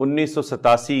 1987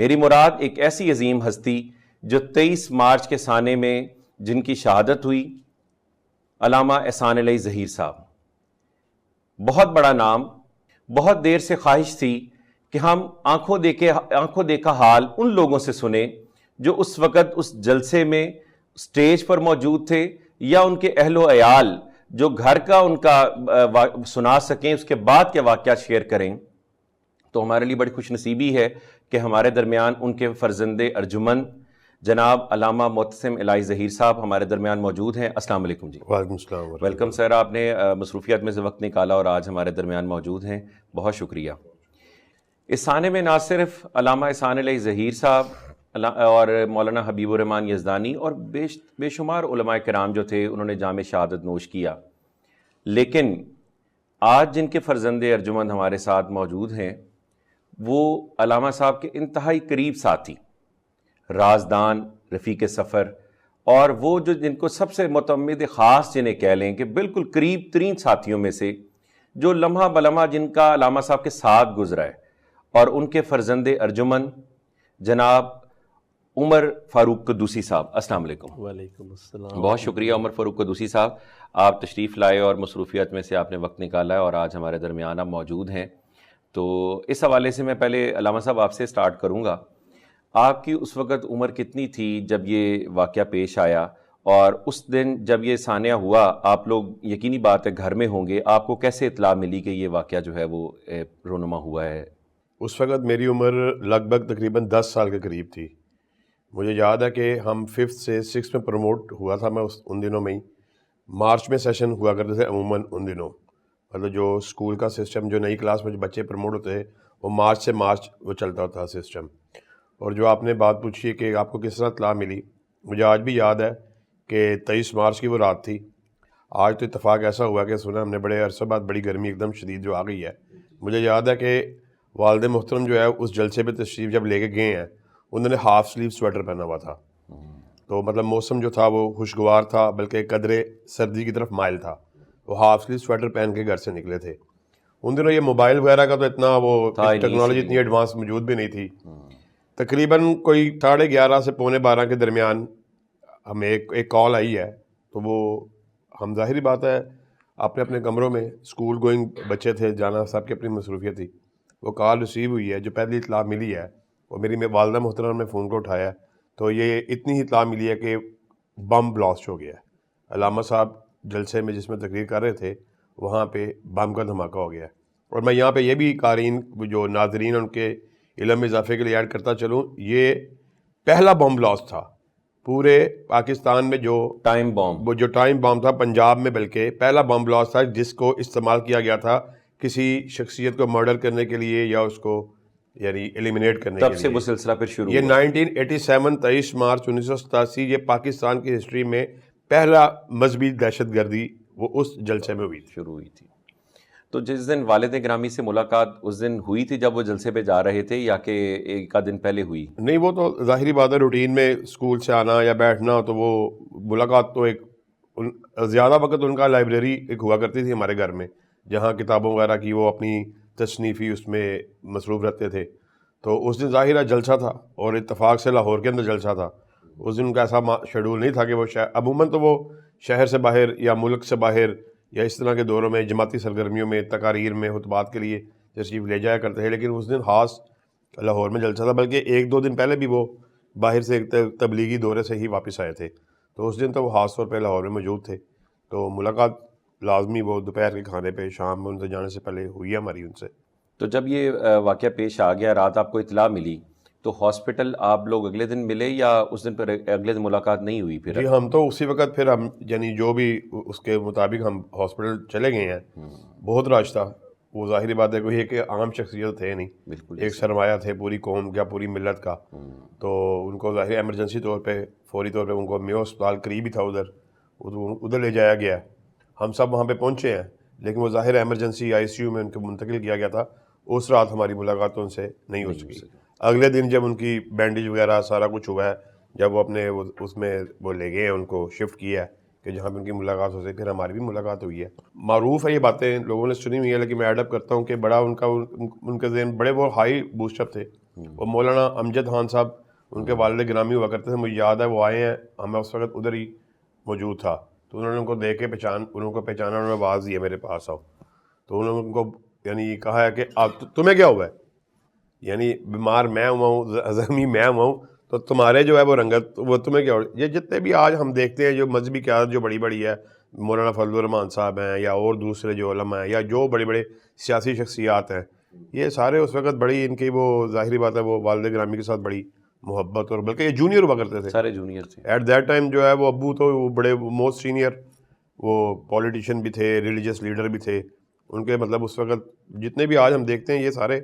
میری مراد ایک ایسی عظیم ہستی جو 23 مارچ کے سانے میں جن کی شہادت ہوئی، علامہ احسان علی ظہیر صاحب. بہت بڑا نام. بہت دیر سے خواہش تھی کہ ہم آنکھوں دیکھا حال ان لوگوں سے سنیں جو اس وقت اس جلسے میں سٹیج پر موجود تھے، یا ان کے اہل و عیال جو گھر کا ان کا سنا سکیں، اس کے بعد کے واقعات شیئر کریں. تو ہمارے لیے بڑی خوش نصیبی ہے کہ ہمارے درمیان ان کے فرزند ارجمند جناب علامہ معتصم الہی ظہیر صاحب ہمارے درمیان موجود ہیں. السلام علیکم جی. وعلیکم السلام. Welcome sir. آپ نے مصروفیات میں سے وقت نکالا اور آج ہمارے درمیان موجود ہیں، بہت شکریہ. اس سانے میں نہ صرف علامہ احسان علی ظہیر صاحب اور مولانا حبیب الرحمان یزدانی اور بے شمار علماء کرام جو تھے انہوں نے جام شہادت نوش کیا، لیکن آج جن کے فرزند ارجمند ہمارے ساتھ موجود ہیں وہ علامہ صاحب کے انتہائی قریب ساتھی، رازدان، رفیق سفر، اور وہ جو جن کو سب سے معتمد خاص جنہیں کہہ لیں کہ بالکل قریب ترین ساتھیوں میں سے، جو لمحہ بلمحہ جن کا علامہ صاحب کے ساتھ گزرا ہے، اور ان کے فرزند ارجمند جناب عمر فاروق قدوسی صاحب. السلام علیکم. وعلیکم السلام. بہت شکریہ عمر فاروق قدوسی صاحب، آپ تشریف لائے اور مصروفیات میں سے آپ نے وقت نکالا ہے اور آج ہمارے درمیان آپ موجود ہیں. تو اس حوالے سے میں پہلے علامہ صاحب آپ سے سٹارٹ کروں گا. آپ کی اس وقت عمر کتنی تھی جب یہ واقعہ پیش آیا، اور اس دن جب یہ سانحہ ہوا آپ لوگ یقینی بات ہے گھر میں ہوں گے، آپ کو کیسے اطلاع ملی کہ یہ واقعہ جو ہے وہ رونما ہوا ہے؟ اس وقت میری عمر لگ بھگ تقریباً 10 سال کے قریب تھی. مجھے یاد ہے کہ ہم 5th سے 6th میں پروموٹ ہوا تھا. میں ان دنوں میں ہی مارچ میں سیشن ہوا کرتے تھے عموماً ان دنوں. مطلب جو اسکول کا سسٹم، جو نئی کلاس میں جو بچے پروموٹ ہوتے ہیں وہ مارچ سے مارچ وہ چلتا تھا سسٹم. اور جو آپ نے بات پوچھی کہ آپ کو کس طرح اطلاع ملی، مجھے آج بھی یاد ہے کہ 23 مارچ کی وہ رات تھی. آج تو اتفاق ایسا ہوا کہ سنا ہم نے بڑے عرصے بعد بڑی گرمی ایک دم شدید جو آ گئی ہے. مجھے یاد ہے کہ والد محترم جو ہے اس جلسے پہ تشریف جب لے کے گئے ہیں، انہوں نے ہاف سلیو سویٹر پہنا ہوا تھا. تو مطلب موسم جو تھا وہ خوشگوار تھا، بلکہ قدرے سردی کی طرف مائل تھا. وہ ہاف سلیو سویٹر پہن کے گھر سے نکلے تھے. ان دنوں یہ موبائل وغیرہ کا تو اتنا وہ ٹیکنالوجی اتنی ایڈوانس موجود بھی نہیں تھی. تقریباً کوئی 11:30 سے 11:45 کے درمیان ہمیں ایک کال آئی ہے. تو وہ ہم ظاہری بات ہے اپنے اپنے کمروں میں اسکول گوئنگ بچے تھے، جانا سب کی اپنی مصروفیت تھی. وہ کال ریسیو ہوئی ہے، جو پہلی اطلاع ملی ہے وہ میری والدہ محترم نے فون کو اٹھایا. تو یہ اتنی ہی اطلاع ملی ہے کہ بم بلاسٹ ہو گیا ہے. علامہ صاحب جلسے میں جس میں تقریر کر رہے تھے وہاں پہ بم کا دھماکہ ہو گیا ہے. اور میں یہاں پہ یہ بھی قارئین جو ناظرین ان کے علم اضافے کے لیے ایڈ کرتا چلوں، یہ پہلا بم بلاسٹ تھا پورے پاکستان میں. جو ٹائم بام تھا پنجاب میں، بلکہ پہلا بم بلاسٹ تھا جس کو استعمال کیا گیا تھا کسی شخصیت کو مرڈر کرنے کے لیے یا اس کو یعنی ایلیمینیٹ کرنے کے لیے. تب سے وہ سلسلہ پھر شروع. یہ 1987 23 مارچ 1987 یہ پاکستان کی ہسٹری میں پہلا مذہبی دہشت گردی وہ اس جلسے میں شروع ہوئی تھی. تو جس دن والد گرامی سے ملاقات اس دن ہوئی تھی جب وہ جلسے پہ جا رہے تھے، یا کہ ایک دن پہلے ہوئی؟ نہیں، وہ تو ظاہری بات ہے روٹین میں اسکول سے آنا یا بیٹھنا، تو وہ ملاقات تو ایک زیادہ وقت ان کا لائبریری ایک ہوا کرتی تھی ہمارے گھر میں، جہاں کتابوں وغیرہ کی وہ اپنی تصنیفی اس میں مصروف رہتے تھے. تو اس دن ظاہرہ جلسہ تھا اور اتفاق سے لاہور کے اندر جلسہ تھا. اس دن ان کا ایسا شیڈول نہیں تھا کہ وہ عموماً تو وہ شہر سے باہر یا ملک سے باہر یا اس طرح کے دوروں میں جماعتی سرگرمیوں میں تقاریر میں خطبات کے لیے تشریف لے جایا کرتے ہیں. لیکن اس دن خاص لاہور میں جلسہ تھا، بلکہ 1-2 دن پہلے بھی وہ باہر سے ایک تبلیغی دورے سے ہی واپس آئے تھے. تو اس دن تو وہ خاص طور پہ لاہور میں موجود تھے. تو ملاقات لازمی وہ دوپہر کے کھانے پہ شام میں ان سے جانے سے پہلے ہوئی ہے ہماری ان سے. تو جب یہ واقعہ پیش آ گیا، رات آپ کو اطلاع ملی، تو ہاسپٹل آپ لوگ اگلے دن ملے یا اس دن پر اگلے دن ملاقات نہیں ہوئی؟ پھر جی ہم تو اسی وقت پھر ہم یعنی جو بھی اس کے مطابق ہم ہاسپٹل چلے گئے ہیں. بہت رش تھا. وہ ظاہری بات ہے کوئی ایک عام شخصیت تھے نہیں، بالکل ایک سرمایہ تھے پوری قوم کا، پوری ملت کا. تو ان کو ظاہر ایمرجنسی طور پہ فوری طور پہ ان کو میو اسپتال قریب ہی تھا، ادھر لے جایا گیا. ہم سب وہاں پہ پہنچے ہیں، لیکن وہ ظاہر ایمرجنسی ICU میں ان کو منتقل کیا گیا تھا. اس رات ہماری ملاقات ان سے نہیں ہو سکی. اگلے دن جب ان کی بینڈیج وغیرہ سارا کچھ ہوا ہے، جب وہ اپنے اس میں وہ لے گئے ان کو شفٹ کیا ہے کہ جہاں پہ ان کی ملاقات ہو سکے. پھر ہماری بھی ملاقات ہوئی ہے. معروف ہے یہ باتیں, لوگوں نے سنی ہوئی ہے, لیکن میں ایڈ اپ کرتا ہوں کہ بڑا ان کے ذہن بڑے وہ ہائی بوسٹ اپ تھے. وہ مولانا امجد خان صاحب ان کے والد گرامی ہوا کرتے تھے, مجھے یاد ہے وہ آئے ہیں, میں اس وقت ادھر ہی موجود تھا, تو انہوں نے ان کو دیکھ کے انہوں کو پہچانا, انہوں نے آواز دی ہے میرے پاس آؤ, تو انہوں نے ان کو یعنی کہا ہے کہ تمہیں کیا ہوا ہے, یعنی بیمار میں ہوا ہوں, زخمی میں ہوا ہوں, تو تمہارے جو ہے وہ رنگت وہ تمہیں کیا ہو. یہ جتنے بھی آج ہم دیکھتے ہیں جو مذہبی قیادت جو بڑی بڑی ہے, مولانا فضل الرحمان صاحب ہیں یا اور دوسرے جو علماء ہیں یا جو بڑے بڑے سیاسی شخصیات ہیں, یہ سارے اس وقت بڑی ان کی وہ ظاہری بات ہے وہ والد گرامی کے ساتھ بڑی محبت, اور بلکہ یہ جونیئر ہوا کرتے تھے, سارے جونیئر تھے ایٹ دیٹ ٹائم. جو ہے وہ ابو تو وہ بڑے موسٹ سینئر وہ پولیٹیشین بھی تھے, ریلیجیس لیڈر بھی تھے ان کے, مطلب اس وقت جتنے بھی آج ہم دیکھتے ہیں یہ سارے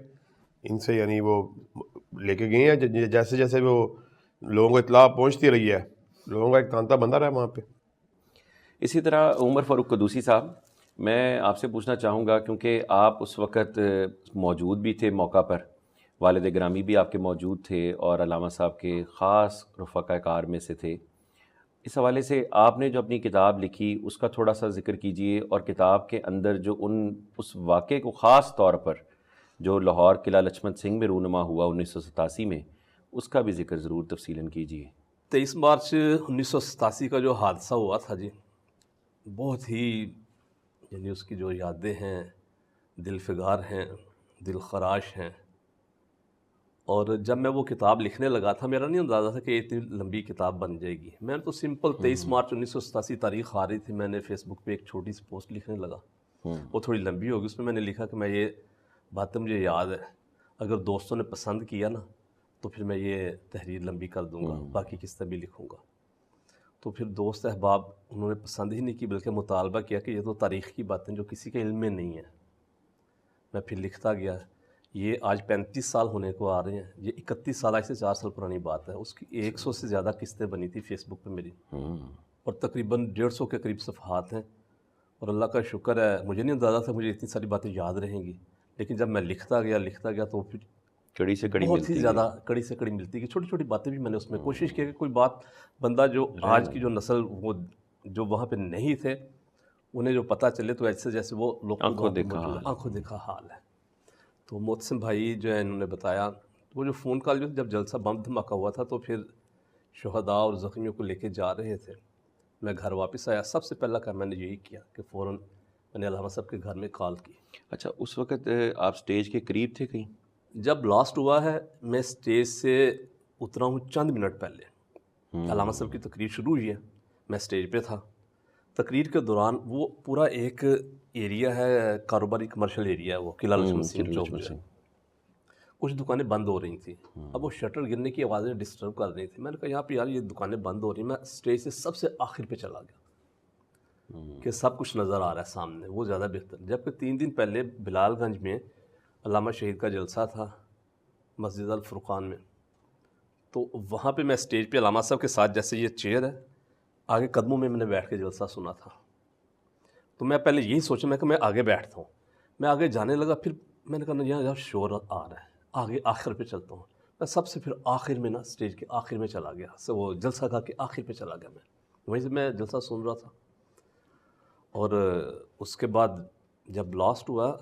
ان سے یعنی وہ لے کے گئے ہیں. جیسے جیسے وہ لوگوں کو اطلاع پہنچتی رہی ہے, لوگوں کا ایک تانتا بندہ رہا وہاں پہ. اسی طرح عمر فاروق قدوسی صاحب, میں آپ سے پوچھنا چاہوں گا کیونکہ آپ اس وقت موجود بھی تھے موقع پر, والد گرامی بھی آپ کے موجود تھے اور علامہ صاحب کے خاص رفقا کار میں سے تھے. اس حوالے سے آپ نے جو اپنی کتاب لکھی اس کا تھوڑا سا ذکر کیجئے, اور کتاب کے اندر جو اس واقعے کو خاص طور پر جو لاہور قلعہ لچھمن سنگھ میں رونما ہوا 1987 میں, اس کا بھی ذکر ضرور تفصیلاً کیجئے. 23 مارچ 1987 کا جو حادثہ ہوا تھا جی, بہت ہی یعنی اس کی جو یادیں ہیں دل فگار ہیں, دل خراش ہیں. اور جب میں وہ کتاب لکھنے لگا تھا میرا نہیں اندازہ تھا کہ اتنی لمبی کتاب بن جائے گی. میں نے تو سمپل 23 مارچ 1987 تاریخ آ رہی تھی, میں نے فیس بک پہ ایک چھوٹی سی پوسٹ لکھنے لگا, وہ تھوڑی لمبی ہوگی. اس میں نے لکھا کہ میں یہ باتیں مجھے یاد ہے, اگر دوستوں نے پسند کیا نا تو پھر میں یہ تحریر لمبی کر دوں گا, باقی کس طرح بھی لکھوں گا. تو پھر دوست احباب انہوں نے پسند ہی نہیں کی, بلکہ مطالبہ کیا کہ یہ تو تاریخ کی باتیں جو کسی کے علم میں نہیں ہیں. میں پھر لکھتا گیا. یہ آج 35 سال ہونے کو آ رہے ہیں, یہ 31 سال آج سے 4 سال پرانی بات ہے. اس کی 100 سے زیادہ قسطیں بنی تھی فیس بک پہ میری, اور تقریباً 150 کے قریب صفحات ہیں. اور اللہ کا شکر ہے, مجھے نہیں اندازہ تھا مجھے اتنی ساری باتیں یاد رہیں گی, لیکن جب میں لکھتا گیا تو پھر کڑی سے کڑی بہت ہی زیادہ کڑی سے کڑی ملتی کہ چھوٹی چھوٹی باتیں بھی میں نے اس میں کوشش کی کہ کوئی بات بندہ جو آج کی جو نسل وہ جو وہاں پہ نہیں تھے انہیں جو پتہ چلے, تو ایسے جیسے وہ لوگ آنکھوں دیکھا حال ہے. تو محتسم بھائی جو ہے انہوں نے بتایا, وہ جو فون کال جو جب جلسہ بم دھماکہ ہوا تھا تو پھر شہداء اور زخمیوں کو لے کے جا رہے تھے, میں گھر واپس آیا. سب سے پہلا کام میں نے یہی کیا کہ فوراً میں نے علامہ صاحب کے گھر میں کال کی. اچھا, اس وقت آپ سٹیج کے قریب تھے کہیں؟ جب بلاسٹ ہوا ہے میں سٹیج سے اترا ہوں چند منٹ پہلے, علامہ صاحب کی تقریر شروع ہوئی ہے, میں سٹیج پہ تھا. تقریر کے دوران وہ پورا ایک ایریا ہے, کاروباری کمرشل ایریا ہے, وہ قلعہ لچھمن سنگھ چوک میں کچھ دکانیں بند ہو رہی تھیں. اب وہ شٹر گرنے کی آوازیں ڈسٹرب کر رہی تھیں. میں نے کہا یہاں پہ یار یہ دکانیں بند ہو رہی ہیں. میں سٹیج سے سب سے آخر پہ چلا گیا کہ سب کچھ نظر آ رہا ہے سامنے, وہ زیادہ بہتر. جبکہ 3 دن پہلے بلال گنج میں علامہ شہید کا جلسہ تھا مسجد الفرقان میں, تو وہاں پہ میں سٹیج پہ علامہ صاحب کے ساتھ, جیسے یہ چیئر ہے آگے قدموں میں نے بیٹھ کے جلسہ سنا تھا. تو میں پہلے یہی سوچا میں کہ میں آگے بیٹھتا ہوں. میں آگے جانے لگا, پھر میں نے کہا یہاں شور آ رہا ہے, آگے آخر پہ چلتا ہوں. میں سب سے پھر آخر میں نا سٹیج کے آخر میں چلا گیا, وہ جلسہ گاہ کے آخر پہ چلا گیا. وہیں سے میں جلسہ سن رہا تھا. اور اس کے بعد جب بلاسٹ ہوا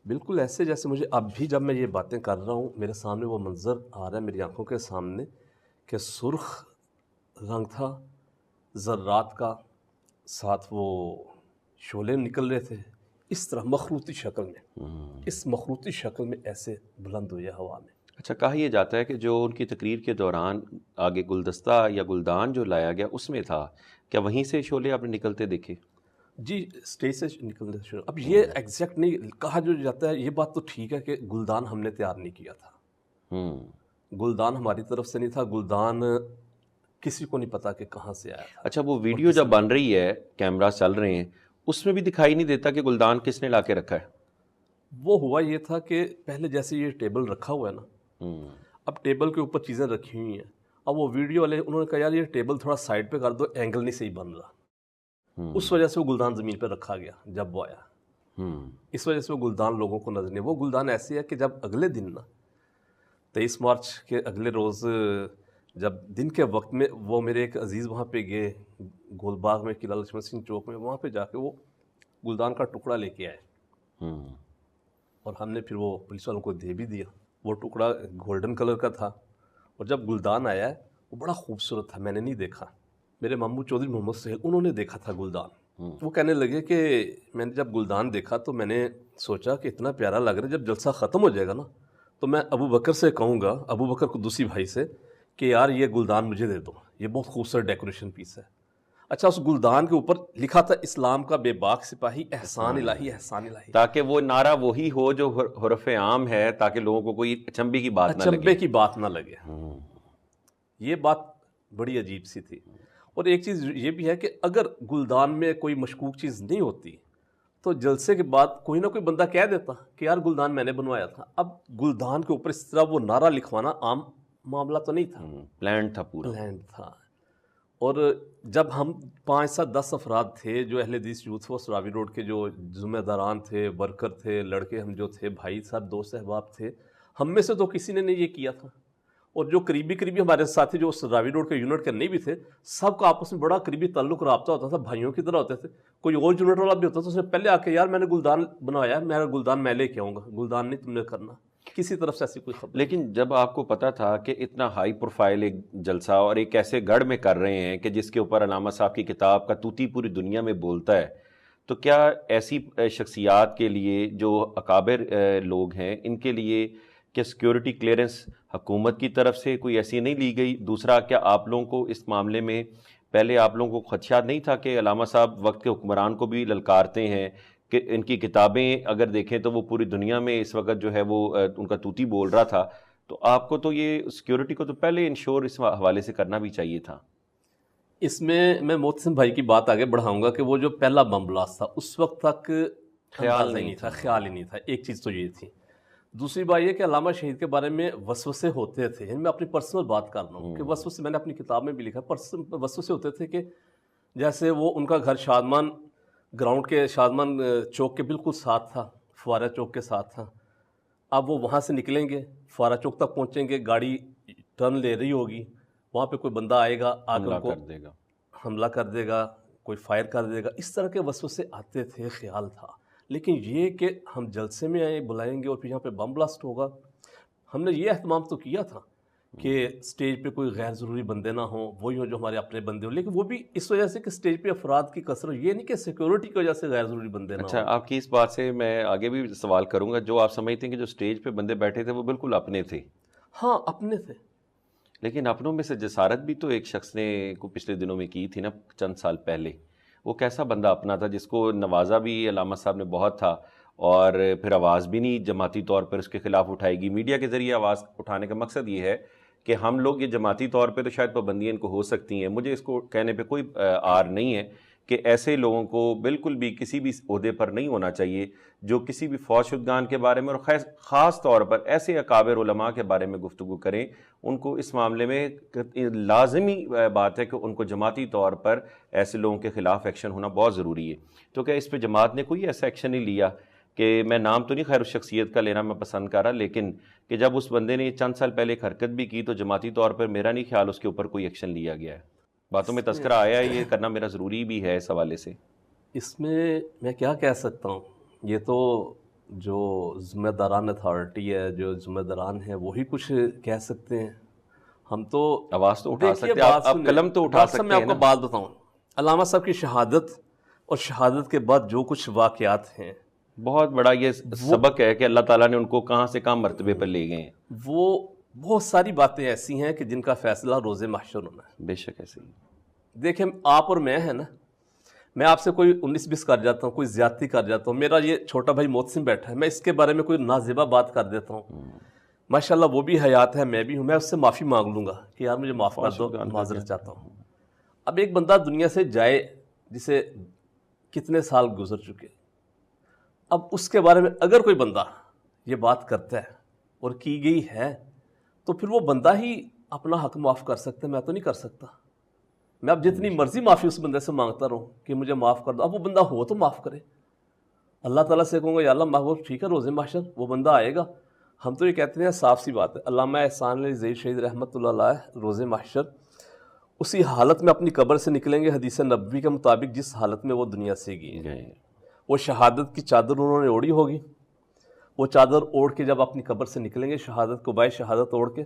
بالکل ایسے جیسے مجھے اب بھی جب میں یہ باتیں کر رہا ہوں میرے سامنے وہ منظر آ رہا ہے میری آنکھوں کے سامنے کہ سرخ رنگ تھا ذرات کا, ساتھ وہ شعلے نکل رہے تھے اس طرح مخروطی شکل میں, اس مخروطی شکل میں ایسے بلند ہوئے ہوا میں. اچھا, کہا یہ جاتا ہے کہ جو ان کی تقریر کے دوران آگے گلدستہ یا گلدان جو لایا گیا اس میں تھا, کیا وہیں سے شعلے آپ نے نکلتے دیکھے؟ جی, اسٹیج سے نکلنے شروع. اب یہ ایگزیکٹ نہیں کہا جو جاتا ہے, یہ بات تو ٹھیک ہے کہ گلدان ہم نے تیار نہیں کیا تھا, گلدان ہماری طرف سے نہیں تھا, گلدان کسی کو نہیں پتا کہ کہاں سے آیا تھا. اچھا, وہ ویڈیو جب بن رہی ہے کیمرہ چل رہے ہیں اس میں بھی دکھائی نہیں دیتا کہ گلدان کس نے لا کے رکھا ہے؟ وہ ہوا یہ تھا کہ پہلے جیسے یہ ٹیبل رکھا ہوا ہے نا, اب ٹیبل کے اوپر چیزیں رکھی ہوئی ہیں. اب وہ ویڈیو والے انہوں نے کہا یار یہ ٹیبل تھوڑا سائڈ پہ کر دو, اینگل نہیں صحیح بن رہا. اس وجہ سے وہ گلدان زمین پہ رکھا گیا جب وہ آیا. اس وجہ سے وہ گلدان لوگوں کو نظر نہیں. وہ گلدان ایسی ہے کہ جب اگلے دن نا 23 مارچ کے اگلے روز جب دن کے وقت میں وہ میرے ایک عزیز وہاں پہ گئے گول باغ میں قلعہ لکشمن سنگھ چوک میں، وہاں پہ جا کے وہ گلدان کا ٹکڑا لے کے آئے اور ہم نے پھر وہ پولیس والوں کو دے بھی دیا. وہ ٹکڑا گولڈن کلر کا تھا اور جب گلدان آیا ہے وہ بڑا خوبصورت تھا. میں نے نہیں دیکھا، میرے ماموں چودھری محمد سہیل انہوں نے دیکھا تھا گلدان. وہ کہنے لگے کہ میں نے جب گلدان دیکھا تو میں نے سوچا کہ اتنا پیارا لگ رہا ہے، جب جلسہ ختم ہو جائے گا نا تو میں ابو بکر سے کہوں گا، ابو بکر قدوسی بھائی سے، کہ یار یہ گلدان مجھے دے دو، یہ بہت خوبصورت ڈیکوریشن پیس ہے. اچھا اس گلدان کے اوپر لکھا تھا اسلام کا بے باک سپاہی احسان الہی احسان الہی، تاکہ وہ نعرہ وہی ہو جو حرف عام ہے، تاکہ لوگوں کو کوئی اچنبے کی بات نہ لگے. اچنبے کی بات نہ لگے. یہ بات بڑی عجیب سی تھی. اور ایک چیز یہ بھی ہے کہ اگر گلدان میں کوئی مشکوک چیز نہیں ہوتی تو جلسے کے بعد کوئی نہ کوئی بندہ کہہ دیتا کہ یار گلدان میں نے بنوایا تھا. اب گلدان کے اوپر اس طرح وہ نعرہ لکھوانا عام معاملہ تو نہیں تھا، پلان تھا پورا. پلان تھا. اور جب ہم 5 سے 10 افراد تھے جو اہل حدیث یوتھ فورس راوی روڈ کے جو ذمہ داران تھے، ورکر تھے، لڑکے ہم جو تھے، بھائی صاحب دوست احباب تھے، ہم میں سے تو کسی نے نہیں یہ کیا تھا. اور جو قریبی ہمارے ساتھی جو اس راوی روڈ کے یونٹ کے نہیں بھی تھے، سب کا آپس میں بڑا قریبی تعلق رابطہ ہوتا تھا، بھائیوں کی طرح ہوتے تھے. کوئی اور یونٹ والا بھی ہوتا تھا، اس نے پہلے آ کے یار میں نے گلدان بنوایا، میرا گلدان میں لے کے آؤں گا، گلدان نہیں تم نے کرنا. کسی طرف سے ایسی کوئی خبر. لیکن جب آپ کو پتا تھا کہ اتنا ہائی پروفائل ایک جلسہ اور ایک ایسے گڑھ میں کر رہے ہیں کہ جس کے اوپر علامہ صاحب کی کتاب کا توتی پوری دنیا میں بولتا ہے، تو کیا ایسی شخصیات کے لیے جو اکابر لوگ ہیں ان کے لیے کہ سیکیورٹی کلیئرنس حکومت کی طرف سے کوئی ایسی نہیں لی گئی؟ دوسرا، کیا آپ لوگوں کو اس معاملے میں پہلے آپ لوگوں کو خدشات نہیں تھا کہ علامہ صاحب وقت کے حکمران کو بھی للکارتے ہیں کہ ان کی کتابیں اگر دیکھیں تو وہ پوری دنیا میں اس وقت جو ہے وہ ان کا توتی بول رہا تھا، تو آپ کو تو یہ سیکیورٹی کو تو پہلے انشور اس حوالے سے کرنا بھی چاہیے تھا؟ اس میں محسن بھائی کی بات آگے بڑھاؤں گا کہ وہ جو پہلا بم بلاسٹ تھا اس وقت تک خیال ہی نہیں تھا. ایک چیز تو یہ تھی. دوسری بات یہ کہ علامہ شہید کے بارے میں وسوسے ہوتے تھے. یعنی میں اپنی پرسنل بات کر رہا ہوں کہ وسوسے میں نے اپنی کتاب میں بھی لکھا، وسوسے ہوتے تھے کہ جیسے وہ ان کا گھر شادمان گراؤنڈ کے شادمان چوک کے بالکل ساتھ تھا، فوارہ چوک کے ساتھ تھا. اب وہ وہاں سے نکلیں گے، فوارہ چوک تک پہنچیں گے، گاڑی ٹرن لے رہی ہوگی، وہاں پہ کوئی بندہ آئے گا، آ کر کو حملہ کر دے گا، کوئی فائر کر دے گا. اس طرح کے وسوسے آتے تھے، خیال تھا. لیکن یہ کہ ہم جلسے میں آئے بلائیں گے اور پھر یہاں پہ بم بلاسٹ ہوگا، ہم نے یہ اہتمام تو کیا تھا کہ سٹیج پہ کوئی غیر ضروری بندے نہ ہوں، وہی ہوں جو ہمارے اپنے بندے ہوں. لیکن وہ بھی اس وجہ سے کہ سٹیج پہ افراد کی کثرت، یہ نہیں کہ سیکیورٹی کی وجہ سے غیر ضروری بندے نہ ہوں. اچھا، آپ کی اس بات سے میں آگے بھی سوال کروں گا. جو آپ سمجھتے ہیں کہ جو سٹیج پہ بندے بیٹھے تھے وہ بالکل اپنے تھے؟ ہاں اپنے تھے. لیکن اپنوں میں سے جسارت بھی تو ایک شخص نے کو پچھلے دنوں میں کی تھی نا، چند سال پہلے. وہ کیسا بندہ اپنا تھا جس کو نوازا بھی علامہ صاحب نے بہت تھا اور پھر آواز بھی نہیں جماعتی طور پر اس کے خلاف اٹھائے گی؟ میڈیا کے ذریعے آواز اٹھانے کا مقصد یہ ہے کہ ہم لوگ یہ جماعتی طور پہ تو شاید پابندیاں ان کو ہو سکتی ہیں، مجھے اس کو کہنے پہ کوئی آر نہیں ہے کہ ایسے لوگوں کو بالکل بھی کسی بھی عہدے پر نہیں ہونا چاہیے جو کسی بھی فوج شدگان کے بارے میں اور خاص طور پر ایسے اکابر علماء کے بارے میں گفتگو کریں. ان کو اس معاملے میں لازمی بات ہے کہ ان کو جماعتی طور پر ایسے لوگوں کے خلاف ایکشن ہونا بہت ضروری ہے. تو کیا اس پہ جماعت نے کوئی ایسا ایکشن نہیں لیا؟ کہ میں نام تو نہیں خیر اس شخصیت کا لینا میں پسند کر رہا، لیکن کہ جب اس بندے نے چند سال پہلے ایک حرکت بھی کی تو جماعتی طور پر میرا نہیں خیال اس کے اوپر کوئی ایکشن لیا گیا ہے. باتوں میں تذکرہ آیا ہے، یہ کرنا میرا ضروری بھی ہے اس حوالے سے. اس میں کیا کہہ سکتا ہوں، یہ تو جو ذمہ داران اتھارٹی ہے، جو ذمہ داران ہیں وہی کچھ کہہ سکتے ہیں. ہم تو آواز تو اٹھا سکتے ہیں، آپ قلم تو اٹھا سکتے ہیں. میں آپ کو بات بتاؤں، علامہ صاحب کی شہادت اور شہادت کے بعد جو کچھ واقعات ہیں، بہت بڑا یہ سبق ہے کہ اللہ تعالیٰ نے ان کو کہاں سے کہاں مرتبے پر لے گئے ہیں. وہ بہت ساری باتیں ایسی ہیں کہ جن کا فیصلہ روز محشر ہونا ہے. بے شک ایسے ہی. دیکھیں آپ اور میں ہیں نا، میں آپ سے کوئی 19-20 کر جاتا ہوں، کوئی زیادتی کر جاتا ہوں، میرا یہ چھوٹا بھائی محسن بیٹھا ہے، میں اس کے بارے میں کوئی نازیبہ بات کر دیتا ہوں، ماشاءاللہ وہ بھی حیات ہے، میں بھی ہوں، میں اس سے معافی مانگ لوں گا کہ یار مجھے معاف کر دو، معذرت چاہتا ہوں. اب ایک بندہ دنیا سے جائے جسے کتنے سال گزر چکے، اب اس کے بارے میں اگر کوئی بندہ یہ بات کرتا ہے اور کی گئی ہے تو پھر وہ بندہ ہی اپنا حق معاف کر سکتا ہے، میں تو نہیں کر سکتا. میں اب جتنی مرضی معافی اس بندے سے مانگتا رہوں کہ مجھے معاف کر دو، اب وہ بندہ ہو تو معاف کرے. اللہ تعالیٰ سے کہوں گا یا اللہ محبوب ٹھیک ہے، روز محشر وہ بندہ آئے گا ہم تو یہ کہتے ہیں صاف سی بات ہے، علامہ احسان علی زئی شہید رحمۃ اللہ علیہ روز محشر اسی حالت میں اپنی قبر سے نکلیں گے حدیث نبوی کے مطابق جس حالت میں وہ دنیا سے گئے. وہ شہادت کی چادر انہوں نے اوڑھی ہوگی، وہ چادر اوڑھ کے جب اپنی قبر سے نکلیں گے شہادت کو بائے شہادت اوڑھ کے،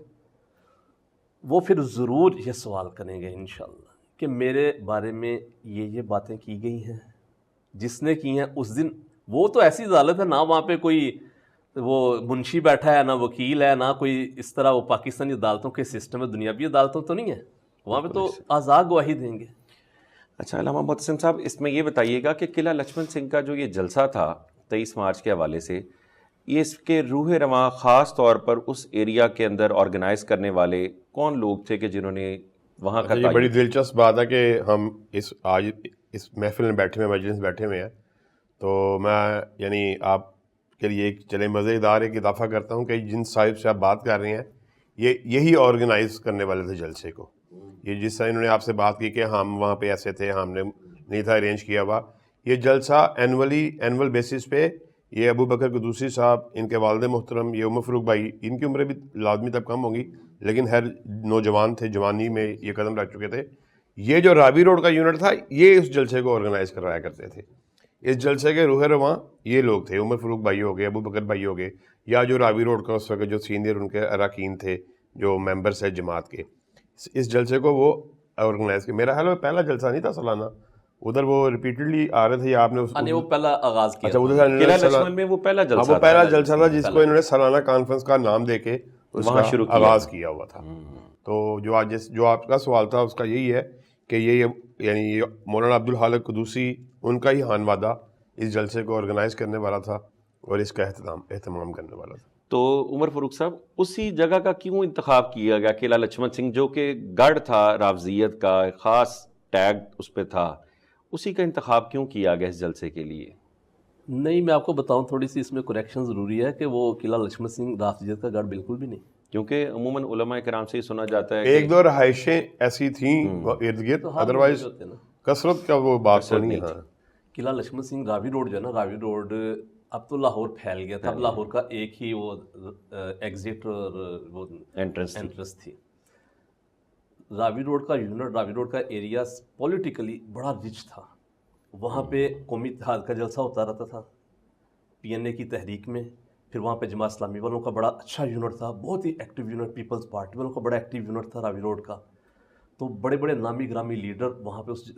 وہ پھر ضرور یہ سوال کریں گے انشاءاللہ کہ میرے بارے میں یہ باتیں کی گئی ہیں. جس نے کی ہیں اس دن وہ تو ایسی عدالت ہے، نہ وہاں پہ کوئی وہ منشی بیٹھا ہے، نہ وکیل ہے، نہ کوئی اس طرح وہ پاکستانی عدالتوں کے سسٹم ہے، دنیاوی عدالتوں تو نہیں ہے، وہاں پہ تو آزاد گواہی دیں گے. اچھا علامہ محتسم صاحب، اس میں یہ بتائیے گا کہ قلعہ لچھمن سنگھ کا جو یہ جلسہ تھا 23 مارچ کے حوالے سے، یہ اس کے روح رواں خاص طور پر اس ایریا کے اندر آرگنائز کرنے والے کون لوگ تھے کہ جنہوں نے وہاں کا یہ بڑی دلچسپ بات ہے کہ ہم آج اس محفل میں بیٹھے ہوئے مجلس بیٹھے ہوئے ہیں، تو میں یعنی آپ کے لیے ایک چلے مزیدار ایک اضافہ کرتا ہوں کہ جن صاحب سے آپ بات کر رہے ہیں یہی آرگنائز کرنے والے تھے جلسے کو. یہ جس طرح انہوں نے آپ سے بات کی کہ ہم وہاں پہ ایسے تھے، ہم نے نہیں تھا ارینج کیا ہوا، یہ جلسہ اینول بیسس پہ یہ ابو بکر قدوسی صاحب، ان کے والد محترم، یہ عمر فاروق بھائی، ان کی عمریں بھی لازمی تب کم ہوں گی لیکن ہر نوجوان تھے، جوانی میں یہ قدم رکھ چکے تھے. یہ جو راوی روڈ کا یونٹ تھا یہ اس جلسے کو آرگنائز کرایا کرتے تھے. اس جلسے کے روح رواں یہ لوگ تھے، عمر فاروق بھائی ہو گئے، ابو بکر بھائی ہو گئے، یا جو راوی روڈ کا اس وقت جو سینئر ان کے اراکین تھے، جو ممبرس ہیں جماعت کے، اس جلسے کو وہ آرگنائز کیا. میرا خیال ہے پہلا جلسہ نہیں تھا سالانہ، ادھر وہ ریپیٹڈلی آ رہے تھے. آپ نے وہ پہلا آغاز کیا. اچھا قلعہ لچھمن میں وہ پہلا جلسہ تھا جس کو انہوں نے سالانہ کانفرنس کا نام دے کے اس کا آغاز کیا ہوا تھا. تو جو آپ کا سوال تھا اس کا یہی ہے کہ یہ یعنی مولانا عبدالخالق قدوسی ان کا ہی خانوادہ اس جلسے کو آرگنائز کرنے والا تھا اور اس کا اہتمام کرنے والا تھا. تو عمر فاروق صاحب، اسی جگہ کا کیوں انتخاب کیا گیا قلعہ لچھمن سنگھ، جو کہ گڑھ تھا رافضیت کا، خاص ٹیگ اس پہ تھا، اسی کا انتخاب کیوں کیا گیا اس جلسے کے لیے؟ نہیں، میں آپ کو بتاؤں تھوڑی سی اس میں کریکشن ضروری ہے کہ وہ قلعہ لچھمن سنگھ رافضیت کا گڑھ بالکل بھی نہیں، کیونکہ عموماً علماء کرام سے یہ سنا جاتا ہے ایک دو رہائشیں ایسی تھیں ارد گرد، ادروائز کثرت کا وہ بات نہیں ہے. قلعہ لچھمن سنگھ راوی روڈ جو ہے نا، راوی روڈ اب تو لاہور پھیل گیا تھا، اب لاہور کا ایک ہی وہ ایگزٹ اور وہ انٹرنس تھی. راوی روڈ کا یونٹ، راوی روڈ کا ایریا پولیٹیکلی بڑا رچ تھا. وہاں پہ قومی اتحاد کا جلسہ ہوتا رہتا تھا PNA کی تحریک میں، پھر وہاں پہ جماعت اسلامی والوں کا بڑا اچھا یونٹ تھا، بہت ہی ایکٹیو یونٹ، پیپلز پارٹی والوں کا بڑا ایکٹیو یونٹ تھا راوی روڈ کا. تو بڑے بڑے نامی گرامی لیڈر وہاں پہ اس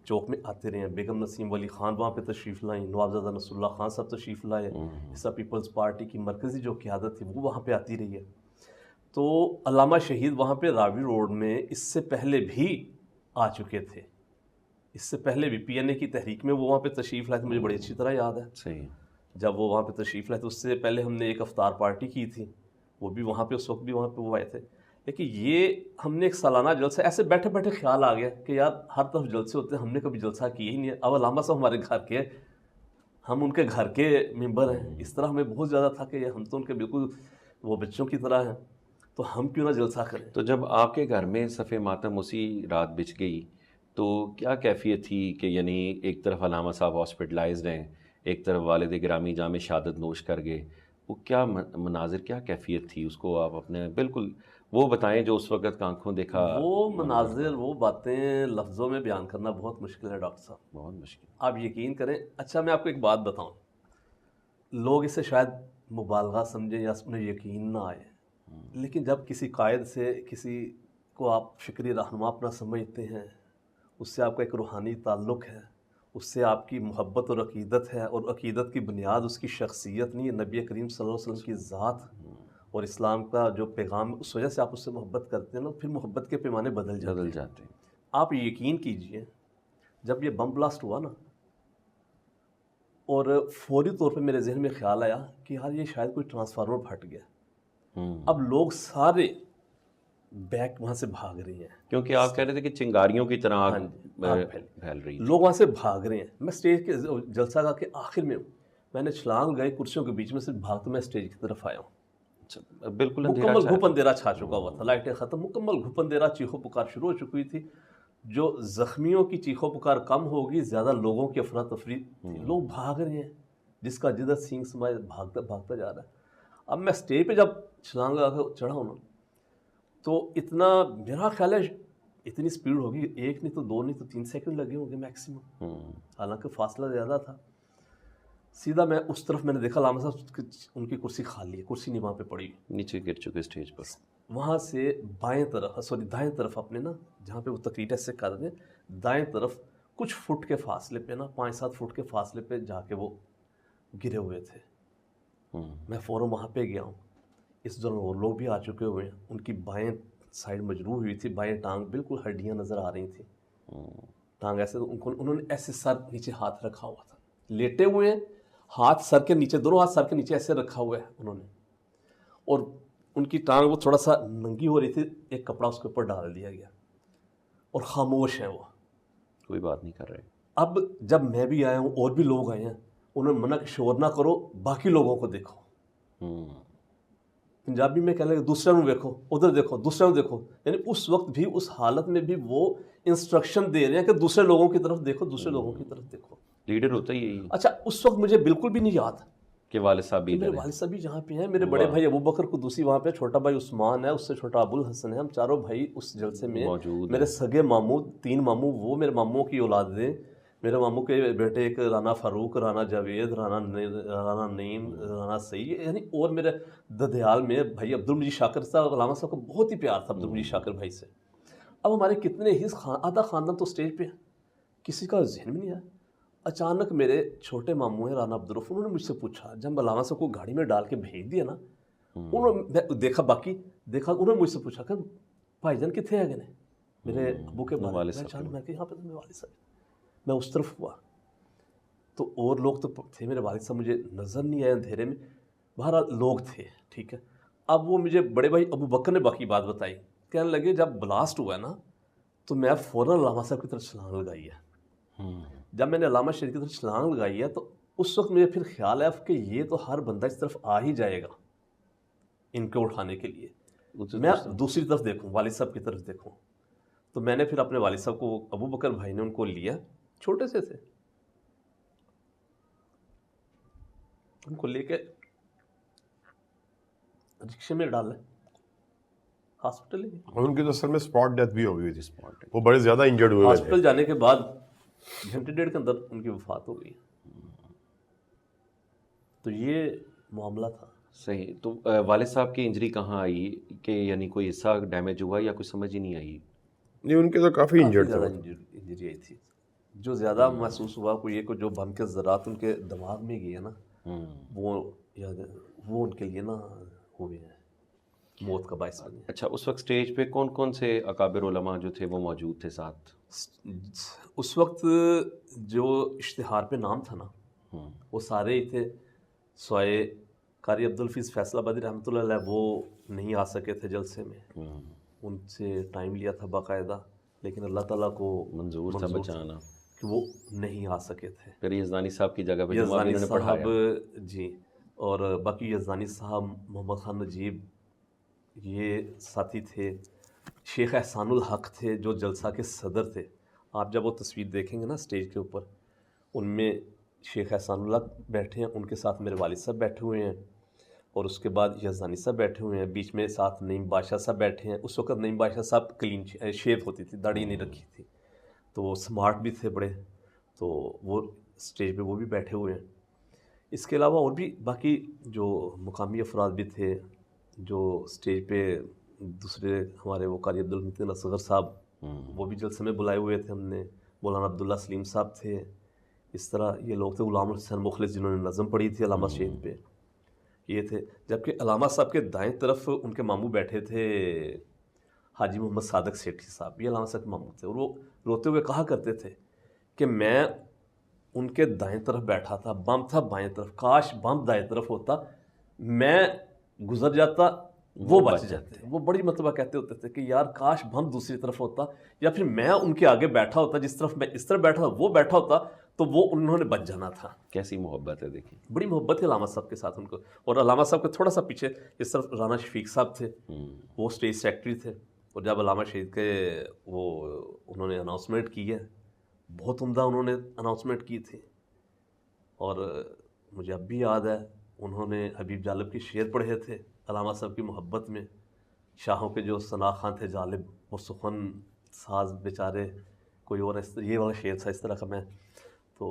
چوک میں آتے رہے ہیں. بیگم نسیم ولی خان وہاں پہ تشریف لائیں، نوابزادہ نصر اللہ خان صاحب تشریف لائے، اس پیپلز پارٹی کی مرکزی جو قیادت تھی وہ وہاں پہ آتی رہی ہے. تو علامہ شہید وہاں پہ راوی روڈ میں اس سے پہلے بھی آ چکے تھے، اس سے پہلے بھی PNA کی تحریک میں وہ وہاں پہ تشریف لائے تھے. مجھے بڑی اچھی طرح یاد ہے صحیح، جب وہ وہاں پہ تشریف لائے تھے. اس سے پہلے ہم نے ایک افطار پارٹی کی تھی، وہ بھی وہاں پہ اس وقت بھی وہاں پہ وہ آئے تھے. لیکن یہ ہم نے ایک سالانہ جلسہ ایسے بیٹھے بیٹھے خیال آ گیا کہ یار ہر طرف جلسے ہوتے ہیں، ہم نے کبھی جلسہ کیا ہی نہیں ہے. اب علامہ صاحب ہمارے گھر کے، ہم ان کے گھر کے ممبر ہیں، اس طرح ہمیں بہت زیادہ تھا کہ ہم تو ان کے بالکل وہ بچوں کی طرح ہیں، تو ہم کیوں نہ جلسہ کریں. تو جب آپ کے گھر میں صف ماتم اسی رات بچ گئی تو کیا کیفیت تھی کہ یعنی ایک طرف علامہ صاحب ہاسپٹلائزڈ ہیں، ایک طرف والد گرامی جام شہادت نوش کر گئے، وہ کیا مناظر، کیا کیفیت تھی؟ اس کو آپ اپنے بالکل وہ بتائیں جو اس وقت آنکھوں دیکھا. وہ مناظر، وہ باتیں لفظوں میں بیان کرنا بہت مشکل ہے ڈاکٹر صاحب، بہت مشکل. آپ یقین کریں. اچھا میں آپ کو ایک بات بتاؤں، لوگ اسے شاید مبالغہ سمجھیں یا انہیں یقین نہ آئے، لیکن جب کسی قائد سے کسی کو آپ فکری رہنما اپنا سمجھتے ہیں، اس سے آپ کا ایک روحانی تعلق ہے، اس سے آپ کی محبت اور عقیدت ہے، اور عقیدت کی بنیاد اس کی شخصیت نہیں ہے، نبی کریم صلی اللہ علیہ وسلم کی ذات اور اسلام کا جو پیغام، اس وجہ سے آپ اس سے محبت کرتے ہیں نا، پھر محبت کے پیمانے بدل جاتے ہیں. آپ یقین کیجئے جب یہ بم بلاسٹ ہوا نا، اور فوری طور پہ میرے ذہن میں خیال آیا کہ یار یہ شاید کوئی ٹرانسفارمر پھٹ گیا. اب لوگ سارے بیک وہاں سے بھاگ رہے ہیں، کیونکہ آپ کہہ رہے تھے کہ چنگاریوں کی طرح پھیل رہی، لوگ وہاں سے بھاگ رہے ہیں. میں اسٹیج کے جلسہ کا کے آخر میں ہوں، میں نے چھلانگ گئے کرسیوں کے بیچ میں سے بھاگتے میں اسٹیج کی طرف آیا ہوں. بالکل مکمل گھپ اندھیرا چھا چکا ہوا تھا، لائٹیں ختم، مکمل گھپ اندھیرا، چیخو پکار شروع ہو چکی تھی. جو زخمیوں کی چیخو پکار کم ہوگی، زیادہ لوگوں کی افراتفری تھی. لوگ بھاگ رہے ہیں، جس کا جدت سینگ سمائے بھاگتا بھاگتا جا رہا ہے. اب میں اسٹیج پہ جب چھلانگ لگا کے چڑھا ہوں نا تو اتنا میرا خیال ہے اتنی اسپیڈ ہوگی 1 نہیں تو 2 نہیں تو 3 سیکنڈ لگے ہوں گے میکسیمم، حالانکہ فاصلہ زیادہ تھا. سیدھا میں اس طرف میں نے دیکھا علامہ صاحب ان کی کرسی خالی ہے، کرسی نہیں وہاں پہ پڑی، نیچے گر چکے اسٹیج پر. وہاں سے دائیں طرف اپنے نا جہاں پہ وہ تقریر ایسے کر رہے ہیں دائیں طرف کچھ فٹ کے فاصلے پہ نا 5-7 فٹ کے فاصلے پہ جا کے وہ گرے ہوئے تھے. میں فوراً وہاں پہ گیا ہوں. اس دوران اور لوگ بھی آ چکے ہوئے ہیں، ان کی بائیں سائڈ مجروح ہوئی تھی، بائیں ٹانگ بالکل ہڈیاں نظر آ رہی تھیں، ٹانگ ایسے انہوں نے ایسے سر نیچے ہاتھ رکھا ہوا تھا، لیٹے ہوئے ہیں، ہاتھ سر کے نیچے، دونوں ہاتھ سر کے نیچے ایسے رکھا ہوا ہے انہوں نے، اور ان کی ٹانگ وہ تھوڑا سا ننگی ہو رہی تھی، ایک کپڑا اس کے اوپر ڈال دیا گیا اور خاموش ہیں، وہ کوئی بات نہیں کر رہے. اب جب میں بھی آیا ہوں اور بھی لوگ آئے ہیں، انہوں نے منع کہ شور نہ کرو، باقی لوگوں کو دیکھو. پنجابی میں کہنے لگے دوسرے کو دیکھو، ادھر دیکھو، دوسرے کو دیکھو، یعنی اس وقت بھی اس حالت میں بھی وہ انسٹرکشن دے رہے ہیں کہ دوسرے لوگوں کی طرف دیکھو، دوسرے لوگوں کی طرف دیکھو. لیڈر ہوتا ہی یہی اچھا اس وقت مجھے بالکل بھی نہیں یاد کہ والد صاحب بھی میرے والد صاحب بھی جہاں پہ ہیں، میرے بڑے بھائی ابو بکر قدوسی وہاں پہ، چھوٹا بھائی عثمان ہے، اس سے چھوٹا ابو الحسن ہے، ہم چاروں بھائی اس جلسے میں موجود. میرے سگے ماموں 3 ماموں، وہ میرے ماموں کی اولادیں، میرے ماموں کے بیٹے ایک رانا فاروق، رانا جاوید، رانا نعیم، رانا سعید، یعنی اور میرے ددیال میں بھائی عبدالمجید شاکر صاحب، علامہ صاحب کو بہت ہی پیار تھا عبدالمجید شاکر بھائی سے. اب ہمارے کتنے ہی آدھا خاندان تو اسٹیج پہ ہے، کسی کا ذہن میں نہیں آیا. اچانک میرے چھوٹے ماموں ہیں رانا عبدالرف، انہوں نے مجھ سے پوچھا جب علامہ صاحب کو گاڑی میں ڈال کے بھیج دیا نا، انہوں نے دیکھا انہوں نے مجھ سے پوچھا کہ بھائی جان کتنے ہیں گنے میرے ابو کے بارے میں، میں کہ یہاں پہ تو میرے والد صاحب، میں اس طرف ہوا تو اور لوگ تو تھے، میرے والد صاحب مجھے نظر نہیں آئے اندھیرے میں، بہرحال لوگ تھے، ٹھیک ہے. اب وہ مجھے بڑے بھائی ابو بکر نے باقی بات بتائی، کہنے لگے جب بلاسٹ ہوا ہے نا تو میں فوراً علامہ صاحب کی طرف چھلانگ لگائی ہے. جب میں نے علامہ شریف کی طرف چھلانگ لگائی ہے تو اس وقت مجھے پھر خیال ہے کہ یہ تو ہر بندہ اس طرف آ ہی جائے گا ان کو اٹھانے کے لیے، میں دوسری طرف دیکھوں، والد صاحب کی طرف دیکھوں. تو میں نے پھر اپنے والد صاحب کو، ابو بکر بھائی نے ان کو لیا، چھوٹے سے تھے، ان کو لے کے رکشے میں ڈالا، ہاسپٹل لے گئے. اور ان کی تو اصل میں اسپاٹ ڈیتھ بھی ہو گئی تھی، وہ بڑے زیادہ انجرڈ ہوئے تھے. ہاسپٹل جانے کے بعد گھنٹے ڈیڑھ کے اندر ان کی وفات ہو گئی. تو یہ معاملہ تھا. صحیح. تو والد صاحب کی انجری کہاں آئی کہ یعنی کوئی حصہ ڈیمیج ہوا یا کچھ سمجھ ہی نہیں آئی؟ نہیں ان کے تو کافی انجرڈ تھا. انجری آئی تھی، جو زیادہ محسوس ہوا کو یہ کہ جو بم کے ذرات ان کے دماغ میں گئے نا، وہ ان کے لیے نا ہوئے ہیں، موت کا باعث بنے. اچھا اس وقت سٹیج پہ کون کون سے اکابر علماء جو تھے وہ موجود تھے ساتھ؟ اس وقت جو اشتہار پہ نام تھا نا وہ سارے ہی تھے، سوائے قاری عبدالحفیظ فیصل آبادی رحمۃ اللہ علیہ، وہ نہیں آ سکے تھے جلسے میں، ان سے ٹائم لیا تھا باقاعدہ، لیکن اللہ تعالیٰ کو منظور تھا بچانا کہ وہ نہیں آ سکے تھے. پھر یزدانی صاحب کی جگہ پہ یزدانی انہوں نے پڑھایا. صاحب جی، اور باقی یزدانی صاحب، محمد خان نجیب یہ ساتھی تھے، شیخ احسان الحق تھے جو جلسہ کے صدر تھے. آپ جب وہ تصویر دیکھیں گے نا اسٹیج کے اوپر، ان میں شیخ احسان الحق بیٹھے ہیں، ان کے ساتھ میرے والد صاحب بیٹھے ہوئے ہیں، اور اس کے بعد یزدانی صاحب بیٹھے ہوئے ہیں، بیچ میں ساتھ نعیم بادشاہ صاحب بیٹھے ہیں. اس وقت نعیم بادشاہ صاحب کلین شیو ہوتی تھی، داڑھی نہیں رکھی تھی، تو وہ سمارٹ بھی تھے بڑے، تو وہ اسٹیج پہ وہ بھی بیٹھے ہوئے ہیں. اس کے علاوہ اور بھی باقی جو مقامی افراد بھی تھے جو اسٹیج پہ، دوسرے ہمارے وہ قاری عبدالحمید اصغر صاحب، وہ بھی جلسے میں بلائے ہوئے تھے ہم نے، مولانا عبداللہ سلیم صاحب تھے، اس طرح یہ لوگ تھے، غلام الحسین مخلص جنہوں نے نظم پڑھی تھی علامہ شہید پہ، یہ تھے. جبکہ علامہ صاحب کے دائیں طرف ان کے ماموں بیٹھے تھے حاجی محمد صادق سیٹھی صاحب، یہ علامہ صاحب کے ماموں تھے، اور وہ روتے ہوئے کہا کرتے تھے کہ میں ان کے دائیں طرف بیٹھا تھا، بم تھا بائیں طرف، کاش بم دائیں طرف ہوتا، میں گزر جاتا، وہ بچ جاتے. وہ بڑی مرتبہ کہتے ہوتے تھے کہ یار کاش بم دوسری طرف ہوتا، یا پھر میں ان کے آگے بیٹھا ہوتا، جس طرف میں اس طرف بیٹھا تھا وہ بیٹھا ہوتا تو وہ انہوں نے بچ جانا تھا. کیسی محبت ہے دیکھیں، بڑی محبت ہے علامہ صاحب کے ساتھ ان کو. اور علامہ صاحب کے تھوڑا سا پیچھے اس طرف رانا شفیق صاحب تھے، وہ اسٹیج سیکرٹری تھے، اور جب علامہ شہید کے وہ انہوں نے اناؤنسمنٹ کی ہے، بہت عمدہ انہوں نے اناؤنسمنٹ کی تھی، اور مجھے اب بھی یاد ہے انہوں نے حبیب جالب کے شعر پڑھے تھے علامہ صاحب کی محبت میں. شاہوں کے جو ثنا خان تھے جالب، وہ سخن ساز بیچارے، کوئی اور یہ والا شعر تھا اس طرح کا. میں تو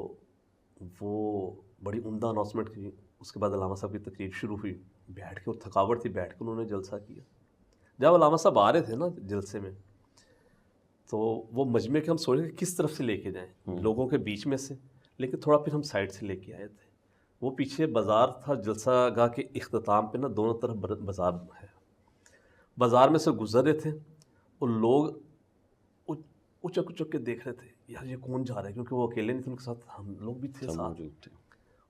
وہ بڑی عمدہ اناؤنسمنٹ کی. اس کے بعد علامہ صاحب کی تقریر شروع ہوئی. بیٹھ کے، اور تھکاوٹ تھی، بیٹھ کے انہوں نے جلسہ کیا. جب علامہ صاحب آ رہے تھے نا جلسے میں، تو وہ مجمع کے ہم سوچ رہے کہ کس طرف سے لے کے جائیں، لوگوں کے بیچ میں سے، لیکن تھوڑا پھر ہم سائڈ سے لے کے آئے تھے. وہ پیچھے بازار تھا، جلسہ گاہ کے اختتام پہ نا دونوں طرف بازار ہے. بازار میں سے گزر رہے تھے اور لوگ اچک اچک کے دیکھ رہے تھے، یار یہ کون جا رہا ہے، کیونکہ وہ اکیلے نہیں تھے، ان کے ساتھ ہم لوگ بھی تھے ساتھ.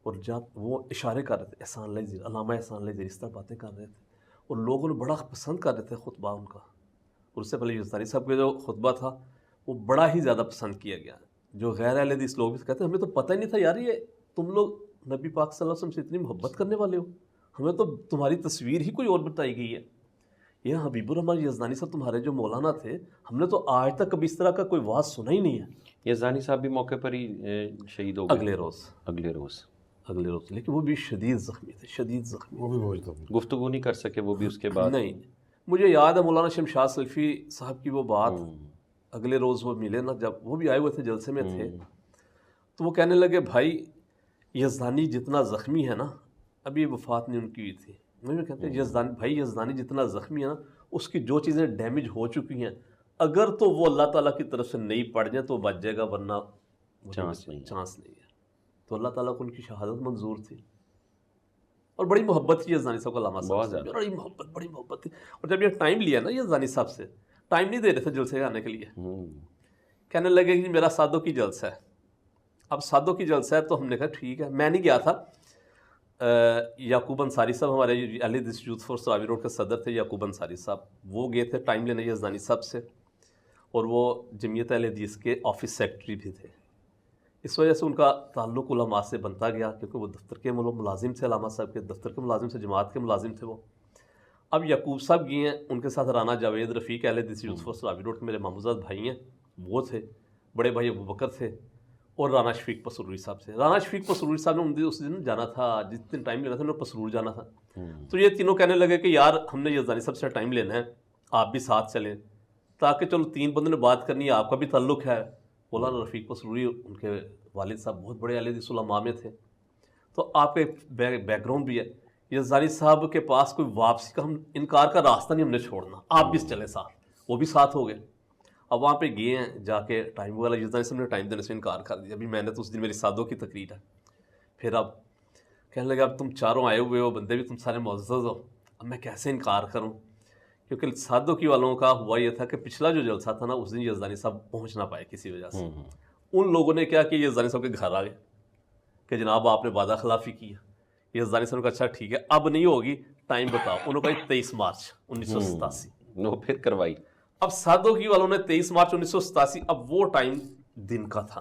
اور جب وہ اشارے کر رہے تھے، احسان اللہ زیر، علامہ احسان اللہ زیر، اس طرح باتیں کر رہے تھے، اور لوگوں نے بڑا پسند کر رہے تھے خطبہ ان کا. اور اس سے پہلے یزدانی صاحب کا جو خطبہ تھا وہ بڑا ہی زیادہ پسند کیا گیا. جو غیر اہل حدیث لوگ بھی کہتے ہیں ہمیں تو پتہ ہی نہیں تھا یار یہ تم لوگ نبی پاک صلی اللہ علیہ وسلم سے اتنی محبت کرنے والے ہو، ہمیں تو تمہاری تصویر ہی کوئی اور بتائی گئی ہے. یہ حبیب الرحمن یزدانی صاحب تمہارے جو مولانا تھے، ہم نے تو آج تک کبھی اس طرح کا کوئی واعظ سنا ہی نہیں ہے. یزدانی صاحب بھی موقع پر ہی شہید ہو گئے اگلے روز. لیکن وہ بھی شدید زخمی تھے، شدید زخمی. وہ بھی بہت گفتگو نہیں کر سکے وہ بھی اس کے بعد. نہیں، مجھے یاد ہے مولانا شمشاد سلفی صاحب کی وہ بات. اگلے روز وہ ملے نا، جب وہ بھی آئے ہوئے تھے جلسے میں تھے، تو وہ کہنے لگے بھائی یزدانی جتنا زخمی ہے نا، ابھی وفات نہیں ان کی ہوئی تھی، مجھے کہتے ہیں یزدانی جتنا زخمی ہے نا، اس کی جو چیزیں ڈیمیج ہو چکی ہیں، اگر تو وہ اللہ تعالیٰ کی طرف سے نہیں پڑ جائیں تو بچ جائے گا، ورنہ چانس نہیں ہے. تو اللہ تعالیٰ کو ان کی شہادت منظور تھی. اور بڑی محبت تھی یزدانی صاحب کو علامہ صاحب سے، بڑی محبت تھی. اور جب یہ ٹائم لیا نا یزدانی صاحب سے، ٹائم نہیں دے رہے تھے جلسے آنے کے لیے. کہنے لگے کہ میرا سادوں کی جلسہ ہے. اب سادوں کی جلسہ ہے تو ہم نے کہا ٹھیک ہے. میں نہیں گیا تھا، یعقوب انصاری صاحب ہمارے اہل حدیث یوتھ فورس راوی روڈ کے صدر تھے، یعقوب انصاری صاحب، وہ گئے تھے ٹائم لینے یزدانی صاحب سے. اور وہ جمعیت اہل حدیث کے آفس سیکرٹری بھی تھے. اس وجہ سے ان کا تعلق علماء سے بنتا گیا، کیونکہ وہ دفتر کے ملازم تھے، علامہ صاحب کے دفتر کے ملازم سے، جماعت کے ملازم تھے وہ. اب یعقوب صاحب گئے ہیں، ان کے ساتھ رانا جاوید رفیق اہل حدیث یوتھ فورس راوی روڈ کے میرے ماموزاد بھائی ہیں، وہ تھے. بڑے بھائی ابو بکر تھے، اور رانا شفیق پسروری صاحب سے. رانا شفیق پسروری صاحب نے اس دن جانا تھا، جس دن ٹائم لینا تھا انہوں نے پسرور جانا تھا. تو یہ تینوں کہنے لگے کہ یار ہم نے یزدانی صاحب سے ٹائم لینا ہے، آپ بھی ساتھ چلیں، تاکہ چلو تین بندوں نے بات کرنی ہے، آپ کا بھی تعلق ہے. مولانا رفیق پسروری ان کے والد صاحب بہت بڑے اہل حدیث علماء میں تھے، تو آپ کا بیک گراؤنڈ بھی ہے. یزدانی صاحب کے پاس کوئی واپسی کا انکار کا راستہ نہیں ہم نے چھوڑنا، آپ بھی چلیں ساتھ. وہ بھی ساتھ ہو گئے. اب وہاں پہ گئے ہیں، جا کے ٹائم والا یزدانی صاحب نے ٹائم دینے سے انکار کر دیا. ابھی میں نے تو اس دن میری سادوں کی تقریر ہے. پھر اب کہنے لگے اب تم چاروں آئے ہوئے ہو بندے بھی، تم سارے معزز ہو، اب میں کیسے انکار کروں. کیونکہ سادوں کی والوں کا ہوا یہ تھا کہ پچھلا جو جلسہ تھا نا، اس دن یزدانی صاحب پہنچ نہ پائے کسی وجہ سے. ان لوگوں نے کیا کہ یزدانی صاحب کے گھر آ گئے کہ جناب آپ نے وعدہ خلافی کی ہے. یزدانی صاحب نے کہا اچھا ٹھیک ہے، اب نہیں ہوگی، ٹائم بتاؤ. انہوں نے کہا 23 مارچ 1987. پھر کروائی. اب سادوں کی والوں نے 23 مارچ 1987، اب وہ ٹائم دن کا تھا،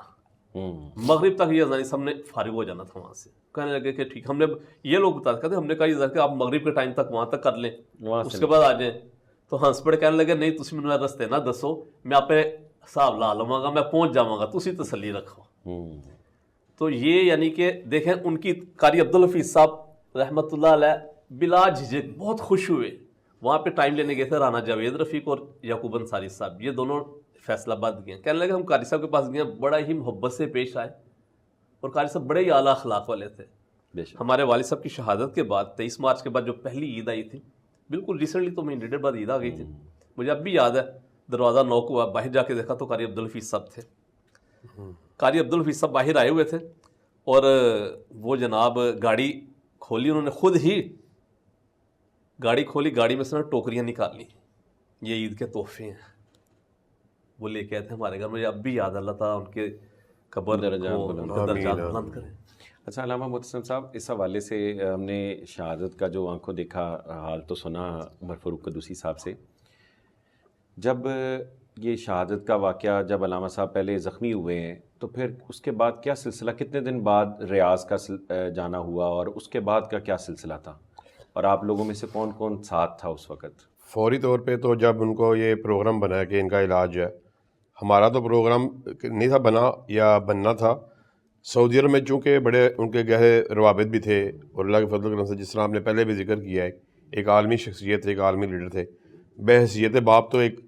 مغرب تک یزدانی صاحب نے فارغ ہو جانا تھا وہاں سے. کہنے لگے کہ ٹھیک، ہم نے یہ لوگ بتا کہتے ہم نے کہا یہ آپ مغرب کے ٹائم تک وہاں تک کر لیں، اس کے بعد آ جائیں. تو ہنس پڑے، کہنے لگے نہیں تسی مجھے رستے نہ دسو، میں آپ پہ حساب لا لواں گا، میں پہنچ جاواں گا، تسی تسلی رکھو. تو یہ یعنی کہ دیکھیں ان کی قاری عبدالحفیظ صاحب رحمۃ اللہ علیہ بلا جھجک بہت خوش ہوئے. وہاں پہ ٹائم لینے گئے تھے رانا جاوید رفیق اور یعقوب انصاری صاحب، یہ دونوں فیصل آباد گئے. کہنے لگے ہم قاری صاحب کے پاس گئے، بڑا ہی محبت سے پیش آئے، اور قاری صاحب بڑے ہی اعلیٰ اخلاق والے تھے. ہمارے والد صاحب کی شہادت کے بعد 23 مارچ کے بعد جو پہلی عید آئی تھی، بالکل ریسنٹلی تو مہینے ڈیڑھ بعد عید آ گئی تھی، مجھے اب بھی یاد ہے. دروازہ نوک ہوا، باہر جا کے دیکھا تو قاری عبدالحفیظ صاحب تھے. قاری عبدالحفیظ صاحب باہر آئے ہوئے تھے، اور وہ جناب گاڑی کھولی، انہوں نے خود ہی گاڑی کھولی، گاڑی میں سے ٹوکریاں نکال لی، یہ عید کے تحفے ہیں، وہ لے کے آئے تھے ہمارے گھر. مجھے اب بھی یاد، اللہ تعالیٰ ان کے قبر درجات بلند کریں. اچھا علامہ محتسم صاحب، اس حوالے سے ہم نے شہادت کا جو آنکھوں دیکھا حال تو سنا عمر فاروق قدوسی صاحب سے. جب یہ شہادت کا واقعہ، جب علامہ صاحب پہلے زخمی ہوئے ہیں، تو پھر اس کے بعد کیا سلسلہ، کتنے دن بعد ریاض کا جانا ہوا، اور اس کے بعد کا کیا سلسلہ تھا، اور آپ لوگوں میں سے کون کون ساتھ تھا اس وقت؟ فوری طور پہ تو جب ان کو یہ پروگرام بنا کہ ان کا علاج ہے، ہمارا تو پروگرام نہیں تھا بنا یا بننا تھا سعودی عرب میں چونکہ بڑے ان کے گہرے روابط بھی تھے، اور اللہ کے فضل و کرم سے جس طرح آپ نے پہلے بھی ذکر کیا ہے، ایک عالمی شخصیت تھے، ایک عالمی لیڈر تھے، بحیثیت باپ تو ایک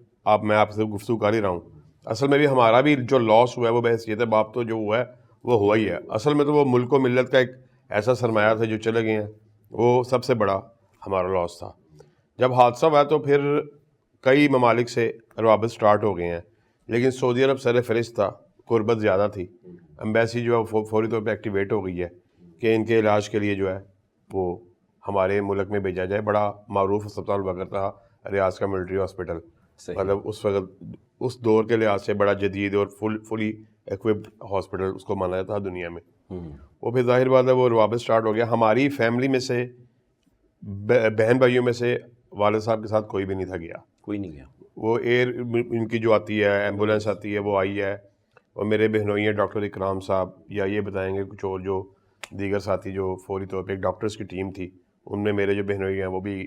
میں آپ سے گفتگو کر ہی رہا ہوں، اصل میں بھی ہمارا بھی جو لاس ہوا ہے وہ بحیثیت باپ تو جو ہوا ہے وہ ہوا ہی ہے. اصل میں تو وہ ملک و ملت کا ایک ایسا سرمایہ تھا جو چلے گئے ہیں، وہ سب سے بڑا ہمارا لاس تھا. جب حادثہ ہوا تو پھر کئی ممالک سے روابط سٹارٹ ہو گئے ہیں، لیکن سعودی عرب سر فہرست تھا، قربت زیادہ تھی. امبیسی جو ہے فوری طور پہ ایکٹیویٹ ہو گئی ہے کہ ان کے علاج کے لیے جو ہے وہ ہمارے ملک میں بھیجا جائے. بڑا معروف اسپتال ہوا کرتا تھا ریاض کا ملٹری ہاسپٹل، مطلب اس وقت اس دور کے لحاظ سے بڑا جدید اور فلی ایکوپڈ ہاسپٹل اس کو مانا جاتا تھا دنیا میں. وہ پھر ظاہر بات ہے وہ روابط سٹارٹ ہو گیا. ہماری فیملی میں سے بہن بھائیوں میں سے والد صاحب کے ساتھ کوئی بھی نہیں تھا گیا، کوئی نہیں گیا. وہ ایئر ان کی جو آتی ہے ایمبولینس آتی ہے وہ آئی ہے، اور میرے بہنوئی ہیں ڈاکٹر اکرام صاحب، یا یہ بتائیں گے کچھ اور جو دیگر ساتھی جو فوری طور پہ ایک ڈاکٹرز کی ٹیم تھی، ان میں میرے جو بہنوئی ہیں وہ بھی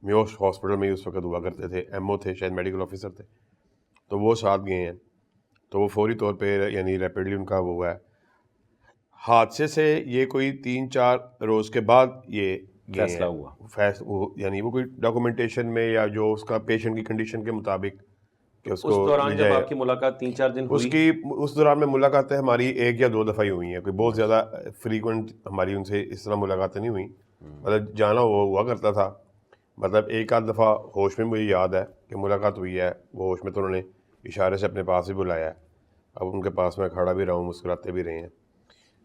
میوش ہاسپٹل میں ہی اس وقت ہوا کرتے تھے، ایم او تھے، شاید میڈیکل آفیسر تھے، تو وہ ساتھ گئے ہیں. تو وہ فوری طور پہ یعنی ریپڈلی ان کا وہ ہوا ہے. حادثے سے یہ کوئی 3-4 روز کے بعد یہ فیصلہ ہوا، یعنی وہ کوئی ڈاکومنٹیشن میں یا جو اس کا پیشنٹ کی کنڈیشن کے مطابق کہ اس کو دوران جب آپ کی ملاقات 3-4 دن ہوئی، اس دوران میں ملاقاتیں ہماری 1 یا 2 دفعہ ہی ہوئی ہیں، کوئی بہت زیادہ فریکوینٹ ہماری ان سے اس طرح ملاقاتیں نہیں ہوئیں. مطلب جانا ہوا کرتا تھا، مطلب 1-8 دفعہ ہوش میں مجھے یاد ہے کہ ملاقات ہوئی ہے. وہ ہوش میں تو انہوں نے اشارے سے اپنے پاس بھی بلایا ہے، اب ان کے پاس میں کھڑا بھی رہا ہوں، مسکراتے بھی رہے ہیں.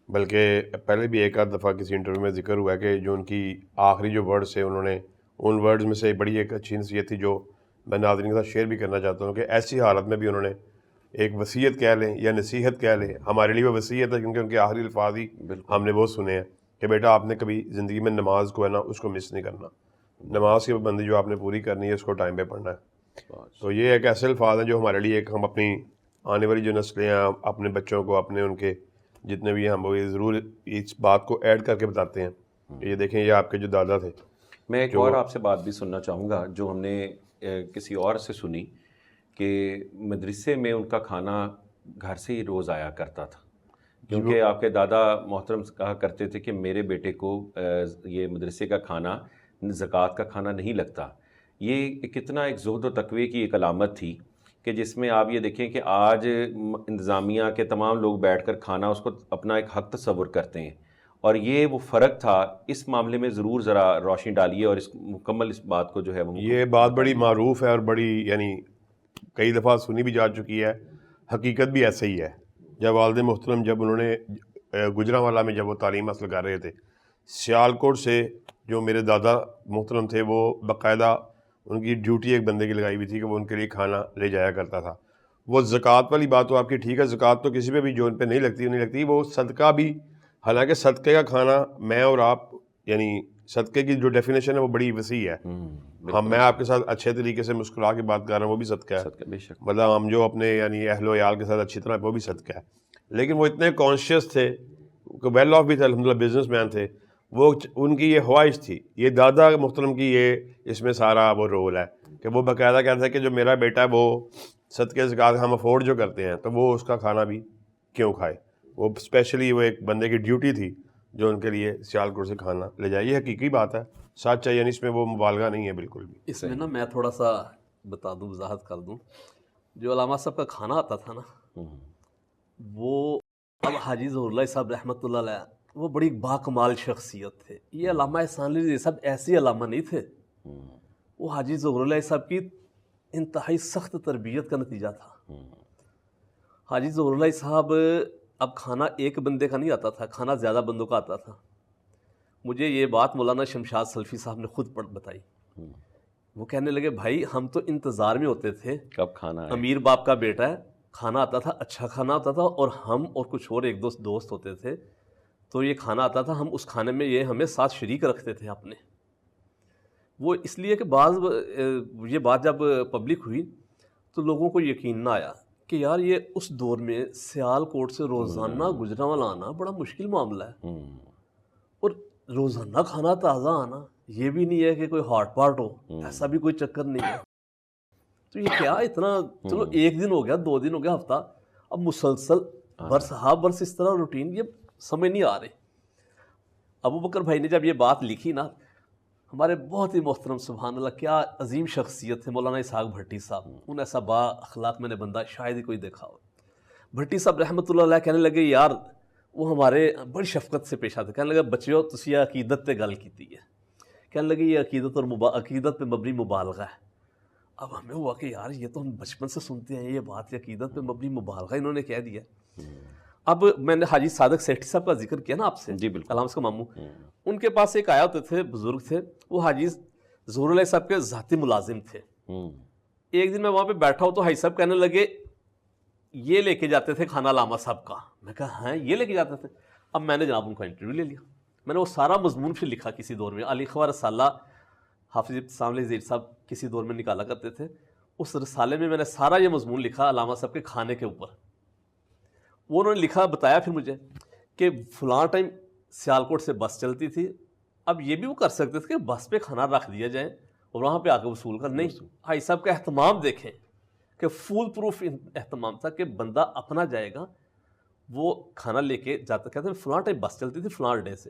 بلکہ پہلے بھی 1-8 دفعہ کسی انٹرویو میں ذکر ہوا ہے کہ جو ان کی آخری جو ورڈز تھے، انہوں نے ان ورڈز میں سے بڑی ایک اچھی نصیحت تھی جو میں ناظرین کے ساتھ شیئر بھی کرنا چاہتا ہوں، کہ ایسی حالت میں بھی انہوں نے ایک وصیت کہہ لیں یا نصیحت کہہ لیں، ہمارے لیے وہ وصیت ہے کیونکہ ان کے آخری الفاظ ہی ہم نے وہ سنے ہیں کہ بیٹا آپ نے کبھی زندگی میں نماز کو ہے نا اس کو مس نہیں کرنا، نماز کی پابندی جو آپ نے پوری کرنی ہے اس کو ٹائم پہ پڑھنا ہے. تو یہ ایک ایسے الفاظ ہیں جو ہمارے لیے ایک ہم اپنی آنے والی جو نسلیں ہیں، اپنے بچوں کو، اپنے ان کے جتنے بھی ہم وہ ضرور اس بات کو ایڈ کر کے بتاتے ہیں کہ یہ دیکھیں یہ آپ کے جو دادا تھے. میں ایک اور آپ سے بات بھی سننا چاہوں گا جو ہم نے کسی اور سے سنی، کہ مدرسے میں ان کا کھانا گھر سے ہی روز آیا کرتا تھا، کیونکہ آپ کے دادا محترم کہا کرتے تھے کہ میرے بیٹے کو یہ مدرسے کا کھانا زکوٰۃ کا کھانا نہیں لگتا. یہ کتنا ایک زہد و تقوی کی ایک علامت تھی کہ جس میں آپ یہ دیکھیں کہ آج انتظامیہ کے تمام لوگ بیٹھ کر کھانا اس کو اپنا ایک حق تصور کرتے ہیں، اور یہ وہ فرق تھا. اس معاملے میں ضرور ذرا روشنی ڈالیے اور اس مکمل اس بات کو جو ہے وہ یہ بات بڑی معروف ہے اور بڑی یعنی کئی دفعہ سنی بھی جا چکی ہے، حقیقت بھی ایسے ہی ہے. جب والد محترم جب انہوں نے گجرانوالہ میں جب وہ تعلیم حاصل کر رہے تھے، سیالکوٹ سے جو میرے دادا محترم تھے وہ باقاعدہ ان کی ڈیوٹی ایک بندے کی لگائی ہوئی تھی کہ وہ ان کے لیے کھانا لے جایا کرتا تھا. وہ زکوٰۃ والی بات تو آپ کی ٹھیک ہے، زکوٰۃ تو کسی پہ بھی جو ان پہ نہیں لگتی، وہ صدقہ بھی، حالانکہ صدقے کا کھانا میں اور آپ یعنی صدقے کی جو ڈیفینیشن ہے وہ بڑی وسیع ہے. میں آپ کے ساتھ اچھے طریقے سے مسکرا کے بات کر رہا ہوں، وہ بھی صدقہ ہے، بے شک. مطلب ہم جو اپنے یعنی اہل و عیال کے ساتھ اچھی طرح، وہ بھی صدقہ ہے. لیکن وہ اتنے کانشیس تھے، ویل آف بھی تھے، الحمدللہ بزنس مین تھے، وہ ان کی یہ خواہش تھی، یہ دادا محترم کی یہ اس میں سارا وہ رول ہے کہ وہ باقاعدہ کہتے ہیں کہ جو میرا بیٹا ہے وہ صدقے زکوٰۃ ہم افورڈ جو کرتے ہیں تو وہ اس کا کھانا بھی کیوں کھائے. وہ اسپیشلی وہ ایک بندے کی ڈیوٹی تھی جو ان کے لیے سیالکوٹ سے کھانا لے جائے. یہ حقیقی بات ہے، سچ ہے، یعنی اس میں وہ مبالغہ نہیں ہے بالکل بھی. اس میں نا میں تھوڑا سا بتا دوں، وضاحت کر دوں. جو علامہ صاحب کا کھانا آتا تھا نا، وہ اب حاجی ظہور اللہ صاحب رحمۃ اللہ علیہ وہ بڑی باکمال شخصیت تھے. یہ علامہ احسان علی صاحب ایسے علامہ نہیں تھے، وہ حاجی ظہور اللہ صاحب کی انتہائی سخت تربیت کا نتیجہ تھا. حاجی ظہور اللہ صاحب اب کھانا ایک بندے کا نہیں آتا تھا، کھانا زیادہ بندوں کا آتا تھا. مجھے یہ بات مولانا شمشاد سلفی صاحب نے خود بتائی. وہ کہنے لگے بھائی ہم تو انتظار میں ہوتے تھے کب کھانا ہے، امیر باپ کا بیٹا ہے، کھانا آتا تھا، اچھا کھانا آتا تھا، اور ہم اور کچھ اور ایک دوست ہوتے تھے تو یہ کھانا آتا تھا، ہم اس کھانے میں یہ ہمیں ساتھ شریک رکھتے تھے اپنے. وہ اس لیے کہ یہ بات جب پبلک ہوئی تو لوگوں کو یقین نہ آیا کہ یار یہ اس دور میں سیالکوٹ سے روزانہ گجرانوالہ آنا بڑا مشکل معاملہ ہے، اور روزانہ کھانا تازہ آنا یہ بھی نہیں ہے کہ کوئی ہاٹ پاٹ ہو، ایسا بھی کوئی چکر نہیں ہے. تو یہ کیا اتنا، چلو ایک دن ہو گیا، 2 دن ہو گیا، ہفتہ، اب مسلسل برس ہاں برس اس طرح روٹین یہ سمجھ نہیں آ رہی. ابو بکر بھائی نے جب یہ بات لکھی نا, ہمارے بہت ہی محترم سبحان اللہ کیا عظیم شخصیت ہے مولانا اسحاق بھٹی صاحب, ان ایسا با اخلاق میں نے بندہ شاید ہی کوئی دیکھا ہو. بھٹی صاحب رحمۃ اللہ علیہ کہنے لگے یار وہ ہمارے بڑی شفقت سے پیش آتے, کہنے لگے بچیو تسی عقیدت تے گل کیتی ہے, کہنے لگے یہ عقیدت اور عقیدت پہ مبنی مبالغہ ہے. اب ہمیں ہوا کہ یار یہ تو ہم بچپن سے سنتے ہیں یہ بات, یہ عقیدت پہ مبنی مبالغہ انہوں نے کہہ دیا. اب میں نے حاجی صادق سیٹھی صاحب کا ذکر کیا نا آپ سے, جی بالکل, علامہ کا ماموں, ان کے پاس ایک آیا ہوتے تھے بزرگ تھے, وہ حاجی ظہور علیہ صاحب کے ذاتی ملازم تھے. ایک دن میں وہاں پہ بیٹھا ہوں تو حاجی صاحب کہنے لگے یہ لے کے جاتے تھے کھانا علامہ صاحب کا. میں کہا ہاں یہ لے کے جاتے تھے. اب میں نے جناب ان کا انٹرویو لے لیا, میں نے وہ سارا مضمون پھر لکھا کسی دور میں, علی خوا رسالہ حافظ ابتسام علی زیر صاحب کسی دور میں نکالا کرتے تھے, اس رسالے میں میں نے سارا یہ مضمون لکھا علامہ صاحب کے کھانے کے اوپر. وہ انہوں نے لکھا بتایا پھر مجھے کہ فلاں ٹائم سیالکوٹ سے بس چلتی تھی, اب یہ بھی وہ کر سکتے تھے کہ بس پہ کھانا رکھ دیا جائے اور وہاں پہ آ کے وصول کر. نہیں, بھائی صاحب کا اہتمام دیکھیں کہ فول پروف اہتمام تھا کہ بندہ اپنا جائے گا, وہ کھانا لے کے جاتا, کہتے ہیں فلاں ٹائم بس چلتی تھی فلاں ڈے سے,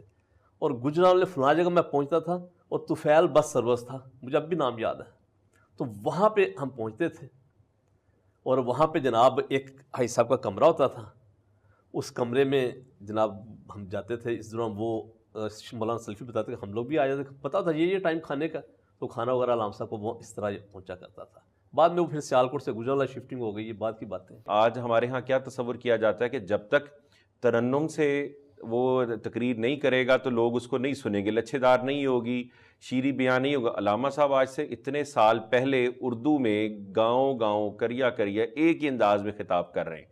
اور گجرال فلاں جگہ میں پہنچتا تھا اور طفیل بس سروس تھا, مجھے اب بھی نام یاد ہے. تو وہاں پہ ہم پہنچتے تھے اور وہاں پہ جناب ایک حاجی صاحب کا کمرہ ہوتا تھا, اس کمرے میں جناب ہم جاتے تھے. اس دوران وہ مولانا سلفی بتاتے کہ ہم لوگ بھی آ جاتے, پتا تھا یہ ٹائم کھانے کا, تو کھانا وغیرہ علامہ صاحب کو وہ اس طرح پہنچا کرتا تھا. بعد میں وہ پھر سیالکوٹ سے گجرالہ شفٹنگ ہو گئی, یہ بات کی باتیں. آج ہمارے ہاں کیا تصور کیا جاتا ہے کہ جب تک ترنم سے وہ تقریر نہیں کرے گا تو لوگ اس کو نہیں سنیں گے, لچھے دار نہیں ہوگی, شیریں بیان نہیں ہوگا. علامہ صاحب آج سے اتنے سال پہلے اردو میں گاؤں گاؤں کریا کریا ایک ہی انداز میں خطاب کر رہے ہیں.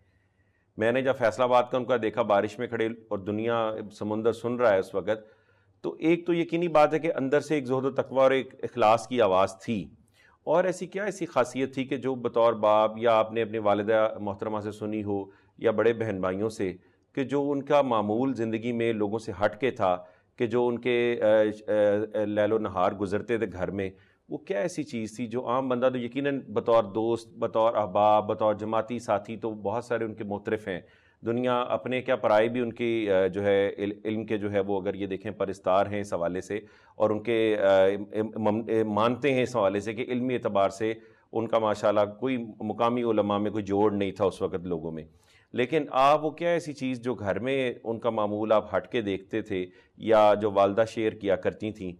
میں نے جب فیصل آباد کا ان کا دیکھا بارش میں کھڑے اور دنیا سمندر سن رہا ہے اس وقت, تو ایک تو یقینی بات ہے کہ اندر سے ایک زہد و تقویٰ اور ایک اخلاص کی آواز تھی. اور ایسی خاصیت تھی کہ جو بطور باپ یا آپ نے اپنی والدہ محترمہ سے سنی ہو یا بڑے بہن بھائیوں سے, کہ جو ان کا معمول زندگی میں لوگوں سے ہٹ کے تھا, کہ جو ان کے لیل و نہار گزرتے تھے گھر میں, وہ کیا ایسی چیز تھی جو عام بندہ تو یقیناً بطور دوست, بطور احباب, بطور جماعتی ساتھی تو بہت سارے ان کے معترف ہیں. دنیا اپنے کیا پرائے بھی ان کی جو ہے علم کے جو ہے وہ اگر یہ دیکھیں پرستار ہیں اس حوالے سے, اور ان کے مانتے ہیں اس حوالے سے کہ علمی اعتبار سے ان کا ماشاءاللہ کوئی مقامی علماء میں کوئی جوڑ نہیں تھا اس وقت لوگوں میں. لیکن آپ وہ کیا ایسی چیز جو گھر میں ان کا معمول آپ ہٹ کے دیکھتے تھے یا جو والدہ شیئر کیا کرتی تھیں,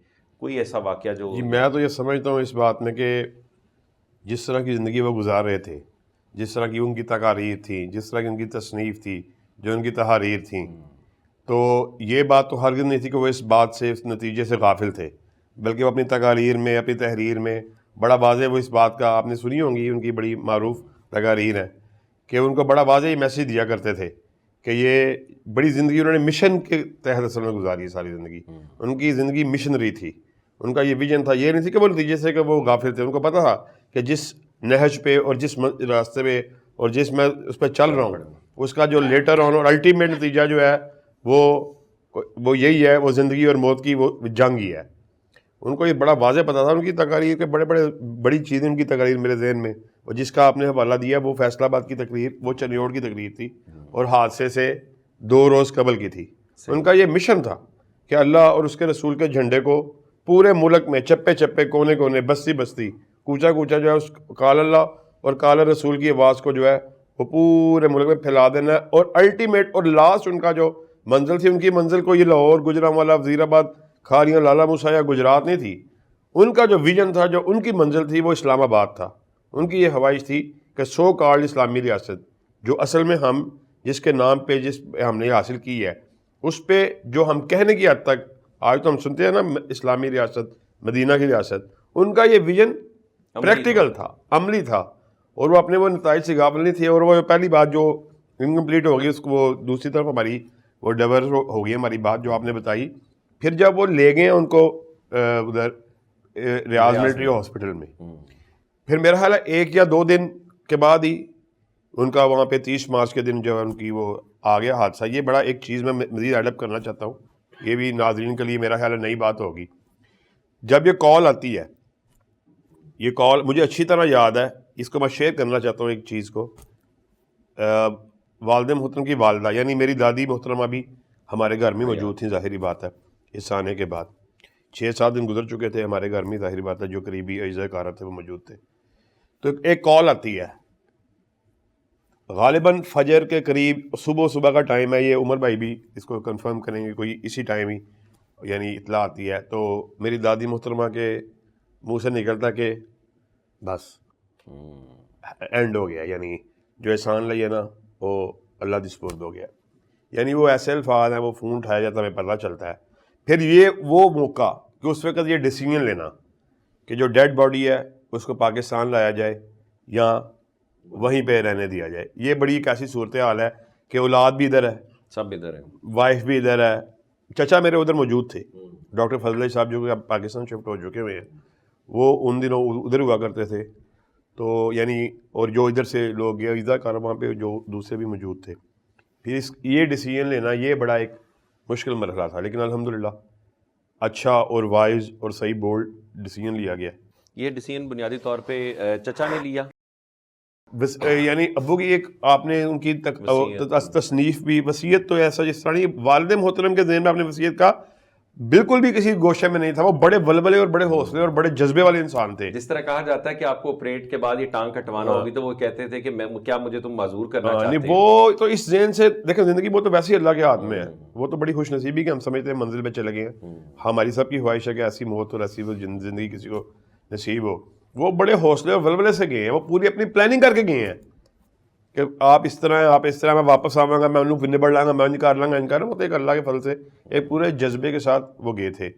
کوئی ایسا واقعہ جو؟ جی میں تو یہ سمجھتا ہوں اس بات میں کہ جس طرح کی زندگی وہ گزار رہے تھے, جس طرح کی ان کی تقاریر تھیں, جس طرح کی ان کی تصنیف تھی, جو ان کی تحاریر تھیں, تو یہ بات تو ہرگز نہیں تھی کہ وہ اس بات سے, اس نتیجے سے غافل تھے, بلکہ وہ اپنی تقاریر میں, اپنی تحریر میں بڑا واضح وہ اس بات کا, آپ نے سنی ہوں گی ان کی بڑی معروف تقاریر ہیں, کہ ان کو بڑا واضح یہ میسیج دیا کرتے تھے کہ یہ بڑی زندگی انہوں نے مشن کے تحت اصل میں گزاری ہے ساری زندگی. ان کی زندگی مشنری تھی, ان کا یہ ویژن تھا, یہ نہیں تھی کہ وہ نتیجے سے کہ وہ غافل تھے. ان کو پتہ تھا کہ جس نہج پہ اور جس راستے پہ اور جس میں اس پہ چل رہا ہوں, اس کا جو لیٹر آن اور الٹیمیٹ نتیجہ جو ہے وہ یہی ہے, وہ زندگی اور موت کی وہ جنگ ہی ہے. ان کو یہ بڑا واضح پتہ تھا. ان کی تقاریر کے بڑی چیزیں ان کی تقاریر میرے ذہن میں, اور جس کا آپ نے حوالہ دیا وہ فیصل آباد کی تقریر, وہ چنیوڑ کی تقریر تھی اور حادثے سے 2 روز قبل کی تھی. ان کا یہ مشن تھا کہ اللہ اور اس کے رسول کے جھنڈے کو پورے ملک میں چپے چپے, کونے کونے, بستی بستی, کوچا کوچا جو ہے اس قال اللہ اور قال رسول کی آواز کو جو ہے وہ پورے ملک میں پھیلا دینا ہے. اور الٹیمیٹ اور لاسٹ ان کا جو منزل تھی, ان کی منزل کو یہ لاہور, گجرانوالہ, وزیر آباد, کھاریاں, لالا موسیٰ یا گجرات نہیں تھی. ان کا جو ویژن تھا, جو ان کی منزل تھی, وہ اسلام آباد تھا. ان کی یہ خواہش تھی کہ سو کارڈ اسلامی ریاست جو اصل میں ہم جس کے نام پہ جس ہم نے حاصل کی ہے, اس پہ جو ہم کہنے کی حد تک آج تو ہم سنتے ہیں نا اسلامی ریاست, مدینہ کی ریاست, ان کا یہ ویژن پریکٹیکل تھا, عملی تھا, اور وہ اپنے وہ نتائج سے غافل نہیں تھے. اور وہ پہلی بات جو انکمپلیٹ ہوگی اس کو, وہ دوسری طرف ہماری وہ ڈبر ہوگی ہماری بات جو آپ نے بتائی. پھر جب وہ لے گئے ان کو ادھر ریاض ملٹری ہاسپٹل میں, پھر میرا خیال ہے 1 یا 2 دن کے بعد ہی ان کا وہاں پہ 30 مارچ کے دن جو ہے ان کی وہ آ گیا حادثہ. یہ بڑا ایک چیز میں مزید ایڈ اپ کرنا چاہتا ہوں, یہ بھی ناظرین کے لیے میرا خیال ہے نئی بات ہوگی. جب یہ کال آتی ہے, یہ کال مجھے اچھی طرح یاد ہے, اس کو میں شیئر کرنا چاہتا ہوں ایک چیز کو. والد محترم کی والدہ یعنی میری دادی محترمہ بھی ہمارے گھر میں موجود تھیں، ظاہری بات ہے اس آنے کے بعد 6-7 دن گزر چکے تھے ہمارے گھر میں، ظاہری بات ہے جو قریبی اعزاء کار تھے وہ موجود تھے. تو ایک کال آتی ہے غالباً فجر کے قریب، صبح کا ٹائم ہے، یہ عمر بھائی بھی اس کو کنفرم کریں گے، کوئی اسی ٹائم ہی یعنی اطلاع آتی ہے. تو میری دادی محترمہ کے منہ سے نکلتا کہ بس اینڈ ہو گیا، یعنی جو احسان لئی ہے نا وہ اللہ دی سپرد ہو گیا. یعنی وہ ایسے الفاظ ہیں، وہ فون اٹھایا جاتا ہے، ہمیں پتہ چلتا ہے. پھر یہ وہ موقع کہ اس وقت یہ ڈیسیجن لینا کہ جو ڈیڈ باڈی ہے اس کو پاکستان لایا جائے یا وہیں پہ رہنے دیا جائے. یہ بڑی ایک ایسی صورتحال ہے کہ اولاد بھی ادھر ہے، سب ادھر ہیں، وائف بھی ادھر ہے. چچا میرے ادھر موجود تھے، ڈاکٹر فضل علی صاحب جو کہ اب پاکستان شفٹ ہو چکے ہوئے ہیں، وہ ان دنوں ادھر ہوا کرتے تھے. تو یعنی اور جو ادھر سے لوگ گئے ویزا کار وہاں پہ جو دوسرے بھی موجود تھے. پھر یہ ڈیسیجن لینا یہ بڑا ایک مشکل مرحلہ تھا، لیکن الحمدللہ اچھا اور وائز اور صحیح بولڈ ڈیسیجن لیا گیا. یہ ڈیسیجن بنیادی طور پہ چچا نے لیا، یعنی ابو کی ایک آپ نے ان کی تصنیف بھی، وصیت تو ایسا جس طرح نہیں، والد محترم کے ذہن میں آپ نے وصیت کا بالکل بھی کسی گوشے میں نہیں تھا. وہ بڑے ولولے اور بڑے حوصلے اور بڑے جذبے والے انسان تھے. جس طرح کہا جاتا ہے کہ آپ کو آپریٹ کے بعد یہ ٹانگ کٹوانا ہوگی تو وہ کہتے تھے کہ کیا مجھے تم معذور کرنا چاہتے ہیں. وہ تو اس ذہن سے دیکھیں، زندگی وہ تو ویسے ہی اللہ کے ہاتھ میں ہے. وہ تو بڑی خوش نصیبی کہ ہم سمجھتے ہیں منزل پہ چلے گئے ہیں. ہماری سب کی خواہش ہے کہ ایسی موت اور ایسی زندگی کسی کو نصیب ہو. وہ بڑے حوصلے اور ولولے سے گئے ہیں، وہ پوری اپنی پلاننگ کر کے گئے ہیں کہ آپ اس طرح ہیں، آپ اس طرح، میں واپس آواں گا، میں انہوں کو نبڑ لاں گا، میں ان کر لاں گا، ان کر. وہ تو ایک اللہ کے فضل سے ایک پورے جذبے کے ساتھ وہ گئے تھے.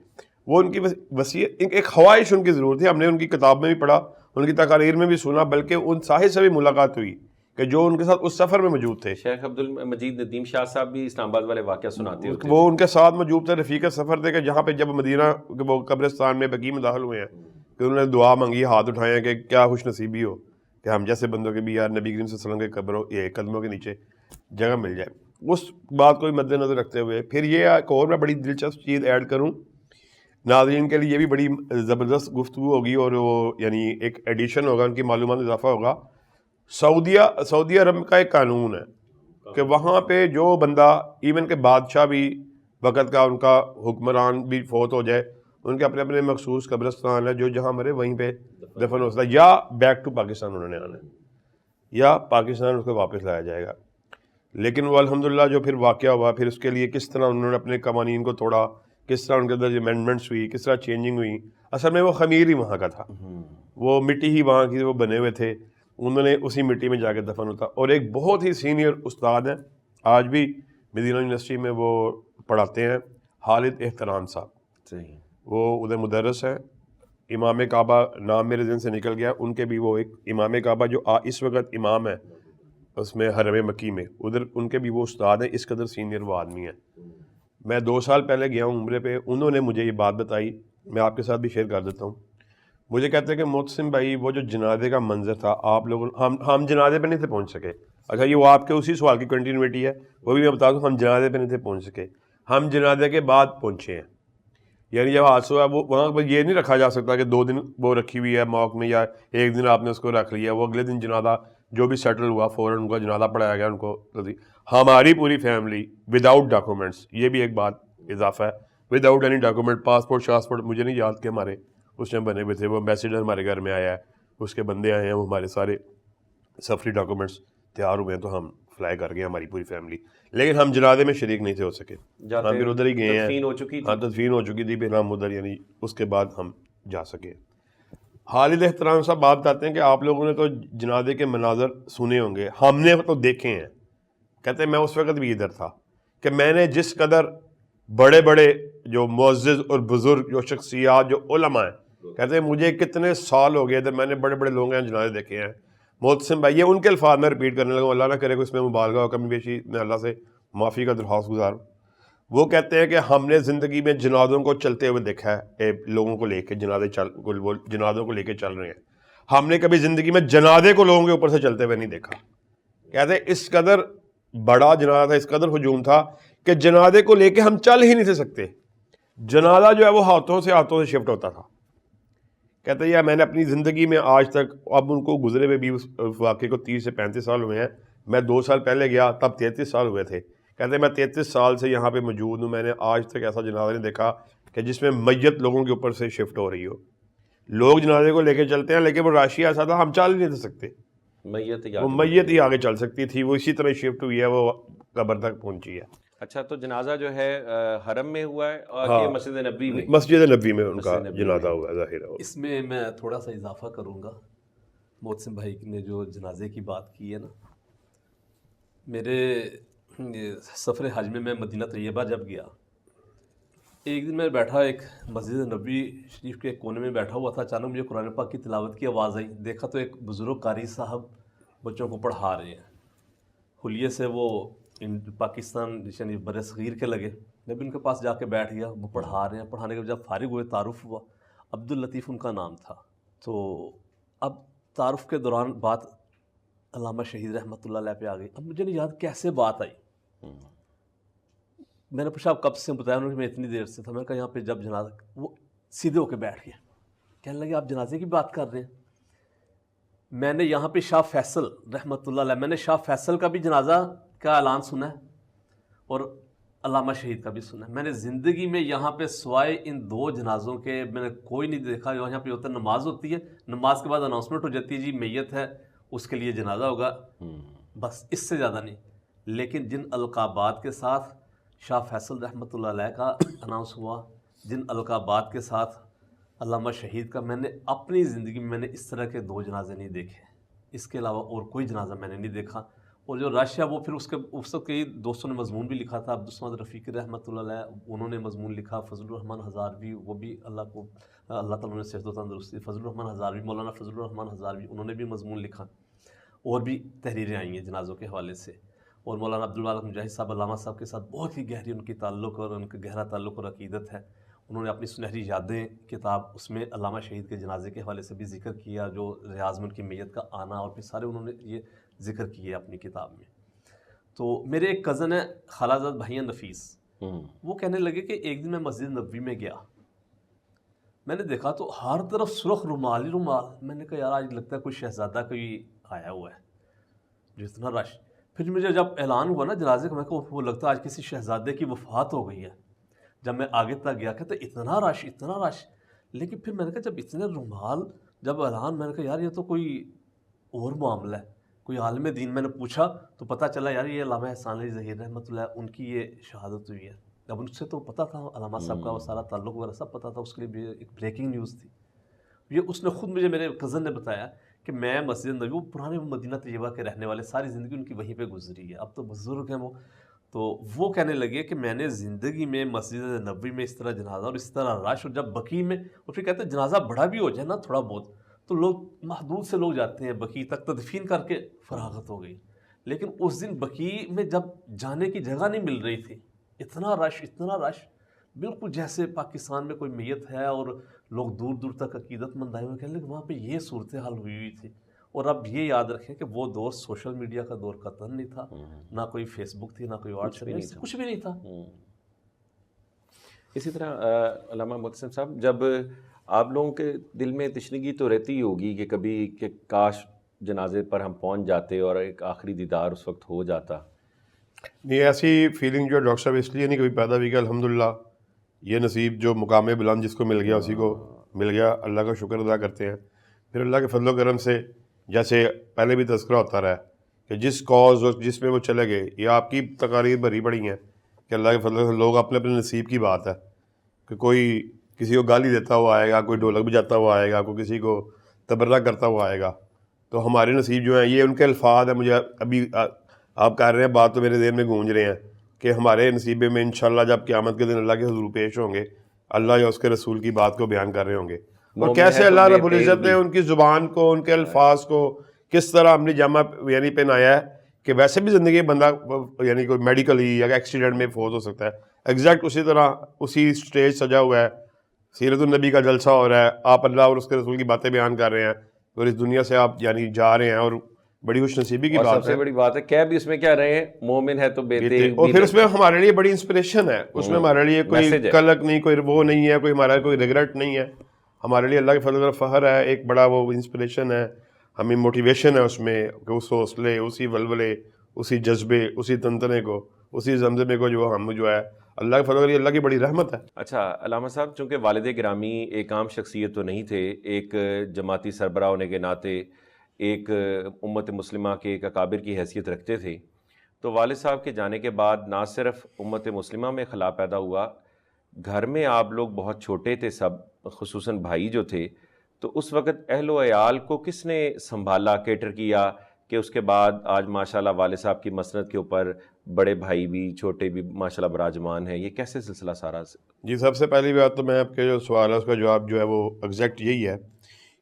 وہ ان کی وصیت ایک خواہش ان کی ضرور تھی. ہم نے ان کی کتاب میں بھی پڑھا، ان کی تقاریر میں بھی سنا، بلکہ ان صاحب سے بھی ملاقات ہوئی کہ جو ان کے ساتھ اس سفر میں موجود تھے. شیخ عبد المجید ندیم شاہ صاحب بھی اسلام آباد والے واقعہ سناتے ہوتے، وہ ان کے ساتھ موجود تھے. رفیق سفر تھے کہ جہاں پہ جب مدینہ وہ قبرستان میں بقیع میں داخل ہوئے ہیں کہ انہوں نے دعا مانگی، ہاتھ اٹھائے ہیں کہ کیا خوش نصیبی ہو کہ ہم جیسے بندوں کے بھی یار نبی کریم صلی اللہ علیہ وسلم کے قدموں کے نیچے جگہ مل جائے. اس بات کو مد نظر رکھتے ہوئے پھر یہ ایک اور میں بڑی دلچسپ چیز ایڈ کروں ناظرین کے لیے، یہ بھی بڑی زبردست گفتگو ہوگی اور وہ یعنی ایک ایڈیشن ہوگا، ان کی معلومات میں اضافہ ہوگا. سعودی عرب کا ایک قانون ہے کہ وہاں پہ جو بندہ ایون کہ بادشاہ بھی وقت کا، ان کا حکمران بھی فوت ہو جائے، ان کے اپنے اپنے مخصوص قبرستان ہے جو جہاں مرے وہیں پہ دفن ہو سکتا ہے، یا بیک ٹو پاکستان انہوں نے آنا ہے یا پاکستان اس کو واپس لایا جائے گا. لیکن وہ الحمدللہ جو پھر واقعہ ہوا، پھر اس کے لیے کس طرح انہوں نے اپنے قوانین کو توڑا، کس طرح ان کے اندر امینڈمنٹس ہوئی، کس طرح چینجنگ ہوئی. اصل میں وہ خمیر ہی وہاں کا تھا، وہ مٹی ہی وہاں کی وہ بنے ہوئے تھے، انہوں نے اسی مٹی میں جا کے دفن ہوتا. اور ایک بہت ہی سینئر استاد ہیں، آج بھی مدینہ یونیورسٹی میں وہ پڑھاتے ہیں، خالد احترام صاحب. وہ ادھر مدرس ہیں. امام کعبہ نام میرے ذہن سے نکل گیا، ان کے بھی وہ ایک امام کعبہ جو اس وقت امام ہے اس میں حرم مکی میں، ادھر ان کے بھی وہ استاد ہیں. اس قدر سینئر وہ آدمی ہیں. میں 2 سال پہلے گیا ہوں عمرے پہ، انہوں نے مجھے یہ بات بتائی، میں آپ کے ساتھ بھی شیئر کر دیتا ہوں. مجھے کہتے ہیں کہ محتسم بھائی وہ جو جنازے کا منظر تھا آپ لوگوں، ہم جنازے پہ نہیں تھے پہنچ سکے. اچھا یہ وہ آپ کے اسی سوال کی کنٹینیوٹی ہے، وہ بھی میں بتا دوں، ہم جنازے پہ نہیں تھے پہنچ سکے، ہم جنازے کے بعد پہنچے ہیں. یعنی جب حادثہ ہوا وہ وہاں پر یہ نہیں رکھا جا سکتا کہ 2 دن وہ رکھی ہوئی ہے موقع میں یا 1 دن آپ نے اس کو رکھ لیا، وہ اگلے دن جنازہ جو بھی سیٹل ہوا فوراً ان کا جنازہ پڑھایا گیا ان کو. ہماری پوری فیملی وداؤٹ ڈاکومنٹس، یہ بھی ایک بات اضافہ ہے، وداؤٹ اینی ڈاکومنٹ، پاسپورٹ مجھے نہیں یاد کہ ہمارے اس ٹائم بنے ہوئے تھے. وہ ایمبیسیڈر ہمارے گھر میں آیا ہے، اس کے بندے آئے ہیں، وہ ہمارے سارے سفری ڈاکومنٹس تیار ہوئے ہیں تو ہم فلائی کر گئے ہماری پوری فیملی. لیکن ہم جنازے میں شریک نہیں تھے ہو سکے، ہم پھر ادھر ہی گئے ہیں. تدفین ہو چکی تھی، تدفین ہو چکی تھی، پھر ہم ادھر یعنی اس کے بعد ہم جا سکے. خالد احترام صاحب بات بتاتے ہیں کہ آپ لوگوں نے تو جنازے کے مناظر سنے ہوں گے، ہم نے تو دیکھے ہیں. کہتے ہیں میں اس وقت بھی ادھر تھا کہ میں نے جس قدر بڑے بڑے جو معزز اور بزرگ جو شخصیات جو علماء ہیں، کہتے ہیں مجھے کتنے سال ہو گئے ادھر، میں نے بڑے بڑے لوگ ہیں جنازے دیکھے ہیں. محتسم بھائی، یہ ان کے الفاظ میں ریپیٹ کرنے لگا، اللہ نہ کرے کہ اس میں مبالغہ ہو، کمی بیشی میں اللہ سے معافی کا درخواست گزار ہوں. وہ کہتے ہیں کہ ہم نے زندگی میں جنازوں کو چلتے ہوئے دیکھا ہے، لوگوں کو لے کے جنازوں کو لے کے چل رہے ہیں. ہم نے کبھی زندگی میں جنازے کو لوگوں کے اوپر سے چلتے ہوئے نہیں دیکھا. کہتے ہیں اس قدر بڑا جنازہ تھا، اس قدر ہجوم تھا کہ جنازے کو لے کے ہم چل ہی نہیں تھے سکتے. جنازہ جو ہے وہ ہاتھوں سے شفٹ ہوتا تھا. کہتے ہیں میں نے اپنی زندگی میں آج تک، اب ان کو گزرے ہوئے بھی اس واقعے کو 30 سے 35 سال ہوئے ہیں، میں 2 سال پہلے گیا تب 33 سال ہوئے تھے. کہتے میں 33 سال سے یہاں پہ موجود ہوں, میں نے آج تک ایسا جنازہ نہیں دیکھا کہ جس میں میت لوگوں کے اوپر سے شفٹ ہو رہی ہو. لوگ جنازے کو لے کے چلتے ہیں لیکن وہ راشی ایسا تھا ہم چل نہیں سکتے, وہ میت ہی آگے چل سکتی تھی, وہ اسی طرح شفٹ ہوئی ہے, وہ قبر تک پہنچی ہے. اچھا, تو جنازہ جو ہے حرم میں ہوا ہے اور مسجد نبوی میں؟ مسجد نبوی میں ان کا جنازہ ہوا ہے. ظاہر ہے اس میں میں تھوڑا سا اضافہ کروں گا. محسن بھائی نے جو جنازے کی بات کی ہے نا, میرے سفر حج میں مدینہ طیبہ جب گیا, ایک دن میں بیٹھا ایک مسجد نبوی شریف کے کونے میں بیٹھا ہوا تھا. اچانک مجھے قرآن پاک کی تلاوت کی آواز آئی. دیکھا تو ایک بزرگ قاری صاحب بچوں کو پڑھا رہے ہیں. حلیے سے وہ پاکستان یعنی بر صغیر کے لگے. میں بھی ان کے پاس جا کے بیٹھ گیا, وہ پڑھا رہے ہیں. پڑھانے کے جب فارغ ہوئے تعارف ہوا, عبداللطیف ان کا نام تھا. تو اب تعارف کے دوران بات علامہ شہید رحمۃ اللہ علیہ پہ آ گئی. اب مجھے نہیں یاد کیسے بات آئی. میں نے پوچھا آپ کب سے؟ بتایا انہوں نے میں اتنی دیر سے تھا. میں نے کہا یہاں پہ جب جنازہ, وہ سیدھے ہو کے بیٹھ گیا. کہنے لگے آپ جنازے کی بات کر رہے ہیں؟ میں نے یہاں پہ شاہ فیصل رحمۃ اللہ علیہ, میں نے شاہ فیصل کا بھی جنازہ کا اعلان سنا ہے اور علامہ شہید کا بھی سنا ہے. میں نے زندگی میں یہاں پہ سوائے ان 2 جنازوں کے میں نے کوئی نہیں دیکھا. یہاں پہ ہوتا ہے نماز ہوتی ہے, نماز کے بعد اناؤنسمنٹ ہو جاتی ہے جی میت ہے, اس کے لیے جنازہ ہوگا, بس اس سے زیادہ نہیں. لیکن جن القابات کے ساتھ شاہ فیصل رحمۃ اللہ علیہ کا اناؤنس ہوا, جن القابات کے ساتھ علامہ شہید کا, میں نے اپنی زندگی میں نے اس طرح کے 2 جنازے نہیں دیکھے. اس کے علاوہ اور کوئی جنازہ میں نے نہیں دیکھا. اور جو رش ہے وہ پھر اس وقت کئی دوستوں نے مضمون بھی لکھا تھا. عبدالصمد رفیقی رحمۃ اللہ علیہ, انہوں نے مضمون لکھا. فضل الرحمن ہزاروی, وہ بھی اللہ تعالیٰ نے صحت و تندرستی. فضل الرحمن ہزاروی, مولانا فضل الرحمن ہزاروی, انہوں نے بھی مضمون لکھا. اور بھی تحریریں آئی ہیں جنازوں کے حوالے سے. اور مولانا عبدالوالد مجاہد صاحب علامہ صاحب کے ساتھ بہت ہی گہری ان کی تعلق اور ان کا گہرا تعلق اور عقیدت ہے. انہوں نے اپنی سنہری یادیں کتاب, اس میں علامہ شہید کے جنازے کے حوالے سے بھی ذکر کیا, جو ریاض میں ان کی میت کا آنا, اور پھر سارے انہوں نے یہ ذکر کیے اپنی کتاب میں. تو میرے ایک کزن ہے خالہ زاد بھائیاں نفیس, وہ کہنے لگے کہ ایک دن میں مسجد نبوی میں گیا, میں نے دیکھا تو ہر طرف سرخ رومال ہی رومال. میں نے کہا یار آج لگتا ہے کوئی شہزادہ کوئی آیا ہوا ہے, جو اتنا رش. پھر مجھے جب اعلان ہوا نا جنازے کا, میں کہا وہ لگتا ہے آج کسی شہزادے کی وفات ہو گئی ہے. جب میں آگے تک گیا کہتے اتنا رش اتنا رش. لیکن پھر میں نے کہا جب اتنے رومال, جب اعلان, میں نے کہا یار یہ تو کوئی اور معاملہ ہے, کوئی عالم دین. میں نے پوچھا تو پتہ چلا یار یہ علامہ احسان علی ظہیر رحمۃ اللہ ان کی یہ شہادت ہوئی ہے. اب ان سے تو پتہ تھا علامہ صاحب کا وہ سارا تعلق وغیرہ سب پتہ تھا. اس کے لیے بھی ایک بریکنگ نیوز تھی. یہ اس نے خود مجھے, میرے کزن نے بتایا کہ میں مسجد نبوی, وہ پرانے مدینہ طیبہ کے رہنے والے, ساری زندگی ان کی وہیں پہ گزری ہے, اب تو بزرگ ہیں وہ. تو وہ کہنے لگے کہ میں نے زندگی میں مسجد نبوی میں اس طرح جنازہ اور اس طرح رش, اور جب بقیع میں, اور پھر کہتے ہیں جنازہ بڑا بھی ہو جائے نا تھوڑا بہت تو لوگ محدود سے لوگ جاتے ہیں بقیع تک, تدفین کر کے فراغت ہو گئی. لیکن اس دن بقیع میں جب جانے کی جگہ نہیں مل رہی تھی, اتنا رش, بالکل جیسے پاکستان میں کوئی میت ہے اور لوگ دور دور تک عقیدت مند آئے ہوئے. کہنے لگے وہاں پہ یہ صورتحال ہوئی تھی. اور اب یہ یاد رکھیں کہ وہ دور سوشل میڈیا کا دور قطعاً نہیں تھا, نہ کوئی فیس بک تھی, نہ کوئی واٹس ایپ, کچھ بھی نہیں تھا. اسی طرح علامہ محسن صاحب, جب آپ لوگوں کے دل میں تشنگی تو رہتی ہوگی کہ کبھی کہ کاش جنازے پر ہم پہنچ جاتے اور ایک آخری دیدار اس وقت ہو جاتا. نہیں, ایسی فیلنگ جو ڈاکٹر صاحب اس لیے نہیں کبھی پیدا ہوئی کہ الحمدللہ یہ نصیب جو مقام بلند جس کو مل گیا اسی کو مل گیا. اللہ کا شکر ادا کرتے ہیں. پھر اللہ کے فضل و کرم سے جیسے پہلے بھی تذکرہ ہوتا رہا کہ جس کاز اور جس میں وہ چلے گئے, یہ آپ کی تقاریر بھری پڑی ہیں کہ اللہ کے فضل سے لوگ اپنے اپنے نصیب کی بات ہے کہ کوئی کسی کو گالی دیتا ہوا آئے گا, کوئی ڈھولک بجاتا ہوا آئے گا, کوئی کسی کو تبرہ کرتا ہوا آئے گا. تو ہمارے نصیب جو ہیں یہ ان کے الفاظ ہیں. مجھے ابھی آپ کہہ رہے ہیں بات تو میرے ذہن میں گونج رہے ہیں کہ ہمارے نصیبے میں انشاءاللہ جب قیامت کے دن اللہ کے حضور پیش ہوں گے, اللہ یا اس کے رسول کی بات کو بیان کر رہے ہوں گے, اور کیسے اللہ رب العزت نے ان کی زبان کو, ان کے الفاظ کو کس طرح اپنی جمع یعنی پہنایا ہے کہ ویسے بھی زندگی بندہ یعنی کوئی میڈیکلی یا ایکسیڈنٹ میں فوت ہو سکتا ہے, ایگزیکٹ اسی طرح اسی سٹیج سجا ہوا ہے, سیرت النبی کا جلسہ ہو رہا ہے, آپ اللہ اور اس کے رسول کی باتیں بیان کر رہے ہیں, اور اس دنیا سے آپ یعنی جا رہے ہیں, اور بڑی خوش نصیبی کی بات ہے. سب سے بڑی بات ہے کہہ بھی اس میں کیا رہے ہیں, مومن ہے تو بیتے, اور پھر اس میں ہمارے لیے بڑی انسپریشن ہے, اس میں ہمارے لیے کوئی کلک نہیں, کوئی وہ نہیں ہے, کوئی ہمارا کوئی ریگریٹ نہیں ہے. ہمارے لیے اللہ کے فضل و فخر ہے, ایک بڑا وہ انسپریشن ہے, ہمیں موٹیویشن ہے اس میں کہ اس حوصلے, اسی ولولے, اسی جذبے, اسی تنتنے کو, اسی زمزمے کو جو ہم جو ہے اللہ کے فضل, اللہ کی بڑی رحمت ہے. اچھا علامہ صاحب, چونکہ والد گرامی ایک عام شخصیت تو نہیں تھے, ایک جماعتی سربراہ ہونے کے ناطے ایک امت مسلمہ کے ایک اکابر کی حیثیت رکھتے تھے, تو والد صاحب کے جانے کے بعد نہ صرف امت مسلمہ میں خلا پیدا ہوا, گھر میں آپ لوگ بہت چھوٹے تھے سب, خصوصاً بھائی جو تھے, تو اس وقت اہل و عیال کو کس نے سنبھالا, کیٹر کیا, کہ اس کے بعد آج ماشاءاللہ والد صاحب کی مسند کے اوپر بڑے بھائی بھی چھوٹے بھی ماشاءاللہ براجمان ہیں, یہ کیسے سلسلہ سارا؟ جی سب سے پہلی بات تو میں آپ کے جو سوال ہے اس کا جواب جو ہے وہ ایگزیکٹ یہی ہے.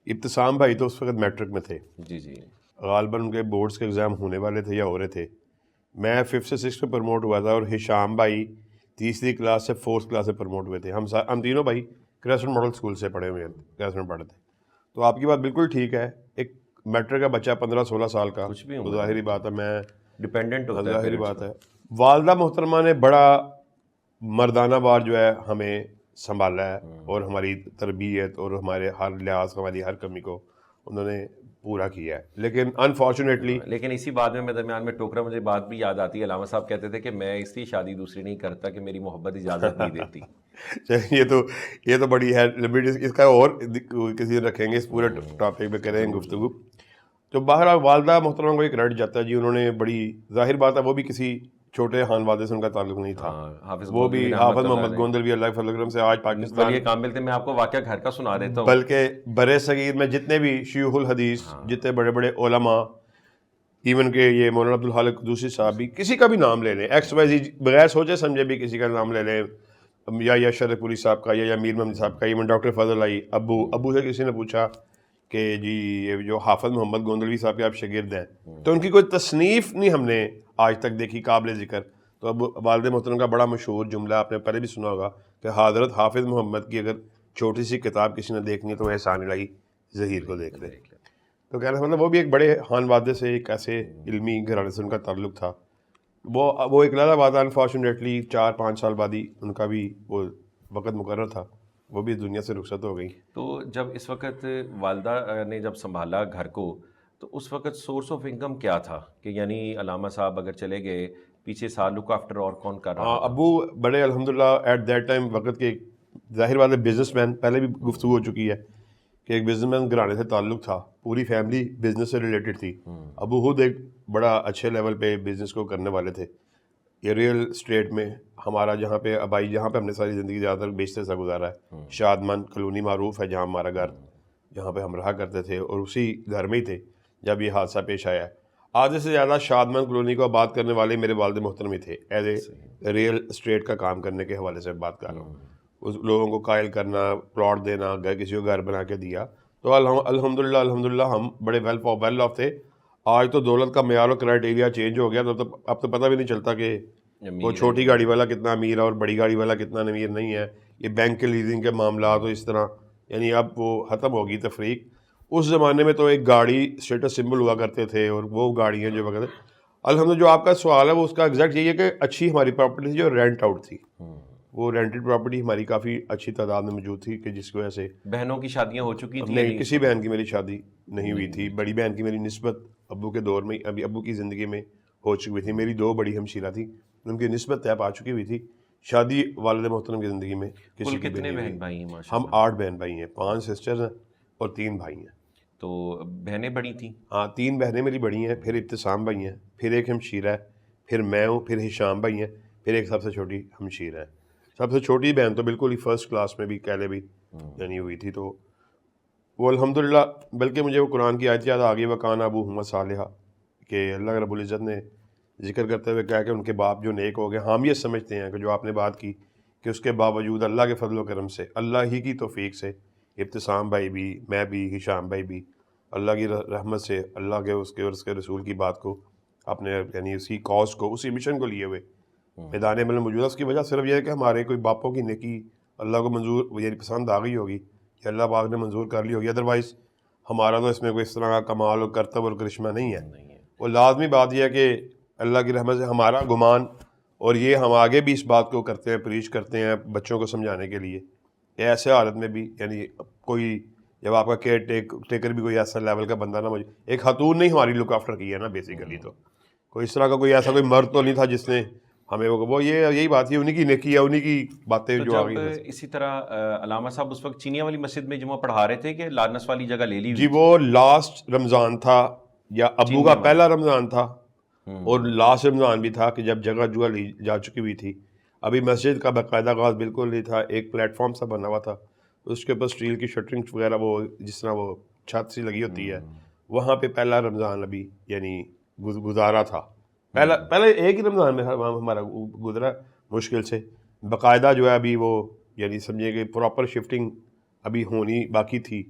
ابتسام بھائی تو اس وقت میٹرک میں تھے, جی جی, غالباً ان کے بورڈز کے ایگزام ہونے والے تھے یا ہو رہے تھے. میں 5th سے 6th میں پروموٹ ہوا تھا, اور ہشام بھائی تیسری کلاس سے 4th کلاس سے پروموٹ ہوئے تھے. ہم تینوں بھائی کریسنٹ ماڈل اسکول سے پڑھے ہوئے ہیں, کریسنٹ پڑھے تھے. تو آپ کی بات بالکل ٹھیک ہے, ایک میٹرک کا بچہ 15-16 سال کا, کچھ بھی ظاہری بات ہے, میں ڈپینڈنٹ ہوتا ہے, ظاہری بات ہے. والدہ محترمہ نے بڑا مردانہ وار جو ہے ہمیں سنبھالا ہے, اور ہماری تربیت اور ہمارے ہر لحاظ, ہماری ہر کمی کو انہوں نے پورا کیا ہے. لیکن انفارچونیٹلی, لیکن اسی بات میں درمیان میں ٹوکرا, مجھے بات بھی یاد آتی ہے, علامہ صاحب کہتے تھے کہ میں اس لیے شادی دوسری نہیں کرتا کہ میری محبت اجازت نہیں دیتی. یہ تو بڑی ہے, اس کا اور کسی دن رکھیں گے, اس پورے ٹاپک پہ کریں گے گفتگو. تو بہرحال والدہ محترمہ کو ایک کریڈٹ جاتا ہے جی, انہوں نے بڑی, ظاہر بات ہے وہ بھی کسی چھوٹے خان والدے سے ان کا تعلق نہیں تھا, وہ بھی حافظ محمد گوندلوی اللہ کے فضل و کرم سے آج پاکستان یہ کامل تھے. میں آپ کو واقعہ گھر کا سنا دیتا ہوں. بلکہ برِ صغیر میں جتنے بھی شیوخ الحدیث, جتنے بڑے بڑے علماء, ایون کہ یہ مولانا عبدالخالق قدوسی صاحب بھی, کسی کا بھی نام لے لیں, ایکس وائی زی, بغیر سوچے سمجھے بھی کسی کا نام لے لیں, یا شرف پوری صاحب کا, یا میر محمد صاحب کا, ایون ڈاکٹر فضل علی, ابو سے کسی نے پوچھا کہ جی یہ جو حافظ محمد گوندلوی صاحب کے آپ شاگرد ہیں, تو ان کی کوئی تصنیف نہیں ہم نے آج تک دیکھی قابل ذکر. تو اب والد محترم کا بڑا مشہور جملہ آپ نے پہلے بھی سنا ہوگا کہ حضرت حافظ محمد کی اگر چھوٹی سی کتاب کسی نے دیکھنی ہے تو احسان الہی ظہیر کو دیکھ لے. تو کہنا مطلب وہ بھی ایک بڑے خان وادے سے, ایک ایسے علمی گھرانے سے ان کا تعلق تھا. وہ ایک علیحدہ بات ہے, انفارچونیٹلی 4-5 سال بعد ہی ان کا بھی وہ وقت مقرر تھا, وہ بھی دنیا سے رخصت ہو گئی. تو جب اس وقت والدہ نے جب سنبھالا گھر کو, تو اس وقت سورس آف انکم کیا تھا, کہ یعنی علامہ صاحب اگر چلے گئے پیچھے سال لک آفٹر اور کون کر رہا؟ ابو بڑے الحمدللہ ایٹ دیٹ ٹائم وقت کے, ظاہر بات ہے بزنس مین, پہلے بھی گفتگو ہو چکی ہے کہ ایک بزنس مین گھرانے سے تعلق تھا, پوری فیملی بزنس سے ریلیٹڈ تھی. ابو خود ایک بڑا اچھے لیول پہ بزنس کو کرنے والے تھے. یہ ریئل اسٹیٹ میں ہمارا جہاں پہ ابائی, جہاں پہ ہم نے ساری زندگی زیادہ تر بیچتے سا گزارا ہے, شادمان کلونی معروف ہے جہاں ہمارا گھر, جہاں پہ ہم رہا کرتے تھے, اور اسی گھر میں ہی تھے جب یہ حادثہ پیش آیا. آدھے سے زیادہ شادمان کلونی کو آباد کرنے والے میرے والد محترم ہی تھے, ایز اے ریئل اسٹیٹ کا کام کرنے کے حوالے سے بات کر رہا ہوں. اس لوگوں کو قائل کرنا, پلاٹ دینا, کسی کو گھر بنا کے دیا. تو الحمدللہ ہم بڑے ویل آف تھے. آج تو دولت کا معیار اور کرائٹیریا چینج ہو گیا, تو اب تو پتہ بھی نہیں چلتا کہ وہ چھوٹی گاڑی والا کتنا امیر ہے اور بڑی گاڑی والا کتنا امیر نہیں ہے. یہ بینک کے لیزنگ کے معاملات اور اس طرح, یعنی اب وہ ختم ہوگی تفریق. اس زمانے میں تو ایک گاڑی اسٹیٹس سمبل ہوا کرتے تھے, اور وہ گاڑیاں جو وغیرہ. الحمدللہ جو آپ کا سوال ہے وہ اس کا ایگزیکٹ یہی ہے کہ اچھی ہماری پراپرٹی تھی جو رینٹ آؤٹ تھی, وہ رینٹڈ پراپرٹی ہماری کافی اچھی تعداد میں موجود تھی, کہ جس کی وجہ سے بہنوں کی شادیاں ہو چکی تھیں؟ نہیں, کسی بہن کی میری شادی نہیں ہوئی تھی. بڑی بہن کی میری نسبت ابو کے دور میں, ابھی ابو کی زندگی میں ہو چکی ہوئی تھی. میری 2 بڑی ہمشیرہ تھیں, ان کی نسبت طے پا چکی ہوئی تھی. شادی والد محترم کی زندگی میں کسی کی کتنے بہن بھائی ہیں؟ ہم 8 بہن بھائی ہیں, 5 سسٹرز ہیں اور 3 بھائی ہیں. تو بہنیں بڑی تھیں؟ ہاں 3 بہنیں میری بڑی ہیں, پھر ابتسام بھائی ہیں, پھر ایک ہمشیرہ ہے, پھر میں ہوں, پھر ہشام بھائی ہیں, پھر ایک سب سے چھوٹی ہمشیرہ ہے. سب سے چھوٹی بہن تو بالکل ہی فرسٹ کلاس میں بھی کہلے بھی یعنی ہوئی تھی. تو وہ الحمدللہ, بلکہ مجھے وہ قرآن کی آیت یاد آ گئی, وکان ابوہما صالحا, کہ اللہ رب العزت نے ذکر کرتے ہوئے کہا کہ ان کے باپ جو نیک ہو گئے. ہم یہ سمجھتے ہیں کہ جو آپ نے بات کی کہ اس کے باوجود اللہ کے فضل و کرم سے, اللہ ہی کی توفیق سے, ابتسام بھائی بھی, میں بھی, ہشام بھائی بھی, اللہ کی رحمت سے, اللہ کے اس کے رسول کی بات کو اپنے یعنی اسی کاز کو, اسی مشن کو لیے ہوئے میدان عمل موجود ہے. اس کی وجہ صرف یہ ہے کہ ہمارے کوئی باپوں کی نیکی اللہ کو منظور یعنی پسند آ گئی ہوگی, کہ اللہ پاک نے منظور کر لی ہوگی. ادروائز ہمارا تو اس میں کوئی اس طرح کا کمال اور کرتب اور کرشمہ نہیں ہے. وہ لازمی بات یہ ہے کہ اللہ کی رحمت سے ہمارا گمان, اور یہ ہم آگے بھی اس بات کو کرتے ہیں, پریچ کرتے ہیں بچوں کو سمجھانے کے لیے, ایسے حالت میں بھی یعنی کوئی جب آپ کا کیئر ٹیکر بھی کوئی ایسا لیول کا بندہ نہ, مجھے ایک خاتون نے ہماری لک آفٹر کی ہے نا بیسیکلی, تو کوئی اس طرح کا کوئی ایسا کوئی مرد تو نہیں تھا جس نے ہمیں وہ یہی بات ہے، انہیں کی نیکی ہے، انہیں کی باتیں جو آ گئی. اسی طرح علامہ صاحب اس وقت چینیا والی مسجد میں جمعہ پڑھا رہے تھے کہ لارنس والی جگہ لے لی؟ جی وہ لاسٹ رمضان تھا یا ابو کا پہلا رمضان تھا، اور لاسٹ رمضان بھی تھا کہ جب جگہ جگہ لی جا چکی ہوئی تھی. ابھی مسجد کا باقاعدہ آغاز بالکل نہیں تھا، ایک پلیٹ فارم سا بنا ہوا تھا، اس کے اوپر اسٹیل کی شٹرنگ وغیرہ وہ جس طرح وہ چھت سی لگی ہوتی ہے، وہاں پہ پہلا رمضان ابھی یعنی گزارا تھا. پہلے ایک ہی رمضان میں ہمارا گزرا مشکل سے. باقاعدہ جو ہے ابھی وہ یعنی سمجھے کہ پراپر شفٹنگ ابھی ہونی باقی تھی.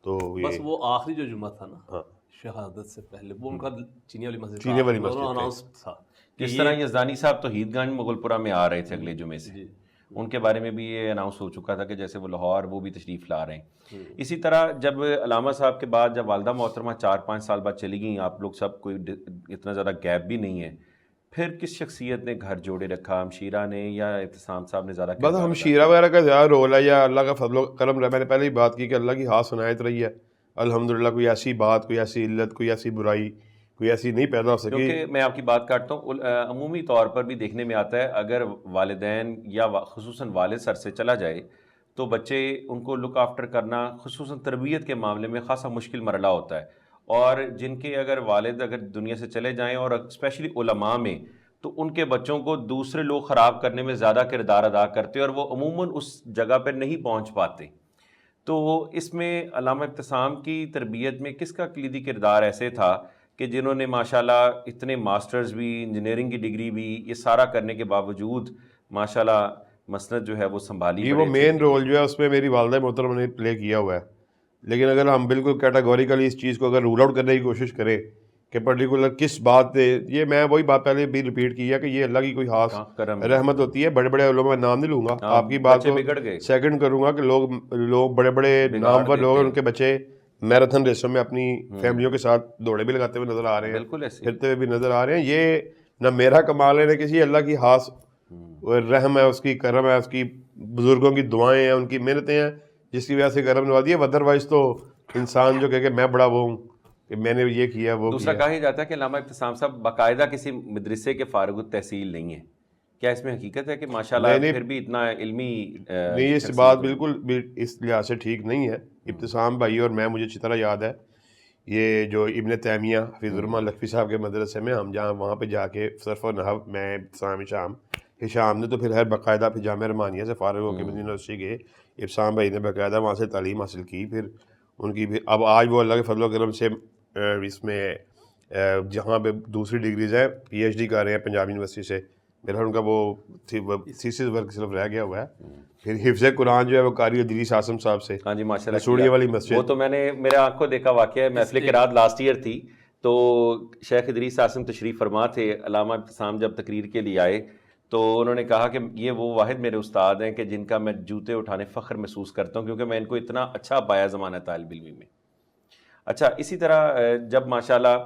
تو بس وہ آخری جو جمعہ تھا نا شہادت سے پہلے، وہ ان کا چینی والی مسجد اناؤنس تھا. جس طرح یزدانی صاحب توحید گنج مغل پورہ میں آ رہے تھے اگلے جمعے سے، ان کے بارے میں بھی یہ اناؤنس ہو چکا تھا کہ جیسے وہ لاہور وہ بھی تشریف لا رہے ہیں. اسی طرح جب علامہ صاحب کے بعد جب والدہ محترمہ 4-5 سال بعد چلی گئیں، آپ لوگ سب کوئی اتنا زیادہ گیپ بھی نہیں ہے، پھر کس شخصیت نے گھر جوڑے رکھا؟ ہمشیرہ نے یا ابتسام صاحب نے زیادہ؟ بس ہمشیرہ وغیرہ کا زیادہ رول ہے یا اللہ کا فضل و کرم رہا. میں نے پہلے ہی بات کی کہ اللہ کی ہاتھ عنایت رہی ہے الحمدللہ. کوئی ایسی بات، کوئی ایسی علت، کوئی ایسی برائی کوئی ایسی نہیں پیدا ہو سکی. کیونکہ میں آپ کی بات کاٹتا ہوں، عمومی طور پر بھی دیکھنے میں آتا ہے اگر والدین یا خصوصاً والد سر سے چلا جائے تو بچے ان کو لک آفٹر کرنا خصوصاً تربیت کے معاملے میں خاصا مشکل مرحلہ ہوتا ہے. اور جن کے اگر والد اگر دنیا سے چلے جائیں اور اسپیشلی علماء میں، تو ان کے بچوں کو دوسرے لوگ خراب کرنے میں زیادہ کردار ادا کرتے اور وہ عموماً اس جگہ پہ نہیں پہنچ پاتے. تو اس میں علامہ ابتسام کی تربیت میں کس کا کلیدی کردار ایسے تھا کہ جنہوں نے ماشاءاللہ اتنے ماسٹرز بھی، انجینئرنگ کی ڈگری بھی، یہ سارا کرنے کے باوجود ماشاءاللہ مسند جو ہے وہ سنبھالی؟ وہ مین رول جو ہے اس میں میری والدہ محترمہ نے پلے کیا ہوا ہے. لیکن اگر ہم بالکل کیٹاگوریکلی اس چیز کو اگر رول آؤٹ کرنے کی کوشش کریں کہ پرٹیکولر کس بات پہ، یہ میں وہی بات پہلے بھی ریپیٹ کی ہے کہ یہ اللہ کی کوئی خاص رحمت ہوتی ہے. بڑے بڑے علماء میں نام نہیں لوں گا، آپ کی بات کو سیکنڈ کروں گا کہ لوگ بڑے بڑے نامور لوگ ان کے بچے میراتھن ریسوں میں اپنی فیملیوں کے ساتھ دوڑے بھی لگاتے ہوئے نظر آ رہے ہیں، پھرتے ہوئے بھی نظر آ رہے ہیں. یہ نہ میرا کمال ہے نہ کسی اللہ کی خاص رحم ہے، اس کی کرم ہے، اس کی بزرگوں کی دعائیں ہیں، ان کی محنتیں ہیں جس کی وجہ سے کرم نوازی ہے. ادروائز تو انسان جو کہ میں بڑا وہ ہوں کہ میں نے یہ کیا وہ. دوسرا کہا جاتا ہے کہ علامہ ابتسام صاحب باقاعدہ کسی مدرسے کے فارغ التحصیل نہیں ہے، کیا اس میں حقیقت ہے کہ ماشاءاللہ پھر بھی اتنا علمی؟ نہیں، اس بات بالکل اس لحاظ سے ٹھیک نہیں ہے. ابتسام بھائی اور میں، مجھے اچھی طرح یاد ہے یہ جو ابن تیمیہ حفیظ الرحمن لکھوی صاحب کے مدرسے میں ہم جہاں وہاں پہ جا کے صرف و نحو، میں ابتسام ہشام نے تو پھر ہر باقاعدہ پھر جامعہ رحمانیہ سے فارغ ہو کے مدینہ یونیورسٹی گئے. ابتسام بھائی نے باقاعدہ وہاں سے تعلیم حاصل کی، پھر ان کی بھی اب آج وہ اللہ کے فضل و کرم سے اس میں جہاں پہ دوسری ڈگریز ہیں PhD کر رہے ہیں پنجاب یونیورسٹی سے. میرا ان کا وہ تھیسس ورک صرف رہ گیا ہوا ہے. پھر حفظ قرآن جو ہے وہ قاری ادریس آسم صاحب سے. ہاں جی ماشاءاللہ، سوڑیے والی مسجد، وہ تو میں نے میرے آنکھوں دیکھا واقعہ ہے. محفل قرات لاسٹ ایئر تھی تو شیخ ادریس آسم تشریف فرما تھے. علامہ ابتسام جب تقریر کے لیے آئے تو انہوں نے کہا کہ یہ وہ واحد میرے استاد ہیں کہ جن کا میں جوتے اٹھانے فخر محسوس کرتا ہوں، کیونکہ میں ان کو اتنا اچھا پایا زمانہ طالب علمی میں. اچھا، اسی طرح جب ماشاءاللہ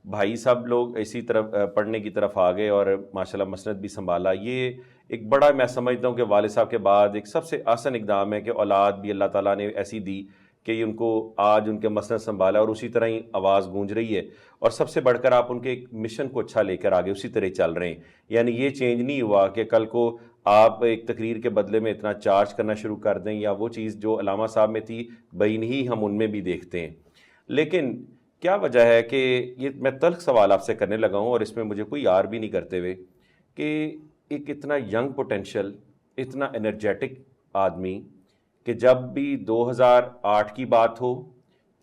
بھائی سب لوگ اسی طرف پڑھنے کی طرف آ گئے اور ماشاءاللہ مسند بھی سنبھالا، یہ ایک بڑا میں سمجھتا ہوں کہ والد صاحب کے بعد ایک سب سے آسان اقدام ہے کہ اولاد بھی اللہ تعالیٰ نے ایسی دی کہ ان کو آج ان کے مسند سنبھالا اور اسی طرح ہی آواز گونج رہی ہے. اور سب سے بڑھ کر آپ ان کے ایک مشن کو اچھا لے کر آگے اسی طرح چل رہے ہیں. یعنی یہ چینج نہیں ہوا کہ کل کو آپ ایک تقریر کے بدلے میں اتنا چارج کرنا شروع کر دیں، یا وہ چیز جو علامہ صاحب میں تھی بین ہی ہم ان میں بھی دیکھتے ہیں. لیکن کیا وجہ ہے کہ یہ میں تلخ سوال آپ سے کرنے لگا ہوں اور اس میں مجھے کوئی یار بھی نہیں کرتے ہوئے کہ ایک اتنا ینگ پوٹینشیل، اتنا انرجیٹک آدمی کہ جب بھی 2008 کی بات ہو،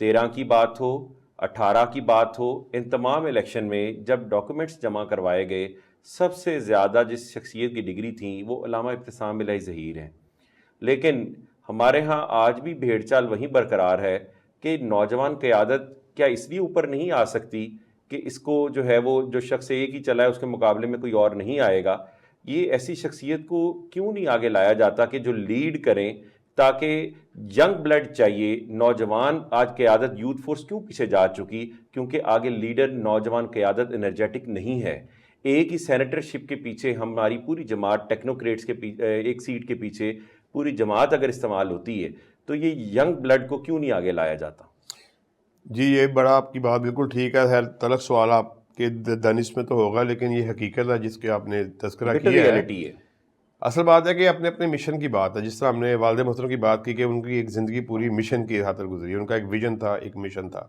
13 کی بات ہو، 18 کی بات ہو، ان تمام الیکشن میں جب ڈاکومنٹس جمع کروائے گئے، سب سے زیادہ جس شخصیت کی ڈگری تھیں وہ علامہ ابتسام الہی ظہیر ہیں. لیکن ہمارے ہاں آج بھی بھیڑ چال وہیں برقرار ہے کہ نوجوان قیادت کیا اس لیے اوپر نہیں آ سکتی کہ اس کو جو ہے وہ جو شخص ایک ہی چلا ہے اس کے مقابلے میں کوئی اور نہیں آئے گا. یہ ایسی شخصیت کو کیوں نہیں آگے لایا جاتا کہ جو لیڈ کریں، تاکہ ینگ بلڈ چاہیے. نوجوان آج قیادت یوتھ فورس کیوں پیچھے جا چکی؟ کیونکہ آگے لیڈر نوجوان قیادت انرجیٹک نہیں ہے. ایک ہی سینیٹر شپ کے پیچھے ہماری پوری جماعت، ٹیکنوکریٹس کے پیچھے، ایک سیٹ کے پیچھے پوری جماعت اگر استعمال ہوتی ہے تو یہ ینگ بلڈ کو کیوں نہیں آگے لایا جاتا؟ جی یہ بڑا آپ کی بات بالکل ٹھیک ہے. خیر تلخ سوال آپ کہ دانش میں تو ہوگا، لیکن یہ حقیقت ہے جس کے آپ نے تذکرہ Bitter کیا ہے. reality ہے. اصل بات ہے کہ اپنے اپنے مشن کی بات ہے. جس طرح ہم نے والد محترم کی بات کی کہ ان کی ایک زندگی پوری مشن کی خاطر گزری، ان کا ایک ویژن تھا، ایک مشن تھا.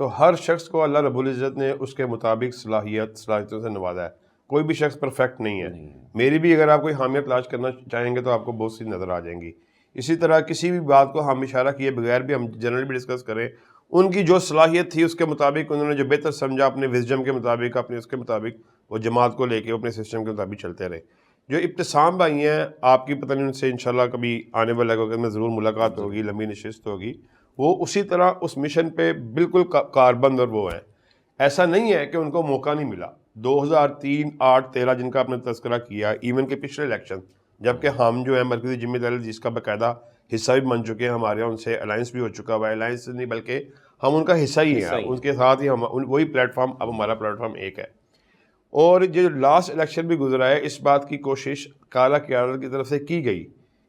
تو ہر شخص کو اللہ رب العزت نے اس کے مطابق صلاحیتوں سے نوازا ہے. کوئی بھی شخص پرفیکٹ نہیں ہے. میری بھی اگر آپ کوئی حامیہ تلاش کرنا چاہیں گے تو آپ کو بہت سی نظر آ جائیں گی. اسی طرح کسی بھی بات کو ہم اشارہ کیے بغیر بھی ہم جنرل بھی ڈسکس کریں، ان کی جو صلاحیت تھی اس کے مطابق انہوں نے جو بہتر سمجھا، اپنے وزڈم کے مطابق، اپنے اس کے مطابق وہ جماعت کو لے کے اپنے سسٹم کے مطابق چلتے رہے. جو ابتسام بھائی ہیں، آپ کی پتہ نہیں ان سے انشاءاللہ کبھی آنے والے وقت میں ضرور ملاقات ہوگی، لمبی نشست ہوگی. وہ اسی طرح اس مشن پہ بالکل کاربند اور وہ ہیں. ایسا نہیں ہے کہ ان کو موقع نہیں ملا. 2003 8 13 جن کا آپ نے تذکرہ کیا، ایون کے پچھلے الیکشن جبکہ ہم جو ہیں مرکزی ذمہ داری جس کا باقاعدہ حصہ بھی بن چکے ہیں، ہمارے یہاں ان سے الائنس بھی ہو چکا ہوا ہے. الائنس نہیں بلکہ ہم ان کا حصہ ہی ہیں، ان کے ساتھ ہی ہم وہی پلیٹ فارم، اب ہمارا پلیٹ فارم ایک ہے. اور جو لاسٹ الیکشن بھی گزرا ہے، اس بات کی کوشش کالا قیادت کی طرف سے کی گئی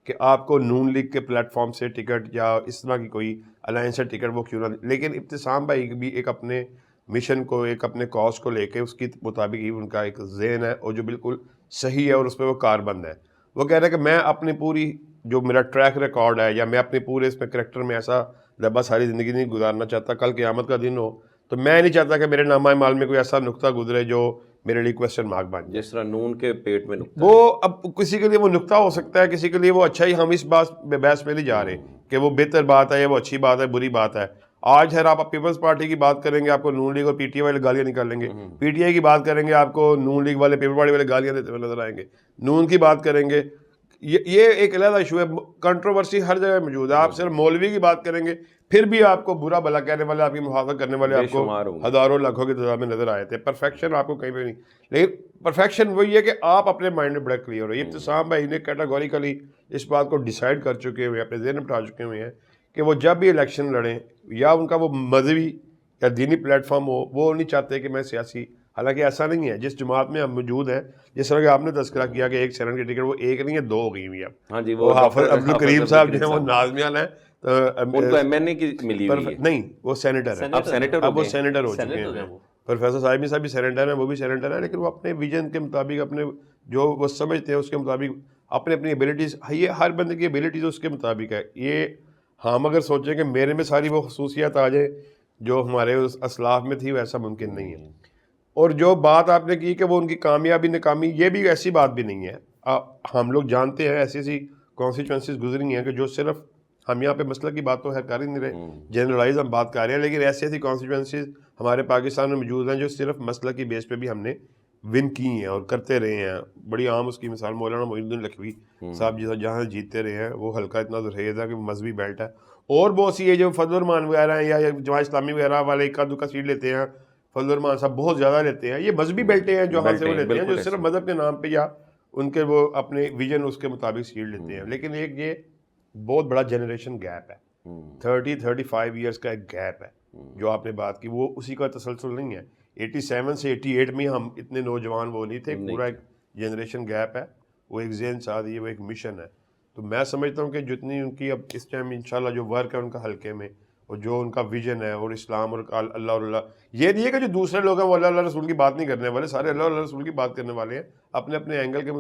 کہ آپ کو نون لیگ کے پلیٹ فارم سے ٹکٹ یا اس طرح کی کوئی الائنس سے ٹکٹ وہ کیوں نہ، لیکن ابتسام بھائی بھی ایک اپنے مشن کو، ایک اپنے کاز کو لے کے اس کی مطابق ہی ان کا ایک ذہن ہے اور جو بالکل صحیح ہے اور اس پہ وہ کاربند ہے. وہ کہہ رہے ہیں کہ میں اپنی پوری جو میرا ٹریک ریکارڈ ہے یا میں اپنے پورے اس میں کریکٹر میں ایسا لمبا ساری زندگی نہیں گزارنا چاہتا. کل قیامت کا دن ہو تو میں نہیں چاہتا کہ میرے نامہ اعمال میں کوئی ایسا نقطہ گزرے جو میرے لیے کویسچن مارک بن جائے. جس طرح نون کے پیٹ میں نقطہ وہ اب کسی کے لیے وہ نقطہ ہو سکتا ہے، کسی کے لیے وہ اچھا ہی. ہم اس بات بحث پہ نہیں جا رہے کہ وہ بہتر بات ہے یا وہ اچھی بات ہے، بری بات ہے. آج آپ پیپلز پارٹی کی بات کریں گے آپ کو نون لیگ اور پی ٹی آئی والے گالیاں نکال لیں گے. پی ٹی آئی کی بات کریں گے آپ کو نون لیگ والے، پیپل پارٹی والے گالیاں دیتے ہوئے نظر آئیں گے. نون کی بات کریں گے، یہ ایک علیحدہ ایشو ہے. کنٹروورسی ہر جگہ موجود ہے. آپ صرف مولوی کی بات کریں گے پھر بھی آپ کو برا بھلا کہنے والے، آپ کی محافظت کرنے والے آپ کو ہزاروں لاکھوں کی تعداد میں نظر آئے تھے. پرفیکشن آپ کو کہیں پہ نہیں، لیکن پرفیکشن وہی ہے کہ آپ اپنے مائنڈ میں بڑا کلیئر ہو. ابتسام بھائی نے کیٹاگوریکلی اس بات کو ڈیسائیڈ کر چکے ہوئے ہیں، اپنے ذہن میں بٹھا چکے ہوئے ہیں کہ وہ جب بھی الیکشن لڑیں یا ان کا وہ مذہبی یا دینی پلیٹ فارم ہو، وہ نہیں چاہتے کہ میں سیاسی. حالانکہ ایسا نہیں ہے. جس جماعت میں ہم موجود ہیں، جس طرح کہ آپ نے تذکرہ کیا کہ ایک سینٹ کی ٹکٹ وہ ایک نہیں ہے، 2 ہو گئی ہوئی ہے. ہاں جی، وہ حافظ عبد الکریم صاحب جو ہیں وہ نازمیال ہیں، ان کو ایم این اے کی ملی ہوئی ہے. نہیں وہ سینیٹر ہیں، اب وہ سینیٹر ہو چکے ہیں. پروفیسر صاحب صاحب بھی سینیٹر ہیں، وہ بھی سینیٹر ہیں، لیکن وہ اپنے ویژن کے مطابق، اپنے جو وہ سمجھتے ہیں اس کے مطابق اپنی اپنی ایبلٹیز، یہ ہر بندے کی ایبلٹیز اس کے مطابق ہے. یہ ہم اگر سوچیں کہ میرے میں ساری وہ خصوصیات آ جائیں جو ہمارے اس اسلاف میں تھی، ویسا ممکن نہیں ہے. اور جو بات آپ نے کی کہ وہ ان کی کامیابی ناکامی، یہ بھی ایسی بات بھی نہیں ہے. ہم لوگ جانتے ہیں ایسی ایسی کانسٹیچوئنسیز گزری ہیں کہ جو صرف ہم یہاں پہ مسئلہ کی بات تو ہے کر ہی نہیں رہے، جنرلائز ہم بات کر رہے ہیں، لیکن ایسی ایسی کانسٹیچوئنسیز ہمارے پاکستان میں موجود ہیں جو صرف مسئلہ کی بیس پہ بھی ہم نے ون کی ہیں اور کرتے رہے ہیں. بڑی عام اس کی مثال مولانا معین الدین لکھوی صاحب جہاں جیتتے رہے ہیں، وہ حلقہ اتنا زرخیز ہے کہ مذہبی بیلٹ ہے. اور بہت سی ہے جو فضل الرحمان وغیرہ ہیں یا جماعت اسلامی وغیرہ والے اکا دکا سیٹ لیتے ہیں، فضل الرحمان صاحب بہت زیادہ لیتے ہیں. یہ مذہبی بیلٹیں ہیں جو ہم سے وہ لیتے ہیں، جو صرف مذہب کے نام پہ یا ان کے وہ اپنے ویژن اس کے مطابق سیٹ لیتے ہیں. لیکن ایک یہ بہت بڑا جنریشن گیپ ہے، 30-35 ایئرس کا ایک گیپ ہے جو آپ نے بات کی. وہ اسی کا تسلسل نہیں ہے. 87 سے 88 میں ہم اتنے نوجوان وہ نہیں تھے. پورا ایک جنریشن گیپ ہے. وہ ایک ذہن سازی ہے، وہ ایک مشن ہے. تو میں سمجھتا ہوں کہ جتنی ان کی اب اس ٹائم انشاءاللہ جو ورک ہے ان کا حلقے میں، اور جو ان کا ویژن ہے اور اسلام اور اللہ اور اللہ، یہ نہیں ہے کہ جو دوسرے لوگ ہیں وہ اللہ رسول کی بات نہیں کرنے والے، سارے اللہ رسول کی بات کرنے والے ہیں. اپنے اپنے اینگل کے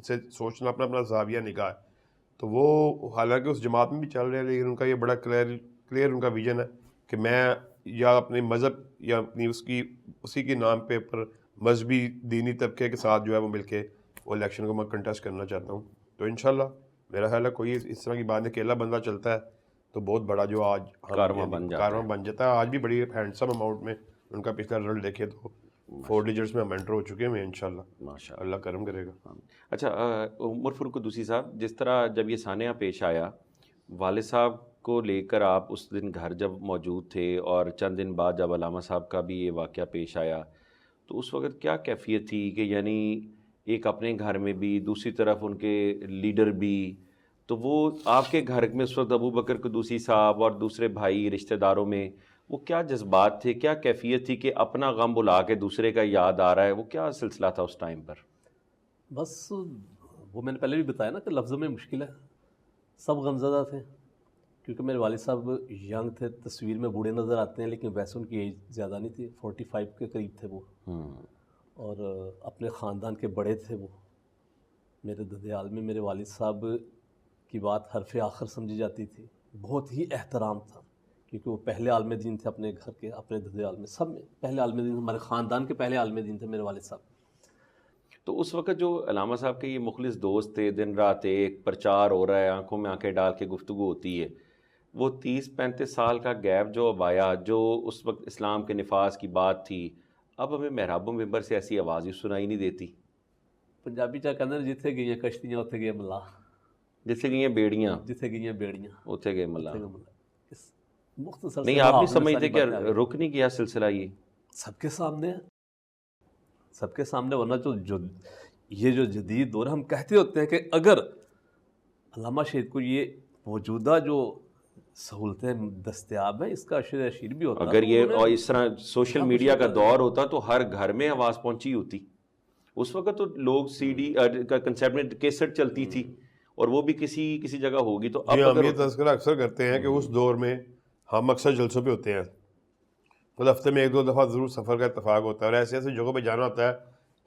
سے سوچنا، اپنا اپنا زاویہ نگاہ ہے. تو وہ حالانکہ اس جماعت میں بھی چل رہے ہیں، لیکن ان کا یہ بڑا کلیئر ان کا ویژن ہے کہ میں یا اپنے مذہب یا اپنی اسی کے نام پہ پر مذہبی دینی طبقے کے ساتھ جو ہے وہ مل کے وہ الیکشن کو میں کنٹیسٹ کرنا چاہتا ہوں. تو انشاءاللہ میرا خیال ہے کوئی اس طرح کی بات نہیں، اکیلا بندہ چلتا ہے تو بہت بڑا جو آج کارواں بن جاتا ہے. آج بھی بڑی ہینڈسم اماؤنٹ میں ان کا پچھلا رزلٹ دیکھے تو 4 ڈیجٹس میں ہم انٹر ہو چکے ہیں انشاءاللہ. ماشاء اللہ کرم کرے گا. اچھا عمر فاروق قدوسی صاحب، جس طرح جب یہ سانحہ پیش آیا، والد صاحب کو لے کر آپ اس دن گھر جب موجود تھے اور چند دن بعد جب علامہ صاحب کا بھی یہ واقعہ پیش آیا، تو اس وقت کیا کیفیت تھی کہ یعنی ایک اپنے گھر میں بھی، دوسری طرف ان کے لیڈر بھی، تو وہ آپ کے گھر میں اس وقت ابو بکر قدوسی صاحب اور دوسرے بھائی رشتہ داروں میں وہ کیا جذبات تھے، کیا کیفیت تھی کہ اپنا غم بلا کے دوسرے کا یاد آ رہا ہے، وہ کیا سلسلہ تھا اس ٹائم پر؟ بس وہ میں نے پہلے بھی بتایا نا کہ لفظوں میں مشکل ہے. سب غمزدہ تھے، کیونکہ میرے والد صاحب ینگ تھے، تصویر میں بوڑھے نظر آتے ہیں لیکن ویسے ان کی ایج زیادہ نہیں تھی، 45 کے قریب تھے وہ، اور اپنے خاندان کے بڑے تھے وہ۔ میرے ددیال میں میرے والد صاحب کی بات حرف آخر سمجھی جاتی تھی، بہت ہی احترام تھا، کیونکہ وہ پہلے عالم دین تھے اپنے گھر کے، اپنے ددیال میں سب میں پہلے عالم دین، ہمارے خاندان کے پہلے عالم دین تھے میرے والد صاحب۔ تو اس وقت جو علامہ صاحب کے یہ مخلص دوست تھے، دن رات ایک پرچار ہو رہا ہے، آنکھوں میں آنکھیں ڈال کے گفتگو ہوتی ہے، وہ 30-35 سال کا گیپ جو اب آیا، جو اس وقت اسلام کے نفاذ کی بات تھی، اب ہمیں محراب و ممبر سے ایسی آواز ہی سنائی نہیں دیتی۔ پنجابی چاہ کہتے ہیں جتھے گئی ہیں کشتیاں اتھے گئے ملاح، جتھے گئی ہیں بیڑیاں جتھے گئی ہیں بیڑیاں اتھے گئے ملا۔ اتھے گئے ملاح۔ اس مختصر سے نہیں، آپ نہیں آپ نے سمجھتے ساری کہ باتیں آگے رک نہیں گیا سلسلہ یہ؟ سب کے سامنے ہے، سب کے سامنے، ورنہ جو یہ جو جدید دور ہے، ہم کہتے ہوتے ہیں کہ اگر علامہ شہید کو یہ موجودہ جو سہولتیں دستیاب ہیں اس کا اشیر بھی ہوتا، اگر تو یہ انہوں نے اور اس طرح سوشل کچھ میڈیا کا ہوتا۔ دور ہوتا تو ہر گھر میں آواز پہنچی ہوتی۔ اس وقت تو لوگ سی ڈی کا کنسیپٹ میں کیسٹ چلتی تھی، اور وہ بھی کسی جگہ ہوگی۔ تو اب جی ہم اگر یہ تذکرہ اکثر کرتے ہیں کہ اس دور میں ہم اکثر جلسوں پہ ہوتے ہیں، خود ہفتے میں 1-2 دفعہ ضرور سفر کا اتفاق ہوتا ہے، اور ایسے ایسے جگہوں پہ جانا ہوتا ہے،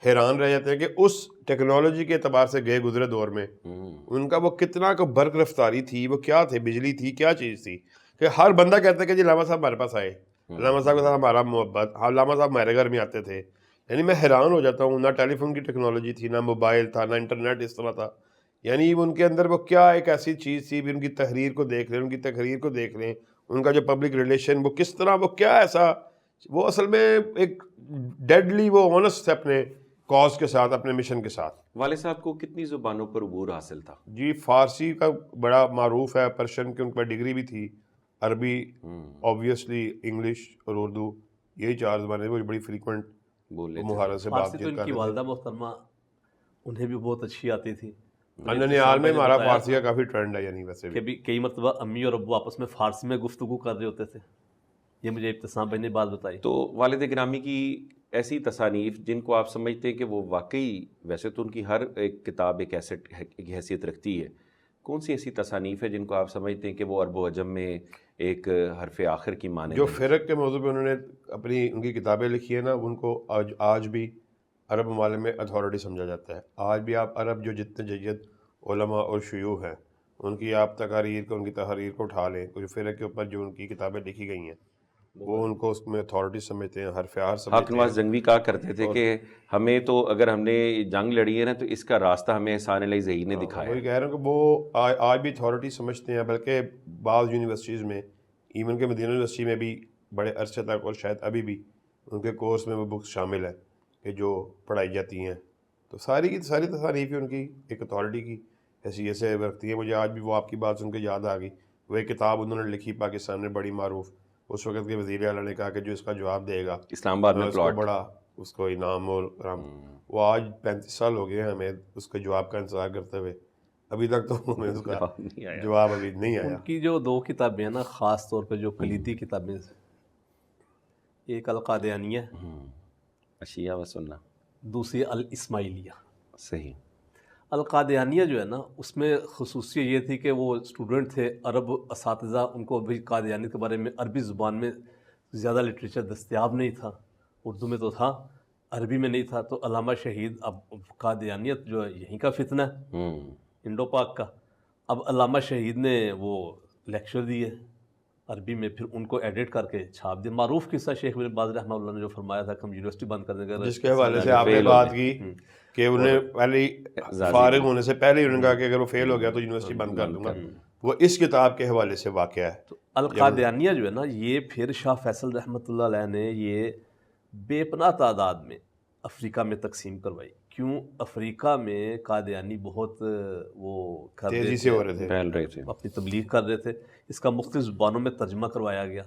حیران رہ جاتے ہیں کہ اس ٹیکنالوجی کے اعتبار سے گئے گزرے دور میں ان کا وہ کتنا کو برق رفتاری تھی، وہ کیا تھے، بجلی تھی، کیا چیز تھی، کہ ہر بندہ کہتا ہے کہ جی علامہ صاحب ہمارے پاس آئے، علامہ صاحب کے ساتھ ہمارا محبت، علامہ صاحب ہمارے گھر میں آتے تھے۔ یعنی میں حیران ہو جاتا ہوں، نہ ٹیلی فون کی ٹیکنالوجی تھی، نہ موبائل تھا، نہ انٹرنیٹ اس طرح تھا، یعنی ان کے اندر وہ کیا ایک ایسی چیز تھی، بھی ان کی تحریر کو دیکھ لیں، ان کی تقریر کو دیکھ لیں، ان کا جو پبلک ریلیشن، وہ کس طرح، وہ کیا ایسا، وہ اصل میں ایک ڈیڈلی وہ آنسٹ تھے اپنے کاز کے ساتھ، اپنے مشن کے ساتھ۔ والد صاحب کو کتنی زبانوں پر عبور حاصل تھا؟ جی فارسی کا بڑا معروف ہے، پرشین کی ان پر ڈگری بھی تھی، عربی آبویسلی، انگلش اور اردو، یہی 4 زبانیں وہ بڑی فریکوینٹ بولے مہارت سے بات فارسی تو چیت ان کی کرتے تھے۔ والدہ محترمہ انہیں بھی بہت اچھی آتی تھی۔ ننیال میں ہمارا فارسی کا کافی ٹرینڈ ہے، یعنی ویسے کہ بھی بھی کئی مرتبہ امی اور ابو آپس میں فارسی میں گفتگو کر رہے ہوتے تھے، یہ مجھے ابتسام بھائی نے بات بتائی۔ تو والد گرامی کی ایسی تصانیف جن کو آپ سمجھتے ہیں کہ وہ واقعی، ویسے تو ان کی ہر ایک کتاب ایک حیثیت رکھتی ہے، کون سی ایسی تصانیف ہے جن کو آپ سمجھتے ہیں کہ وہ عرب و عجم میں ایک حرف آخر کی معنی جو فرق کے موضوع پہ انہوں نے اپنی ان کی کتابیں لکھی ہیں نا، ان کو آج بھی عرب ممالک میں اتھارٹی سمجھا جاتا ہے۔ آج بھی آپ عرب جو جتنے جید علماء اور شیوخ ہیں، ان کی آپ تقاریر کو، ان کی تحریر کو اٹھا لیں، کچھ فرق کے اوپر جو ان کی کتابیں لکھی گئی ہیں، وہ ان کو اس میں اتھارٹی سمجھتے ہیں، حرف آخر حق سمجھتے نواز ہیں۔ جنگوی کہا کرتے تھے کہ ہمیں تو اگر ہم نے جنگ لڑی ہے نا تو اس کا راستہ ہمیں احسان علیہ زہیر نے دکھایا وہی ہے۔ کہہ رہا ہوں کہ وہ آج بھی اتھارٹی سمجھتے ہیں، بلکہ بعض یونیورسٹیز میں، ایون کہ مدینہ یونیورسٹی میں بھی بڑے عرصے تک، اور شاید ابھی بھی ان کے کورس میں وہ بکس شامل ہیں کہ جو پڑھائی جاتی ہیں۔ تو ساری کی ساری تصانیف ان کی ایک اتھارٹی کی حیثیت سے رکھتی ہیں۔ مجھے آج بھی وہ آپ کی بات سن کے یاد آ گئی، وہ ایک کتاب انہوں نے لکھی پاکستان میں، بڑی معروف، اس وقت کے وزیر اعلیٰ نے کہا کہ جو اس کا جواب دے گا اسلام آباد میں اس کو پلاٹ، بڑا اس کو انعام اور وہ آج 35 سال ہو گئے ہیں ہمیں اس کے جواب کا انتظار کرتے ہوئے، ابھی تک تو ہمیں اس کا نہیں آیا۔ جواب ابھی نہیں آیا۔ ان کی جو 2 کتابیں ہیں نا، خاص طور پہ جو کلیدی کتابیں، ایک القادیانیہ، اشیاء و سننا، دوسری الاسماعیلیہ۔ صحیح۔ القادیانیہ جو ہے نا، اس میں خصوصیت یہ تھی کہ وہ اسٹوڈنٹ تھے عرب اساتذہ، ان کو بھی قادیانیت کے بارے میں عربی زبان میں زیادہ لٹریچر دستیاب نہیں تھا، اردو میں تو تھا، عربی میں نہیں تھا۔ تو علامہ شہید، اب قادیانیت جو ہے یہیں کا فتنہ ہے، انڈو پاک کا، اب علامہ شہید نے وہ لیکچر دیے عربی میں، پھر ان کو ایڈٹ کر کے چھاپ دیا۔ معروف قصہ شیخ ابن باز رحمہ اللہ نے جو فرمایا تھا کہ ہم یونیورسٹی بند کر دیں گے، جس کے حوالے سے آپ نے بات کی کہ انہیں پہلے فارغ ہونے سے پہلے انہوں نے کہا کہ اگر وہ فیل ہو گیا تو یونیورسٹی بند کر دوں گا، وہ اس کتاب کے حوالے سے واقعہ ہے۔ تو القادیانیہ جو ہے نا، یہ پھر شاہ فیصل رحمۃ اللہ علیہ نے یہ بے پناہ تعداد میں افریقہ میں تقسیم کروائی۔ کیوں؟ افریقہ میں قادیانی بہت وہ کر تیزی سے ہو رہے تھے، پھیل رہے تھے۔ اپنی تبلیغ کر رہے تھے، اس کا مختلف زبانوں میں ترجمہ کروایا گیا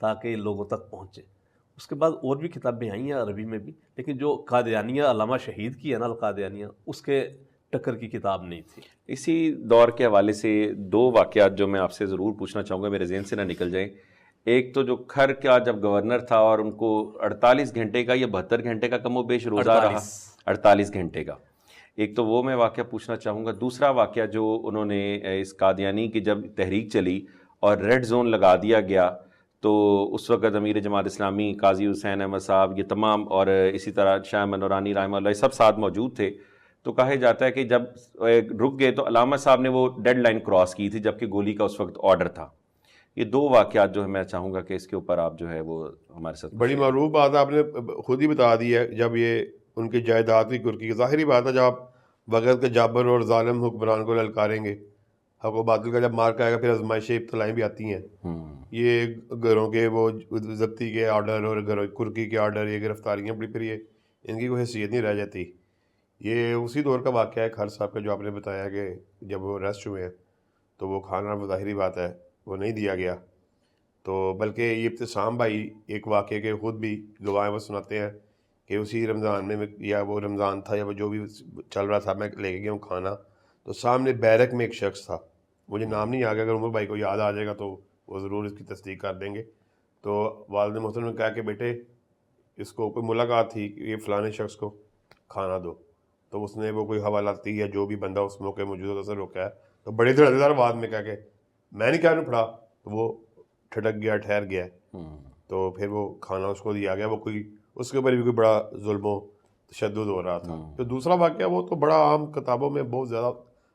تاکہ یہ لوگوں تک پہنچے۔ اس کے بعد اور بھی کتابیں آئی ہیں عربی میں بھی، لیکن جو قادیانیہ علامہ شہید کی ہے نا، القادیانیہ، اس کے ٹکر کی کتاب نہیں تھی۔ اسی دور کے حوالے سے 2 واقعات جو میں آپ سے ضرور پوچھنا چاہوں گا، میرے ذہن سے نہ نکل جائیں۔ ایک تو جو کھر کا جب گورنر تھا اور ان کو 48 گھنٹے کا یا 72 گھنٹے کا کم و بیش روزہ رہا، 48 گھنٹے کا، ایک تو وہ میں واقعہ پوچھنا چاہوں گا۔ دوسرا واقعہ جو انہوں نے اس قادیانی کی جب تحریک چلی اور ریڈ زون لگا دیا گیا تو اس وقت امیر جماعت اسلامی قاضی حسین احمد صاحب یہ تمام اور اسی طرح شاہ احمد نورانی رحمہ اللہ سب ساتھ موجود تھے. تو کہا جاتا ہے کہ جب رک گئے تو علامہ صاحب نے وہ ڈیڈ لائن کراس کی تھی جبکہ گولی کا اس وقت آرڈر تھا. یہ دو واقعات جو ہے میں چاہوں گا کہ اس کے اوپر آپ جو ہے وہ ہمارے ساتھ. بڑی معروف بات ہے، آپ نے خود ہی بتا دی ہے. جب یہ ان کی جائیداد کی کرکی، ظاہری بات ہے جب آپ وقت کے جابر اور ظالم حکمران کو للکاریں گے، حق و باطل کا جب مارکا آئے گا پھر آزمائشیں ابتلائیں بھی آتی ہیں. یہ گھروں کے وہ ضبطی کے آرڈر اور کرکی کے آرڈر، یہ گرفتاریاں بڑی، پھر یہ ان کی کوئی حیثیت نہیں رہ جاتی. یہ اسی دور کا واقعہ ہے خر صاحب کا جو آپ نے بتایا کہ جب وہ اریسٹ ہوئے ہیں تو وہ کھانا ظاہری بات ہے وہ نہیں دیا گیا. تو بلکہ یہ ابتسام بھائی ایک واقعے کے خود بھی گواہیں وہ سناتے ہیں کہ اسی رمضان میں یا وہ رمضان تھا یا وہ جو بھی چل رہا تھا، میں لے کے گیا ہوں کھانا، تو سامنے بیرک میں ایک شخص تھا، مجھے نام نہیں آ گیا، اگر عمر بھائی کو یاد آ جائے گا تو وہ ضرور اس کی تصدیق کر دیں گے. تو والد محترم نے کہا کہ بیٹے اس کو کوئی ملاقات تھی کہ یہ فلانے شخص کو کھانا دو، تو اس نے وہ کوئی حوالات یا جو بھی بندہ اس موقع موجود ہوتا سے روکا ہے، تو بڑے دھڑے دار بعد میں کہا کہ میں نہیں کہا نہیں پڑھا، تو وہ ٹھٹک گیا، ٹھہر گیا. تو پھر وہ کھانا اس کو دیا گیا. وہ کوئی اس کے اوپر بھی کوئی بڑا ظلم و تشدد ہو رہا تھا. تو دوسرا واقعہ وہ تو بڑا عام کتابوں میں بہت زیادہ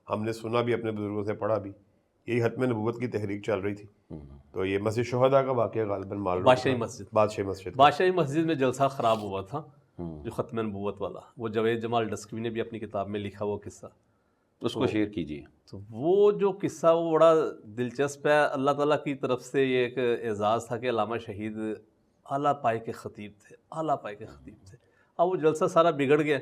ہم نے سنا بھی، اپنے بزرگوں سے پڑھا بھی، یہی ختم نبوت کی تحریک چل رہی تھی. تو یہ مسجد شہداء کا واقعہ غالباً معلوم بادشاہی مسجد میں جلسہ خراب ہوا تھا جو ختم نبوت والا، وہ جاوید جمال ڈسکوی نے بھی اپنی کتاب میں لکھا وہ قصہ، اس کو شیئر کیجیے. تو وہ جو قصہ وہ بڑا دلچسپ ہے. اللہ تعالیٰ کی طرف سے یہ ایک اعزاز تھا کہ علامہ شہید اعلیٰ پائے کے خطیب تھے، اعلیٰ پائے کے خطیب تھے. اب وہ جلسہ سارا بگڑ گیا.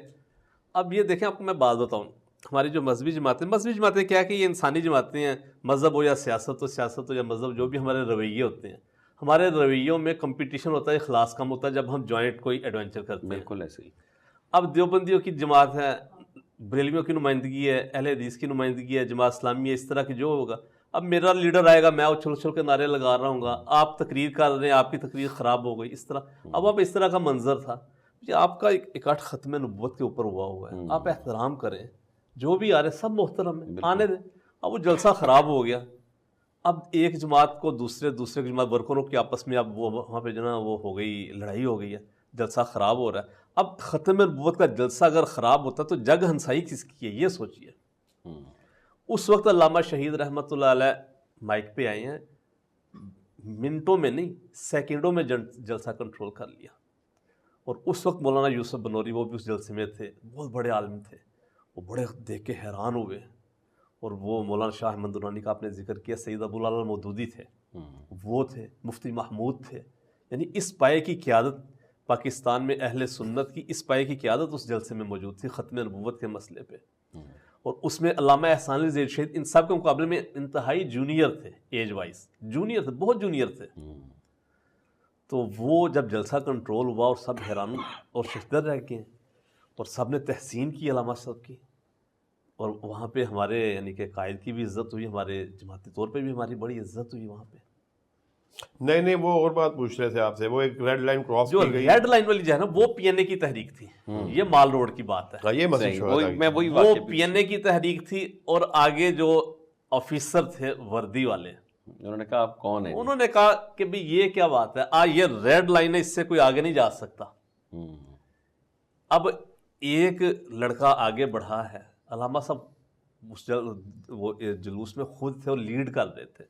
اب یہ دیکھیں آپ کو میں بات بتاؤں، ہماری جو مذہبی جماعتیں کیا کہ یہ انسانی جماعتیں ہیں، مذہب ہو یا سیاست ہو یا مذہب، جو بھی ہمارے رویے ہوتے ہیں، ہمارے رویوں میں کمپٹیشن ہوتا ہے، اخلاص کم ہوتا ہے جب ہم جوائنٹ کوئی ایڈونچر کرتے ہیں. بالکل ایسے ہی. اب دیوبندیوں کی جماعت ہے، بریلویوں کی نمائندگی ہے، اہل حدیث کی نمائندگی ہے، جماعت اسلامی ہے، اس طرح کی جو ہوگا. اب میرا لیڈر آئے گا، میں اچھل اچھل کے نعرے لگا رہا ہوں گا، آپ تقریر کر رہے ہیں، آپ کی تقریر خراب ہو گئی، اس طرح. اب اس طرح کا منظر تھا. آپ کا اکٹھ ختم نبوت کے اوپر ہوا ہے، آپ احترام کریں، جو بھی آ رہے سب محترم ہیں، آنے دیں. اب وہ جلسہ خراب ہو گیا. اب ایک جماعت کو دوسرے کی جماعت ورکروں کے آپس میں اب وہ وہاں پہ جو نا وہ ہو گئی، لڑائی ہو گئی ہے، جلسہ خراب ہو رہا ہے. اب ختم نبوت کا جلسہ اگر خراب ہوتا تو جگ ہنسائی کس کی ہے یہ سوچیے. اس وقت علامہ شہید رحمۃ اللہ علیہ مائک پہ آئے ہیں، منٹوں میں نہیں سیکنڈوں میں جلسہ کنٹرول کر لیا. اور اس وقت مولانا یوسف بنوری وہ بھی اس جلسے میں تھے، بہت بڑے عالم تھے، وہ بڑے دیکھ کے حیران ہوئے. اور وہ مولانا شاہ احمد درانی کا آپ نے ذکر کیا، سید ابو العلا المودودی تھے، وہ تھے، مفتی محمود تھے. یعنی اس پائے کی قیادت پاکستان میں اہل سنت کی، اس پائے کی قیادت اس جلسے میں موجود تھی ختم نبوت کے مسئلے پہ. اور اس میں علامہ احسان علی زید شہید ان سب کے مقابلے میں انتہائی جونیئر تھے، ایج وائز جونیئر تھے، بہت جونیئر تھے. تو وہ جب جلسہ کنٹرول ہوا اور سب حیران اور ششدر رہ گئے اور سب نے تحسین کی علامہ صاحب کی، اور وہاں پہ ہمارے یعنی کہ قائد کی بھی عزت ہوئی، ہمارے جماعتی طور پہ بھی ہماری بڑی عزت ہوئی وہاں پہ. نہیں وہ اور بات پوچھ رہے تھے آپ سے، وہ ایک ریڈ لائن کراس جو کی گئی، ریڈ لائن والی جو ہے نا وہ پی این اے کی تحریک تھی. یہ مال روڈ کی بات ہے، یہ مسجد شہداء میں وہی وہ پی این اے کی تحریک تھی. اور آگے جو آفیسر تھے وردی والے، انہوں نے کہا آپ کون ہیں؟ انہوں نے کہا کہ بھی یہ کیا بات ہے، یہ ریڈ لائن ہے، اس سے کوئی آگے نہیں جا سکتا. اب ایک لڑکا آگے بڑھا ہے، علامہ صاحب اس وہ جلوس میں خود تھے اور لیڈ کر رہے تھے.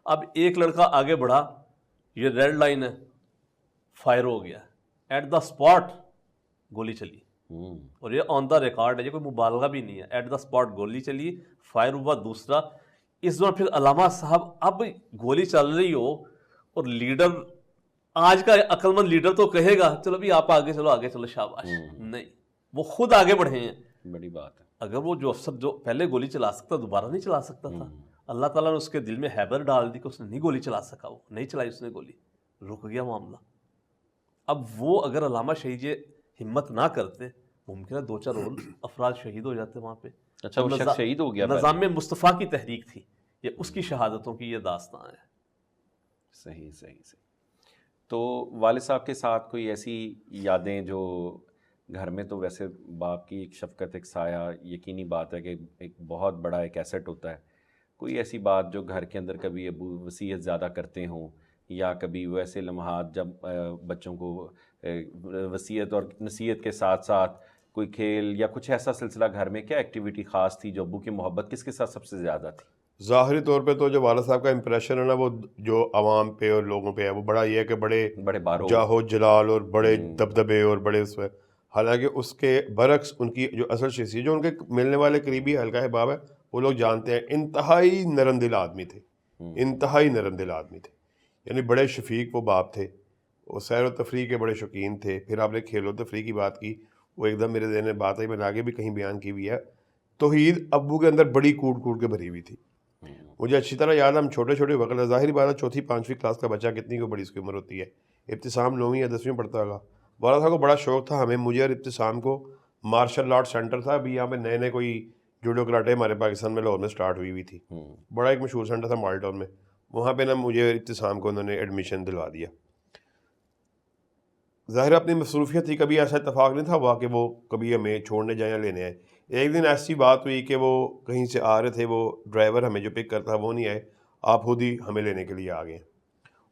اب ایک لڑکا آگے بڑھا، یہ ریڈ لائن ہے، فائر ہو گیا، ایٹ دا اسپاٹ گولی چلی. اور یہ آن دا ریکارڈ ہے، یہ کوئی مبالغہ بھی نہیں ہے، ایٹ دا اسپاٹ گولی چلی، فائر ہوا دوسرا. اس دوران پھر علامہ صاحب اب گولی چل رہی ہو اور لیڈر، آج کا عقل مند لیڈر تو کہے گا چلو بھی آپ آگے چلو شاباش، نہیں، وہ خود آگے بڑھے ہیں. بڑی بات ہے. اگر وہ جو افسر جو پہلے گولی چلا سکتا دوبارہ نہیں چلا سکتا تھا. اللہ تعالیٰ نے اس کے دل میں حیبر ڈال دی کہ اس نے نہیں گولی چلا سکا، وہ نہیں چلائی اس نے گولی، رک گیا معاملہ. اب وہ اگر علامہ شہید یہ ہمت نہ کرتے، ممکن ہے 2-4 اور افراد شہید ہو جاتے وہاں پہ. اچھا وہ شخص شہید ہو گیا. نظام مصطفیٰ کی تحریک تھی یہ، اس کی شہادتوں کی یہ داستان ہے. صحیح. تو والد صاحب کے ساتھ کوئی ایسی یادیں جو گھر میں، تو ویسے باپ کی ایک شفقت، ایک سایہ، یقینی بات ہے کہ ایک بہت بڑا ایک ایسٹ ہوتا ہے، کوئی ایسی بات جو گھر کے اندر کبھی ابو وصیت زیادہ کرتے ہوں، یا کبھی ویسے لمحات جب بچوں کو وصیت اور نصیحت کے ساتھ ساتھ کوئی کھیل یا کچھ ایسا سلسلہ گھر میں، کیا ایکٹیویٹی خاص تھی جو ابو کی محبت کس کے ساتھ سب سے زیادہ تھی؟ ظاہری طور پہ تو جو والد صاحب کا امپریشن ہے نا وہ جو عوام پہ اور لوگوں پہ ہے وہ بڑا یہ ہے کہ بڑے بارو جاہو جلال اور بڑے دبدبے اور بڑے اس میں، حالانکہ اس کے برعکس ان کی جو اصل شخصیت جو ان کے ملنے والے قریبی حلقہ احباب ہے وہ لوگ جانتے ہیں انتہائی نرم دل آدمی تھے، انتہائی نرم دل آدمی تھے، یعنی بڑے شفیق وہ باپ تھے، وہ سیر و تفریح کے بڑے شوقین تھے۔ پھر آپ نے کھیل و تفریح کی بات کی، وہ ایک دم میرے ذہن میں بات آئی، میں نے آگے بھی کہیں بیان کی ہوئی ہے، توحید ابو کے اندر بڑی کوٹ کوٹ کے بھری ہوئی تھی۔ مجھے اچھی طرح یاد ہے ہم چھوٹے چھوٹے وقت، ظاہری بات ہے چوتھی پانچویں کلاس کا بچہ کتنی کو بڑی اس کی عمر ہوتی ہے، ابتسام 9ویں یا 10ویں پڑھتا ہوگا، والد صاحب کو بڑا شوق تھا ہمیں، مجھے اور ابتسام کو، مارشل آرٹ سینٹر تھا ابھی یہاں پہ نئے نئے کوئی جوڈو کراٹے ہمارے پاکستان میں لاہور میں سٹارٹ ہوئی تھی، بڑا ایک مشہور سینٹر تھا مال ٹاؤن میں، وہاں پہ نا مجھے اور ابتسام کو انہوں نے ایڈمیشن دلوا دیا۔ ظاہر اپنی مصروفیت تھی، کبھی ایسا اتفاق نہیں تھا ہوا کہ وہ کبھی ہمیں چھوڑنے جائیں یا لینے آئے۔ ایک دن ایسی بات ہوئی کہ وہ کہیں سے آ رہے تھے، وہ ڈرائیور ہمیں جو پک کرتا وہ نہیں آئے، آپ خود ہی ہمیں لینے کے لیے آ گئے۔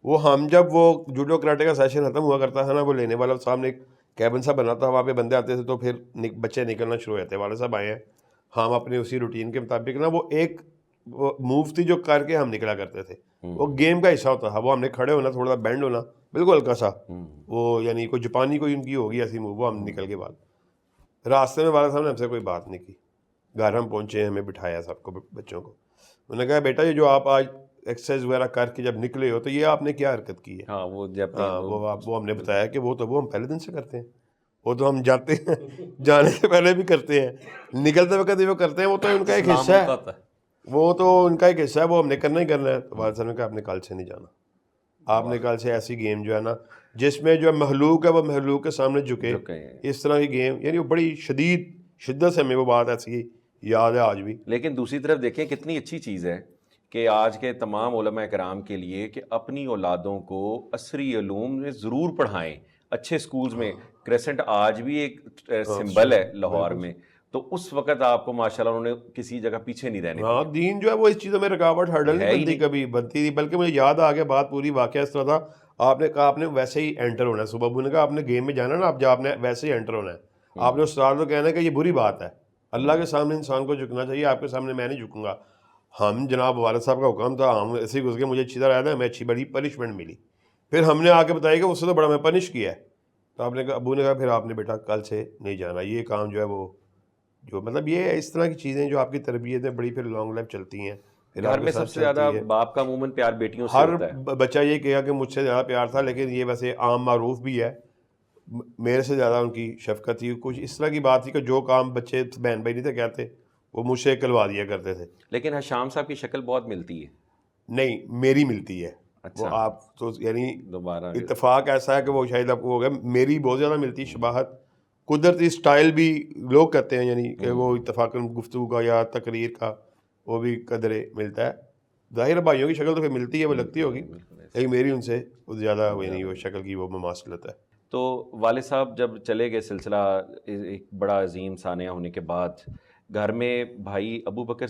وہ ہم جب وہ جوڈو کراٹے کا سیشن ختم ہوا کرتا تھا نا، وہ لینے والا سامنے ایک کیبن سا بنا تھا، وہاں پہ بندے آتے تھے تو پھر بچے نکلنا شروع ہوتے، والد صاحب آئے ہیں، ہم اپنے اسی روٹین کے مطابق نا وہ ایک موو تھی جو کر کے ہم نکلا کرتے تھے، وہ گیم کا حصہ ہوتا تھا، وہ ہم نے کھڑے ہونا، تھوڑا سا بینڈ ہونا، بالکل ہلکا سا، وہ یعنی کوئی جاپانی کوئی ان کی ہوگی ایسی موو، وہ ہم نکل کے بعد راستے میں والد صاحب نے ہم سے کوئی بات نہیں کی، گھر ہم پہنچے، ہمیں بٹھایا سب کو بچوں کو، انہوں نے کہا بیٹا یہ جو آپ آج ایکسرسائز وغیرہ کر کے جب نکلے ہو تو یہ آپ نے کیا حرکت کی ہے؟ ہاں وہ جب وہ ہم نے بتایا کہ وہ ہم پہلے دن سے کرتے ہیں، وہ تو ہم جاتے ہیں جانے سے پہلے بھی کرتے ہیں، نکلتے وقت بھی وہ کرتے ہیں، وہ تو ان کا ایک حصہ ہے، وہ تو ان کا ایک حصہ ہے، وہ ہم نے کرنا ہی کرنا ہے۔ تو والد صاحب نے کہا آپ نے کل سے نہیں جانا، آپ نے کل سے ایسی گیم جو ہے نا جس میں جو مخلوق ہے وہ مخلوق کے سامنے جھکے، اس طرح کی گیم، یعنی وہ بڑی شدت سے ہمیں وہ بات ایسی یاد ہے آج بھی۔ لیکن دوسری طرف دیکھیں کتنی اچھی چیز ہے کہ آج کے تمام علماء کرام کے لیے کہ اپنی اولادوں کو عصری علوم میں ضرور پڑھائیں، اچھے سکولز میں۔ کریسنٹ آج بھی ایک سمبل ہے لاہور میں، تو اس وقت آپ کو ماشاءاللہ انہوں نے کسی جگہ پیچھے نہیں رہنے ہاں، دین جو ہے وہ اس چیزوں میں رکاوٹ ہرڈل نہیں بنتی، کبھی بنتی تھی، بلکہ مجھے یاد آ گیا بات پوری واقعہ اس طرح تھا، آپ نے کہا آپ نے ویسے ہی انٹر ہونا ہے، صبح ابو نے کہا آپ نے گیم میں جانا نا، آپ نے ویسے ہی انٹر ہونا ہے، آپ نے استاد کو کہنا ہے کہ یہ بری بات ہے، اللہ کے سامنے انسان کو جھکنا چاہیے، آپ کے سامنے میں نہیں جھکوں گا۔ ہم جناب والد صاحب کا حکم تھا، ہم ایسے ہی گھس گئے، مجھے اچھی طرح یاد ہے، ہمیں اچھی بڑی پنشمنٹ ملی، پھر ہم نے آ کے بتایا کہ اس سے تو بڑا میں پنش کیا ہے، تو آپ نے کہا، ابو نے کہا پھر آپ نے بیٹا کل سے نہیں جانا، یہ کام جو ہے وہ جو مطلب یہ اس طرح کی چیزیں جو آپ کی تربیت میں بڑی پھر لانگ لائف چلتی ہیں۔ گھر میں سب سے زیادہ باپ کا عموماً پیار بیٹیوں سے ہوتا ہے، ہر بچہ یہ کہا کہ مجھ سے زیادہ پیار تھا، لیکن یہ ویسے عام معروف بھی ہے، میرے سے زیادہ ان کی شفقت تھی۔ کچھ اس طرح کی بات تھی کہ جو کام بچے بہن بھائی نہیں تھے کہتے وہ مجھ سے کروا دیا کرتے تھے۔ لیکن حشام صاحب کی شکل بہت ملتی ہے۔ نہیں، میری ملتی ہے، وہ آپ تو یعنی دوبارہ اتفاق ایسا ہے کہ وہ شاید آپ کو ہو گیا، میری بہت زیادہ ملتی شباہت، قدرتی سٹائل بھی لوگ کہتے ہیں، یعنی کہ وہ اتفاقاً گفتگو کا یا تقریر کا وہ بھی قدرے ملتا ہے۔ ظاہر بھائیوں کی شکل تو پھر ملتی ہے، وہ لگتی ہوگی، لیکن میری ان سے زیادہ یعنی وہ شکل کی وہ مماثلت ہے۔ تو والد صاحب جب چلے گئے، سلسلہ ایک بڑا عظیم سانحہ ہونے کے بعد، گھر میں بھائی ابو بکر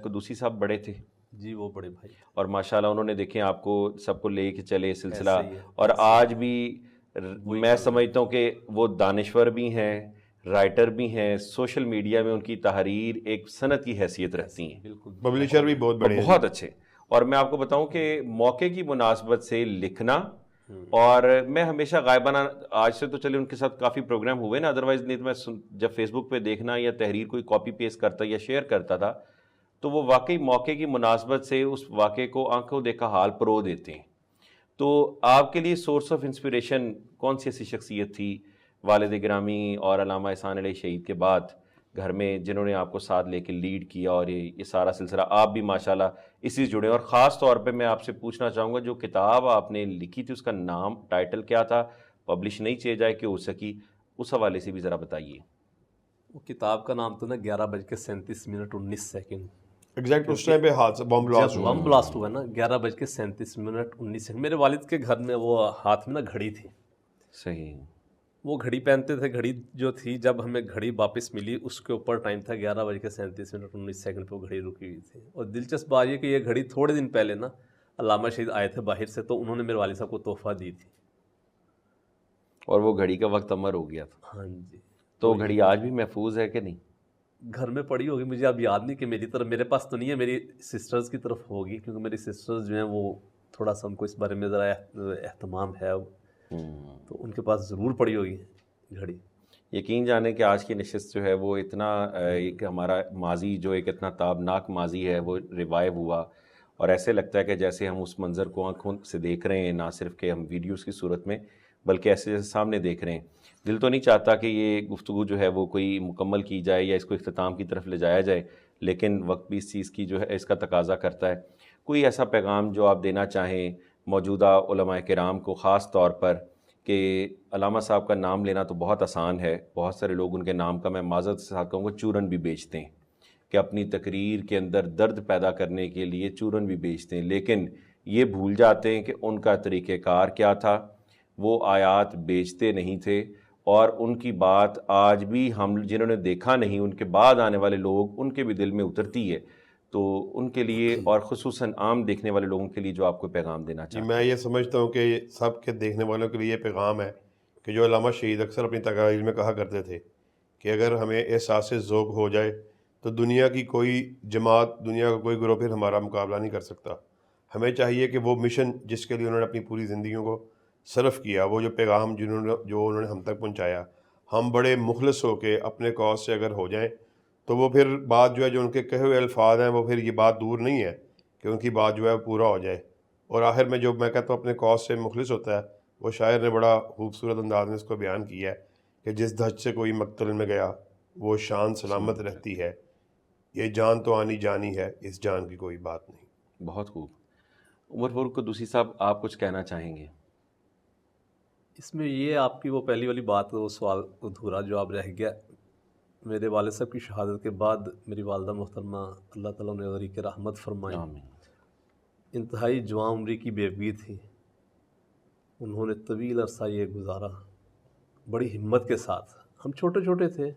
قدوسی صاحب بڑے تھے؟ جی وہ بڑے بھائی، اور ماشاءاللہ انہوں نے دیکھیں آپ کو سب کو لے کے چلے سلسلہ، اور آج بھی میں سمجھتا ہوں کہ وہ دانشور بھی ہیں، رائٹر بھی ہیں، سوشل میڈیا میں ان کی تحریر ایک صنعت کی حیثیت رہتی ہیں، پبلشر بھی بہت بڑے ہیں، بہت اچھے۔ اور میں آپ کو بتاؤں کہ موقع کی مناسبت سے لکھنا، اور میں ہمیشہ غائبانہ، آج سے تو چلے ان کے ساتھ کافی پروگرام ہوئے نا، ادروائز نہیں تو میں جب فیس بک پہ دیکھنا یا تحریر کوئی کاپی پیسٹ کرتا یا شیئر کرتا تھا، تو وہ واقعی موقع کی مناسبت سے اس واقعے کو آنکھوں دیکھا حال پرو دیتے ہیں۔ تو آپ کے لیے سورس آف انسپریشن کون سی ایسی شخصیت تھی والد گرامی اور علامہ احسان علیہ شہید کے بعد گھر میں، جنہوں نے آپ کو ساتھ لے کے لیڈ کیا، اور یہ سارا سلسلہ آپ بھی ماشاءاللہ اسی سے جڑے؟ اور خاص طور پہ میں آپ سے پوچھنا چاہوں گا، جو کتاب آپ نے لکھی تھی اس کا نام، ٹائٹل کیا تھا؟ پبلش نہیں چل جائے کہ ہو سکی، اس حوالے سے بھی ذرا بتائیے۔ وہ کتاب کا نام تو نا 11:37:19 ایگزیکٹ اس ٹائم پہ حادثہ بم بلاسٹ ہوا نا 11:37:19۔ میرے والد کے گھر میں وہ ہاتھ میں نا گھڑی تھی، صحیح، وہ گھڑی پہنتے تھے. گھڑی جو تھی جب ہمیں گھڑی واپس ملی اس کے اوپر ٹائم تھا 11:37:19 پہ وہ گھڑی رکی ہوئی تھی. اور دلچسپ بات یہ کہ یہ گھڑی تھوڑے دن پہلے نا علامہ شہید آئے تھے باہر سے تو انہوں نے میرے والد صاحب کو تحفہ دی تھی. اور وہ گھڑی کا وقت امر ہو گیا تھا. ہاں جی. تو گھڑی آج بھی محفوظ ہے کہ نہیں؟ گھر میں پڑی ہوگی, مجھے اب یاد نہیں کہ میری طرف, میرے پاس تو نہیں ہے, میری سسٹرز کی طرف ہوگی کیونکہ میری سسٹرز جو ہیں وہ تھوڑا سا ان کو اس بارے میں ذرا اہتمام ہے, تو ان کے پاس ضرور پڑی ہوگی گھڑی. یقین جانے کہ آج کی نشست جو ہے وہ اتنا ایک ہمارا ماضی جو ایک اتنا تابناک ماضی ہے وہ ریوائیو ہوا, اور ایسے لگتا ہے کہ جیسے ہم اس منظر کو آنکھوں سے دیکھ رہے ہیں, نہ صرف کہ ہم ویڈیوز کی صورت میں بلکہ ایسے جیسے سامنے دیکھ رہے ہیں. دل تو نہیں چاہتا کہ یہ گفتگو جو ہے وہ کوئی مکمل کی جائے یا اس کو اختتام کی طرف لے جایا جائے, لیکن وقت بھی اس چیز کی جو ہے اس کا تقاضا کرتا ہے. کوئی ایسا پیغام جو آپ دینا چاہیں موجودہ علماء کرام کو, خاص طور پر کہ علامہ صاحب کا نام لینا تو بہت آسان ہے, بہت سارے لوگ ان کے نام کا, میں معذرت سے ساتھ کہوں گا, چورن بھی بیچتے ہیں کہ اپنی تقریر کے اندر درد پیدا کرنے کے لیے چورن بھی بیچتے ہیں, لیکن یہ بھول جاتے ہیں کہ ان کا طریقہ کار کیا تھا. وہ آیات بیچتے نہیں تھے, اور ان کی بات آج بھی ہم جنہوں نے دیکھا نہیں, ان کے بعد آنے والے لوگ, ان کے بھی دل میں اترتی ہے. تو ان کے لیے اور خصوصاً عام دیکھنے والے لوگوں کے لیے جو آپ کو پیغام دینا چاہتے ہیں. میں یہ سمجھتا ہوں کہ سب کے دیکھنے والوں کے لیے یہ پیغام ہے کہ جو علامہ شہید اکثر اپنی تقاریر میں کہا کرتے تھے کہ اگر ہمیں احساس ذوق ہو جائے تو دنیا کی کوئی جماعت, دنیا کا کوئی گروہ پھر ہمارا مقابلہ نہیں کر سکتا. ہمیں چاہیے کہ وہ مشن جس کے لیے انہوں نے اپنی پوری زندگیوں کو صرف کیا, وہ جو پیغام جو انہوں نے ہم تک پہنچایا, ہم بڑے مخلص ہو کے اپنے کاز سے اگر ہو جائیں تو وہ پھر بات جو ہے, جو ان کے کہے ہوئے الفاظ ہیں, وہ پھر یہ بات دور نہیں ہے کہ ان کی بات جو ہے پورا ہو جائے. اور آخر میں جو میں کہتا ہوں اپنے کاز سے مخلص ہوتا ہے, وہ شاعر نے بڑا خوبصورت انداز میں اس کو بیان کیا ہے کہ جس دھج سے کوئی مقتل میں گیا وہ شان سلامت رہتی ہے, یہ جان تو آنی جانی ہے, اس جان کی کوئی بات نہیں. بہت خوب. عمر فاروق قدوسی صاحب, آپ کچھ کہنا چاہیں گے؟ اس میں یہ آپ کی وہ پہلی والی بات, وہ سوال ادھورا جواب رہ گیا. میرے والد صاحب کی شہادت کے بعد میری والدہ محترمہ اللہ تعالیٰ نے غریق رحمت فرمائی, انتہائی جوان عمری کی بیوی تھی. انہوں نے طویل عرصہ یہ گزارا بڑی ہمت کے ساتھ. ہم چھوٹے چھوٹے تھے,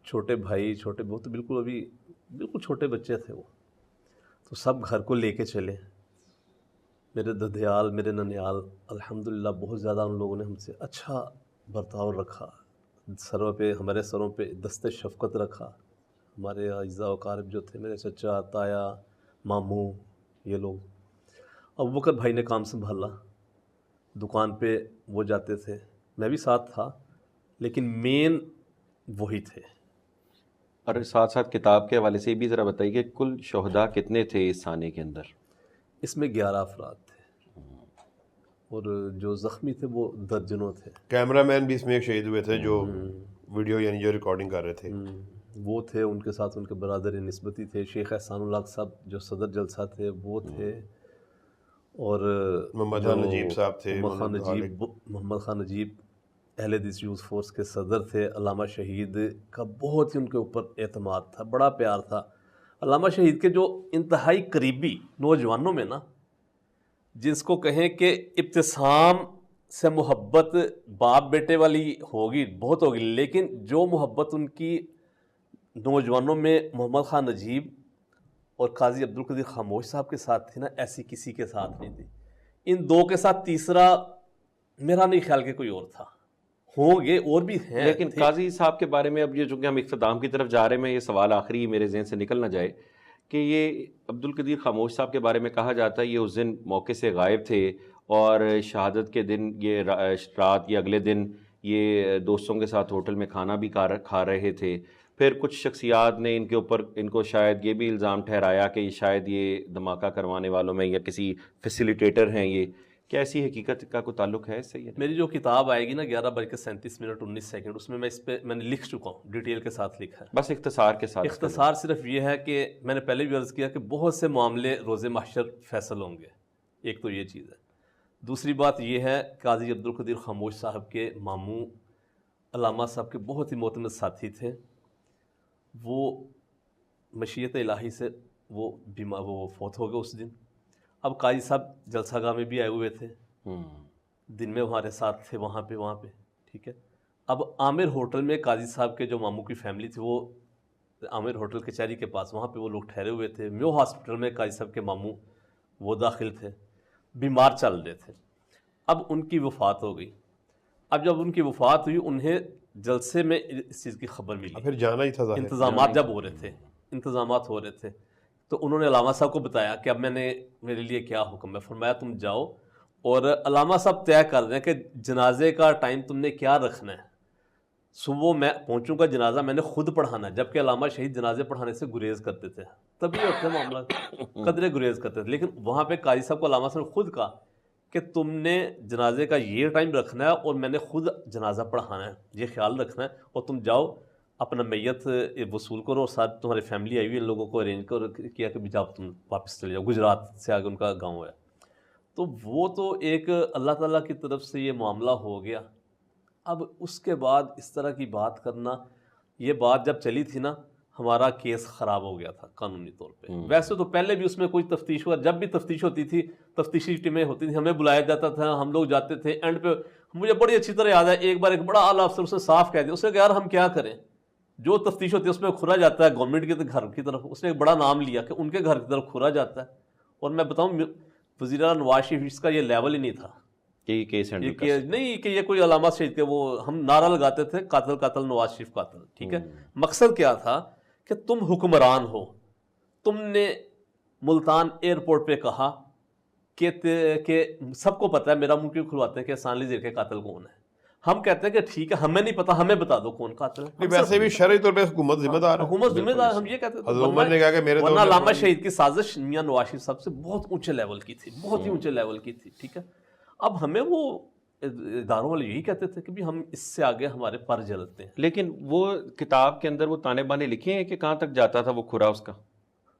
چھوٹے بھائی, چھوٹے بہت, تو بالکل ابھی بالکل چھوٹے بچے تھے وہ, تو سب گھر کو لے کے چلے. میرے ددیال, میرے ننیال, الحمدللہ بہت زیادہ ان لوگوں نے ہم سے اچھا برتاؤ رکھا, سروں پہ, ہمارے سروں پہ دست شفقت رکھا. ہمارے اعزاء و اقارب جو تھے, میرے چچا, تایا, ماموں, یہ لوگ. ابوبکر بھائی نے کام سنبھالا, دکان پہ وہ جاتے تھے, میں بھی ساتھ تھا, لیکن مین وہی تھے. اور ساتھ ساتھ کتاب کے حوالے سے بھی ذرا بتائیے کہ کل شہداء کتنے تھے اس سانے کے اندر؟ اس میں 11 افراد تھے, اور جو زخمی تھے وہ درجنوں تھے. کیمرہ مین بھی اس میں ایک شہید ہوئے تھے جو ویڈیو یعنی جو ریکارڈنگ کر رہے تھے. وہ تھے, ان کے ساتھ ان کے برادر نسبتی تھے. شیخ احسان اللہ صاحب جو صدر جلسہ تھے وہ تھے, اور محمد خان نجیب صاحب تھے, محمد خان نجیب اہل حدیث یوتھ فورس کے صدر تھے. علامہ شہید کا بہت ہی ان کے اوپر اعتماد تھا, بڑا پیار تھا. علامہ شہید کے جو انتہائی قریبی نوجوانوں میں نا, جس کو کہیں کہ ابتسام سے محبت باپ بیٹے والی ہوگی, بہت ہوگی, لیکن جو محبت ان کی نوجوانوں میں محمد خان نجیب اور قاضی عبدالقدیر خاموش صاحب کے ساتھ تھی نا, ایسی کسی کے ساتھ نہیں تھی. ان دو کے ساتھ تیسرا میرا نہیں خیال کہ کوئی اور تھا. ہوں گے اور بھی ہیں, لیکن قاضی صاحب کے بارے میں اب یہ چونکہ ہم اختتام کی طرف جا رہے ہیں, یہ سوال آخری میرے ذہن سے نکل نہ جائے کہ یہ عبدالقدیر خاموش صاحب کے بارے میں کہا جاتا ہے یہ اس دن موقع سے غائب تھے, اور شہادت کے دن یہ رات یا اگلے دن یہ دوستوں کے ساتھ ہوٹل میں کھانا بھی کھا رہے تھے. پھر کچھ شخصیات نے ان کے اوپر ان کو شاید یہ بھی الزام ٹھہرایا کہ شاید یہ دھماکہ کروانے والوں میں یا کسی فیسیلیٹیٹر ہیں. یہ کیا ایسی حقیقت کا کوئی تعلق ہے اس سے؟ میری جو کتاب آئے گی نا 11:37:19، اس میں اس پہ میں نے لکھ چکا ہوں, ڈیٹیل کے ساتھ لکھا ہے. بس اختصار کے ساتھ. اختصار صرف یہ ہے کہ میں نے پہلے بھی عرض کیا کہ بہت سے معاملے روز محشر فیصل ہوں گے. ایک تو یہ چیز ہے. دوسری بات یہ ہے, قاضی عبدالقدیر خاموش صاحب کے ماموں علامہ صاحب کے بہت ہی معتمد ساتھی تھے. وہ مشیت الہی سے وہ فوت ہو گئے اس دن. اب قاضی صاحب جلسہ گاہ میں بھی آئے ہوئے تھے, دن میں ہمارے ساتھ تھے وہاں پہ. ٹھیک ہے. اب عامر ہوٹل میں قاضی صاحب کے جو ماموں کی فیملی تھی وہ عامر ہوٹل کچہری کے پاس وہاں پہ وہ لوگ ٹھہرے ہوئے تھے. میو ہاسپٹل میں قاضی صاحب کے ماموں وہ داخل تھے, بیمار چل رہے تھے. اب ان کی وفات ہو گئی. اب جب ان کی وفات ہوئی انہیں جلسے میں اس چیز کی خبر ملی, پھر جانا ہی تھا ظاہر. انتظامات جب ہو رہے تھے تو انہوں نے علامہ صاحب کو بتایا کہ اب میرے لیے کیا حکم ہے. فرمایا تم جاؤ اور علامہ صاحب طے کر دیں کہ جنازے کا ٹائم تم نے کیا رکھنا ہے. صبح میں پہنچوں گا جنازہ میں نے خود پڑھانا ہے, جبکہ علامہ شہید جنازے پڑھانے سے گریز کرتے تھے. تبھی ہوتے معاملہ قدرے گریز کرتے تھے. لیکن وہاں پہ قاضی صاحب کو علامہ صاحب نے خود کہا کہ تم نے جنازے کا یہ ٹائم رکھنا ہے اور میں نے خود جنازہ پڑھانا ہے, یہ خیال رکھنا ہے. اور تم جاؤ اپنا میت وصول کرو اور ساتھ تمہاری فیملی آئی ہوئی ان لوگوں کو ارینج کیا کہ جاؤ تم واپس چلے جاؤ. گجرات سے آگے ان کا گاؤں ہے. تو وہ تو ایک اللہ تعالیٰ کی طرف سے یہ معاملہ ہو گیا. اب اس کے بعد اس طرح کی بات کرنا, یہ بات جب چلی تھی نا ہمارا کیس خراب ہو گیا تھا قانونی طور پہ. ویسے تو پہلے بھی اس میں کوئی تفتیش ہوا, جب بھی تفتیش ہوتی تھی تفتیشی ٹیمیں ہوتی تھیں, ہمیں بلایا جاتا تھا, ہم لوگ جاتے تھے. اینڈ پہ مجھے بڑی اچھی طرح یاد ہے ایک بار ایک بڑا اعلیٰ افسر اسے صاف کہہ دیا, اس نے کہا یار ہم کیا کریں, جو تفتیش ہوتی ہے اس میں کھرا جاتا ہے گورنمنٹ کے گھر کی طرف. اس نے ایک بڑا نام لیا کہ ان کے گھر کی طرف کھرا جاتا ہے. اور میں بتاؤں وزیر اعلیٰ نواز شریف اس کا یہ لیول ہی نہیں تھا کہ یہ کیس نہیں کہ یہ کوئی علامہ شہید کے وہ ہم نعرہ لگاتے تھے قاتل قاتل نواز شریف قاتل. ٹھیک ہے, مقصد کیا تھا کہ تم حکمران ہو, تم نے ملتان ایئرپورٹ پہ کہا کہ سب کو پتہ ہے, میرا منہ کیوں کھلواتے ہیں کہ احسان علی زیر کے قاتل کون ہے. ہم کہتے ہیں کہ ٹھیک ہے ہمیں نہیں پتا, ہمیں بتا دو کون قاتل ہے. ویسے بھی شرعی طور پہ حکومت ذمہ دار ہے, حکومت ذمہ دار, ہم یہ کہتے حضرت عمر نے کہا کہ میرے ورنہ علامہ شہید کی سازش میاں نواز شریف صاحب سے بہت اونچے لیول کی تھی, بہت ہی اونچے لیول کی تھی. ٹھیک ہے, اب ہمیں وہ اداروں والے یہی کہتے تھے کہ بھی ہم اس سے آگے ہمارے پر جلتے ہیں. لیکن وہ کتاب کے اندر وہ تانے بانے لکھے ہیں کہ کہاں تک جاتا تھا وہ کھرا اس کا؟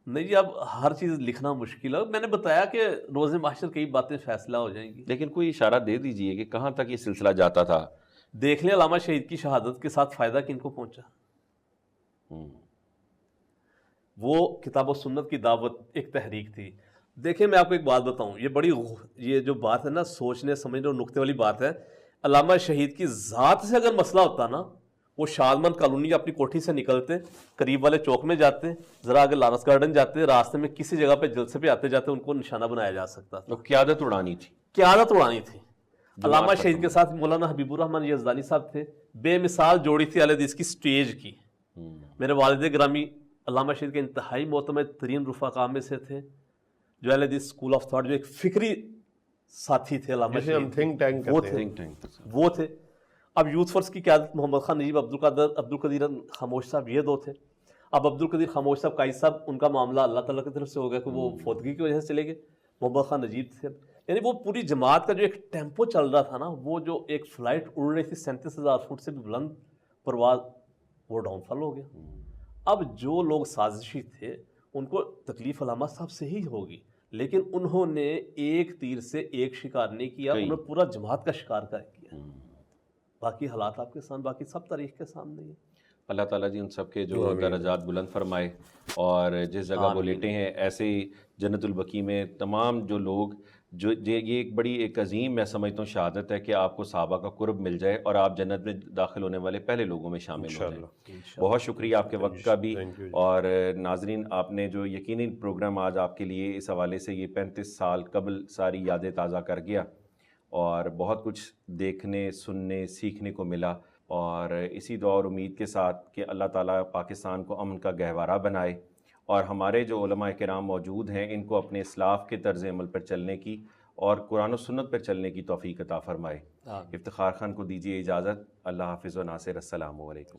نہیں جی, اب ہر چیز لکھنا مشکل ہے. میں نے بتایا کہ روز محشر کئی باتیں فیصلہ ہو جائیں گی. لیکن کوئی اشارہ دے دیجئے کہ کہاں تک یہ سلسلہ جاتا تھا. دیکھ لیں علامہ شہید کی شہادت کے ساتھ فائدہ کن کو پہنچا. وہ کتاب و سنت کی دعوت ایک تحریک تھی. دیکھیں میں آپ کو ایک بات بتاؤں, یہ جو بات ہے نا سوچنے سمجھنے اور نقطے والی بات ہے. علامہ شہید کی ذات سے اگر مسئلہ ہوتا نا, وہ شادمند کالونی اپنی کوٹھی سے نکلتے, قریب والے چوک میں جاتے, ذرا آگے لارنس گارڈن جاتے, راستے میں کسی جگہ پہ جلسے پہ آتے جاتے ان کو نشانہ بنایا جا سکتا تھا. قیادت اڑانی تھی, قیادت اڑانی تھی. علامہ شہید کے ساتھ مولانا حبیب الرحمن یزدانی صاحب تھے, بے مثال جوڑی تھی اہل حدیث کی سٹیج کی. میرے والد گرامی علامہ شہید کے انتہائی معتمد ترین رفقا میں سے تھے, جو اہل حدیث اسکول آف تھاٹ جو ایک فکری ساتھی تھے علامہ شہید, وہ تھے. اب یوتھ فرس کی قیادت محمد خان نجیب, عبدالقدیر خاموش صاحب, یہ دو تھے. اب عبدالقدیر خاموش صاحب قائد صاحب ان کا معاملہ اللہ تعالیٰ کی طرف سے ہو گیا کہ وہ فوتگی کی وجہ سے چلے گئے. محمد خان نجیب تھے. یعنی وہ پوری جماعت کا جو ایک ٹیمپو چل رہا تھا نا, وہ جو ایک فلائٹ اڑ رہی تھی 37,000 فٹ سے بھی بلند پرواز, وہ ڈاؤن فال ہو گیا. اب جو لوگ سازشی تھے ان کو تکلیف علامہ صاحب سے ہی ہوگی, لیکن انہوں نے ایک تیر سے ایک شکار نہیں کیا, انہوں نے پورا جماعت کا شکار کیا. باقی حالات آپ کے سامنے, باقی سب تاریخ کے سامنے ہیں. اللہ تعالیٰ جی ان سب کے جو درجات بلند فرمائے, اور جس جگہ وہ لیٹے ہیں ایسے ہی جنت البقیع میں تمام جو لوگ جو یہ ایک بڑی ایک عظیم میں سمجھتا ہوں شہادت ہے کہ آپ کو صحابہ کا قرب مل جائے اور آپ جنت میں داخل ہونے والے پہلے لوگوں میں شامل ہو جائیں. بہت شکریہ آپ کے وقت کا بھی. اور ناظرین, آپ نے جو یقیناً پروگرام آج آپ کے لیے اس حوالے سے یہ 35 سال قبل ساری یادیں تازہ کر گیا, اور بہت کچھ دیکھنے سننے سیکھنے کو ملا. اور اسی دعا اور امید کے ساتھ کہ اللہ تعالیٰ پاکستان کو امن کا گہوارہ بنائے, اور ہمارے جو علماء کرام موجود ہیں ان کو اپنے اسلاف کے طرز عمل پر چلنے کی اور قرآن و سنت پر چلنے کی توفیق عطا فرمائے. افتخار خان کو دیجیے اجازت. اللہ حافظ و ناصر. السلام علیکم.